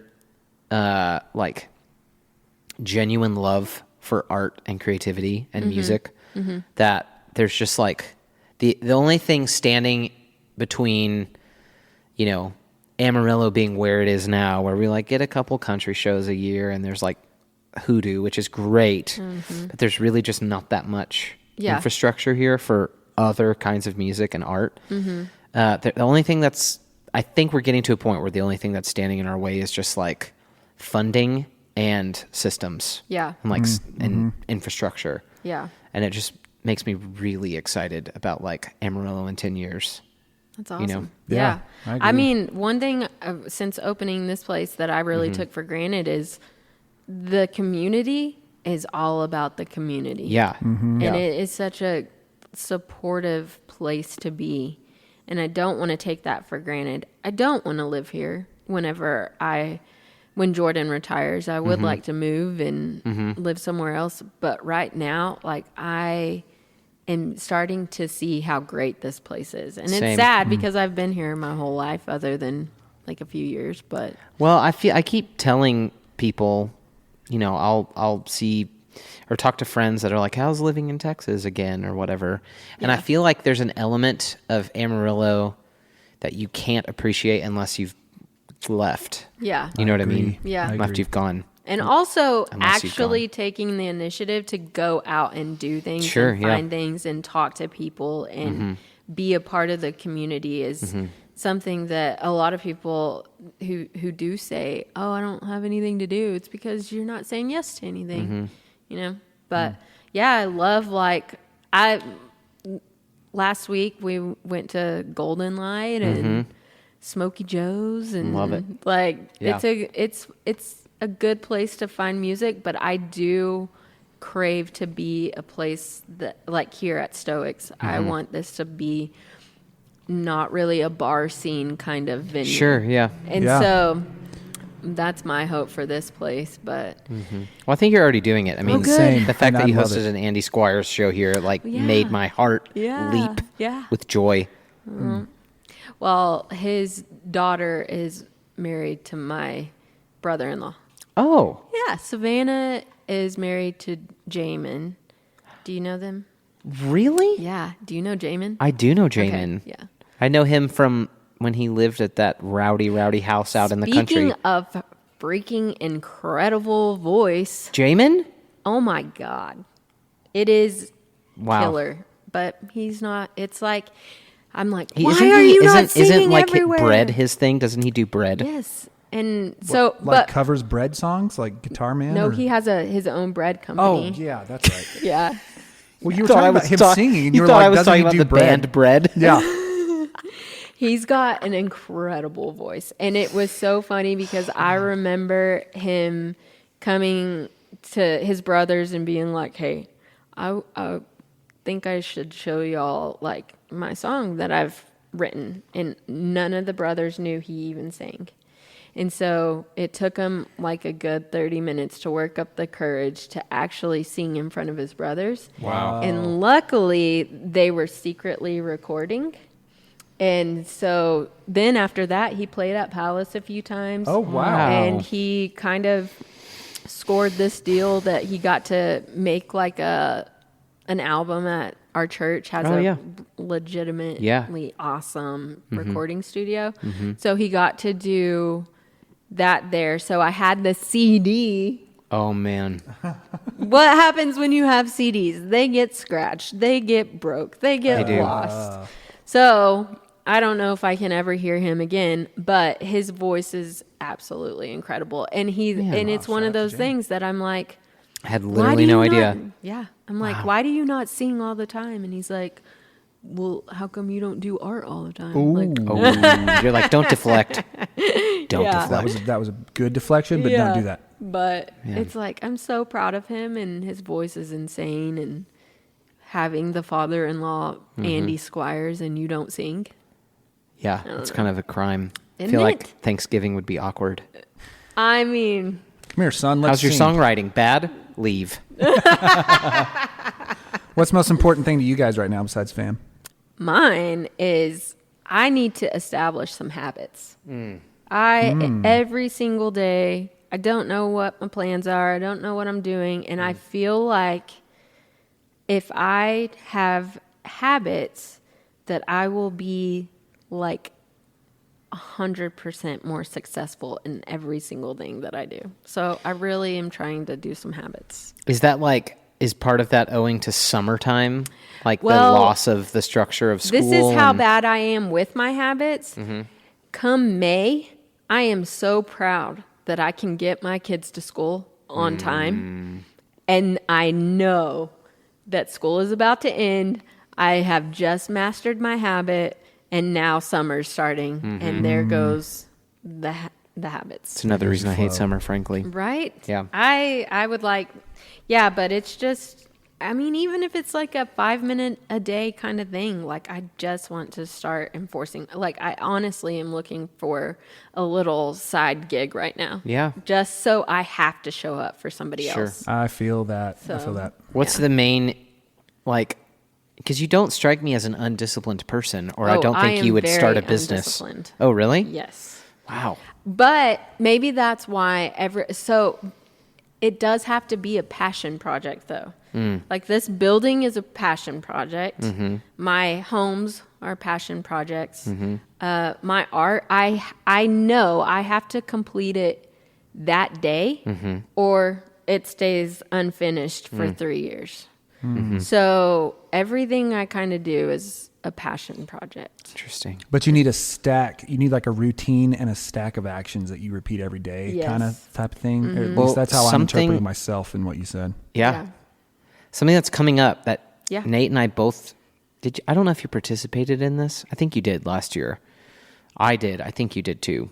like genuine love for art and creativity and music that there's just like the only thing standing between, you know, Amarillo being where it is now, where we like get a couple country shows a year and there's like hoodoo, which is great, but there's really just not that much infrastructure here for other kinds of music and art. The only thing I think we're getting to a point where the only thing that's standing in our way is just like funding and systems. Yeah. And like and infrastructure. Yeah. And it just makes me really excited about like Amarillo in 10 years. That's awesome. You know? Yeah. I mean, one thing since opening this place that I really took for granted is the community is all about the community. Yeah. And it is such a supportive place to be. And I don't want to take that for granted. I don't want to live here when Jordan retires. I would like to move and live somewhere else. But right now, like I am starting to see how great this place is. And it's sad because I've been here my whole life other than like a few years, but well, I keep telling people, you know, I'll see or talk to friends that are like, how's living in Texas again or whatever. And I feel like there's an element of Amarillo that you can't appreciate unless you've left. Yeah. You know what I mean? Yeah. After you've gone. And also actually taking the initiative to go out and do things and find things and talk to people and be a part of the community is something that a lot of people who do say, oh, I don't have anything to do. It's because you're not saying yes to anything, you know? But I love last week we went to Golden Light and Smokey Joe's and love it. Like it's a good place to find music, but I do crave to be a place that like here at Stoex. I want this to be not really a bar scene kind of venue. Sure, yeah. And so that's my hope for this place, but well, I think you're already doing it. I mean, the fact that you hosted an Andy Squires show here like made my heart leap with joy. Well, his daughter is married to my brother-in-law. Oh. Yeah, Savannah is married to Jamin. Do you know them? Really? Yeah. Do you know Jamin? I do know Jamin. Okay. Yeah. I know him from when he lived at that rowdy house out in the country. Speaking of freaking incredible voice. Jamin? Oh my God. It is killer. But he's not, it's like, I'm like, why are you not singing everywhere? Isn't bread his thing? Doesn't he do bread? Yes. And so, but covers bread songs like Guitar Man? No, he has his own bread company. Oh, yeah, that's right. Yeah. Well, you were talking about him singing, and you were like, I was talking about the band bread? Yeah. He's got an incredible voice. And it was so funny because I remember him coming to his brothers and being like, hey, I think I should show y'all like my song that I've written. And none of the brothers knew he even sang. And so it took him like a good 30 minutes to work up the courage to actually sing in front of his brothers. Wow. And luckily, they were secretly recording. And so then after that, he played at Palace a few times. Oh, wow. And he kind of scored this deal that he got to make like an album at our church, has legitimately awesome recording studio. So he got to do that there. So I had the CD. Oh man. What happens when you have CDs? They get scratched, they get broke, they get lost. So I don't know if I can ever hear him again, but his voice is absolutely incredible. And it's one of those things that I'm like, I had literally no idea. I'm like, why do you not sing all the time? And he's like, well, how come you don't do art all the time? You're like, don't deflect. Don't deflect. That was a good deflection, but don't do that. But it's like, I'm so proud of him, and his voice is insane. And having the father-in-law, Andy Squires, and you don't sing. Yeah, it's kind of a crime. I Isn't feel it? like Thanksgiving would be awkward. I mean, Come here, son. Let's How's your sing. songwriting? Bad? Leave. What's the most important thing to you guys right now besides fam? mine is I need to establish some habits. Every single day, I don't know what my plans are. I don't know what I'm doing. And I feel like if I have habits that I will be like 100% more successful in every single thing that I do. So I really am trying to do some habits. Is part of that owing to summertime? Like Well, the loss of the structure of school? This is how bad I am with my habits. Come May, I am so proud that I can get my kids to school on time. And I know that school is about to end. I have just mastered my habit, and now summer's starting, and there goes the habits. It's another reason I hate summer, frankly. Right? Yeah. I would like, but it's just, I mean, even if it's like a 5-minute a day kind of thing, like I just want to start enforcing, like I honestly am looking for a little side gig right now. Yeah. Just so I have to show up for somebody Sure. else. I feel that. I So- feel that. What's the main, because you don't strike me as an undisciplined person, or I don't think am you would start a very business. undisciplined. Oh, really? Yes. Wow. But maybe that's why so it does have to be a passion project though. Like this building is a passion project. My homes are passion projects. My art, I know I have to complete it that day or it stays unfinished for 3 years. So everything I kind of do is a passion project. Interesting. But you need a stack. You need like a routine and a stack of actions that you repeat every day, Yes. kind of type of thing. Or at Well, least that's how I'm something- interpreting myself in what you said. Yeah. Something that's coming up that Yeah. Nate and I both did. I don't know if you participated in this. I think you did last year. I did. I think you did too.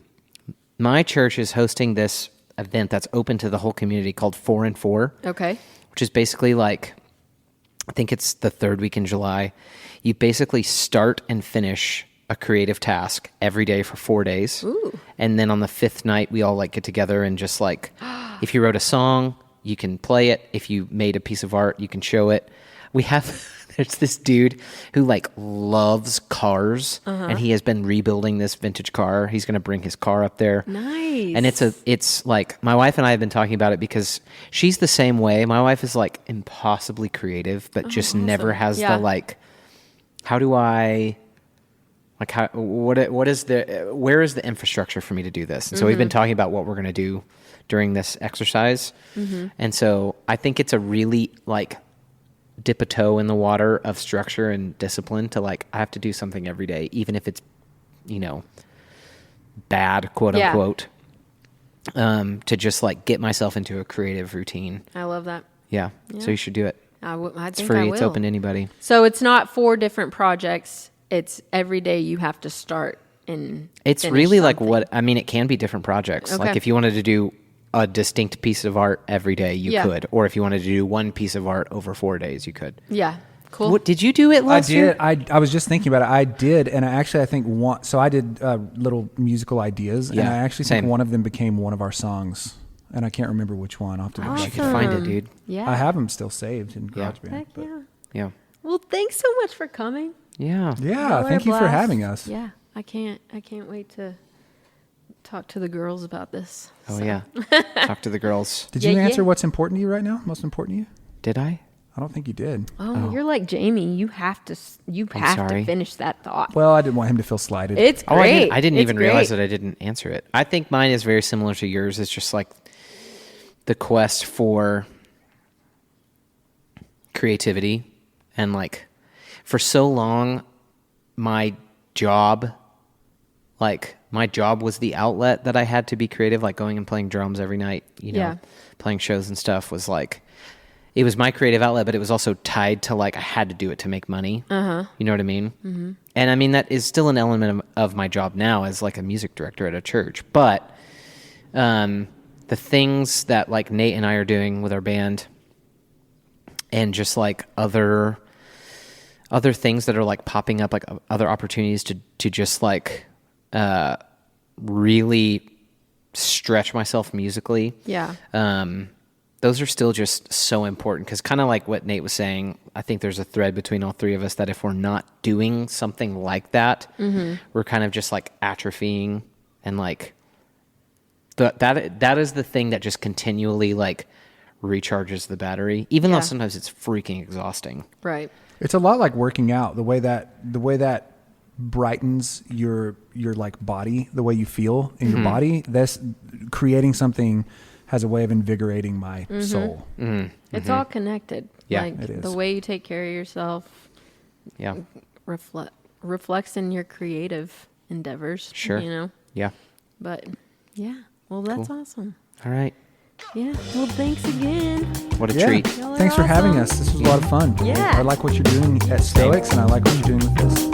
My church is hosting this event that's open to the whole community called 4 and 4, Okay. which is basically like, I think it's the third week in July. You basically start and finish a creative task every day for 4 days. Ooh. And then on the 5th night, we all like get together and just like, if you wrote a song, you can play it. If you made a piece of art, you can show it. We have, there's this dude who like loves cars and he has been rebuilding this vintage car. He's going to bring his car up there. Nice. And it's like, my wife and I have been talking about it because she's the same way. My wife is like impossibly creative, but just never has Yeah. the like, how do I, like, where is the infrastructure for me to do this? And so we've been talking about what we're going to do during this exercise. And so I think it's a really like dip a toe in the water of structure and discipline to like, I have to do something every day, even if it's, bad, quote Yeah. unquote, to just like get myself into a creative routine. I love that. Yeah. So you should do it. I It's think free. I will. It's open to anybody. So it's not 4 different projects. it's every day you have to start and It's finish really like something. it can be different projects. Okay. Like if you wanted to do a distinct piece of art every day, you Yeah. could. Or if you wanted to do one piece of art over 4 days, you could. Yeah. Cool. What did you do it last year? I did. I was just thinking about it. I did, and I think one. So I did little musical ideas, and Yeah, I actually same. think one of them became one of our songs, and I can't remember which one. I'll have to go You check could it out. find it, dude. Yeah. I have them still saved in Yeah. GarageBand. Heck but- yeah. Yeah. Well, thanks so much for coming. Yeah. Yeah, What a thank you for blast. having us. Yeah. I can't wait to talk to the girls about this. Oh, So. yeah. Talk to the girls. Did Yeah, you answer yeah. what's important to you right now? Most important to you? Did I? I don't think you did. Oh, you're like Jamie. You have to sorry. finish that thought. Well, I didn't want him to feel slighted. It's Oh, great. I didn't It's even realize great. that I didn't answer it. I think mine is very similar to yours. It's just like the quest for creativity. And like for so long, my job was the outlet that I had to be creative, like going and playing drums every night, Yeah. playing shows and stuff was like, it was my creative outlet, but it was also tied to like, I had to do it to make money. Uh-huh. You know what I mean? Mm-hmm. And I mean, that is still an element of my job now as like a music director at a church. But the things that like Nate and I are doing with our band and just like other things that are like popping up, like other opportunities to just like really stretch myself musically. Yeah. Those are still just so important because kind of like what Nate was saying, I think there's a thread between all three of us that if we're not doing something like that, we're kind of just like atrophying and like that is the thing that just continually like recharges the battery, even though Yeah. sometimes it's freaking exhausting. Right. It's a lot like working out. The way that brightens your like body, the way you feel in your body. That's creating something has a way of invigorating my soul. It's all connected. Yeah, like it is. the way you take care of yourself Yeah. reflects in your creative endeavors. Sure. You know? Yeah. But yeah. Well, that's awesome. All right. Yeah. Well, thanks again. What a Yeah. treat. Y'all are Thanks for having awesome. us. This was a lot of fun. Yeah. I like what you're doing at Stoex, and I like what you're doing with this.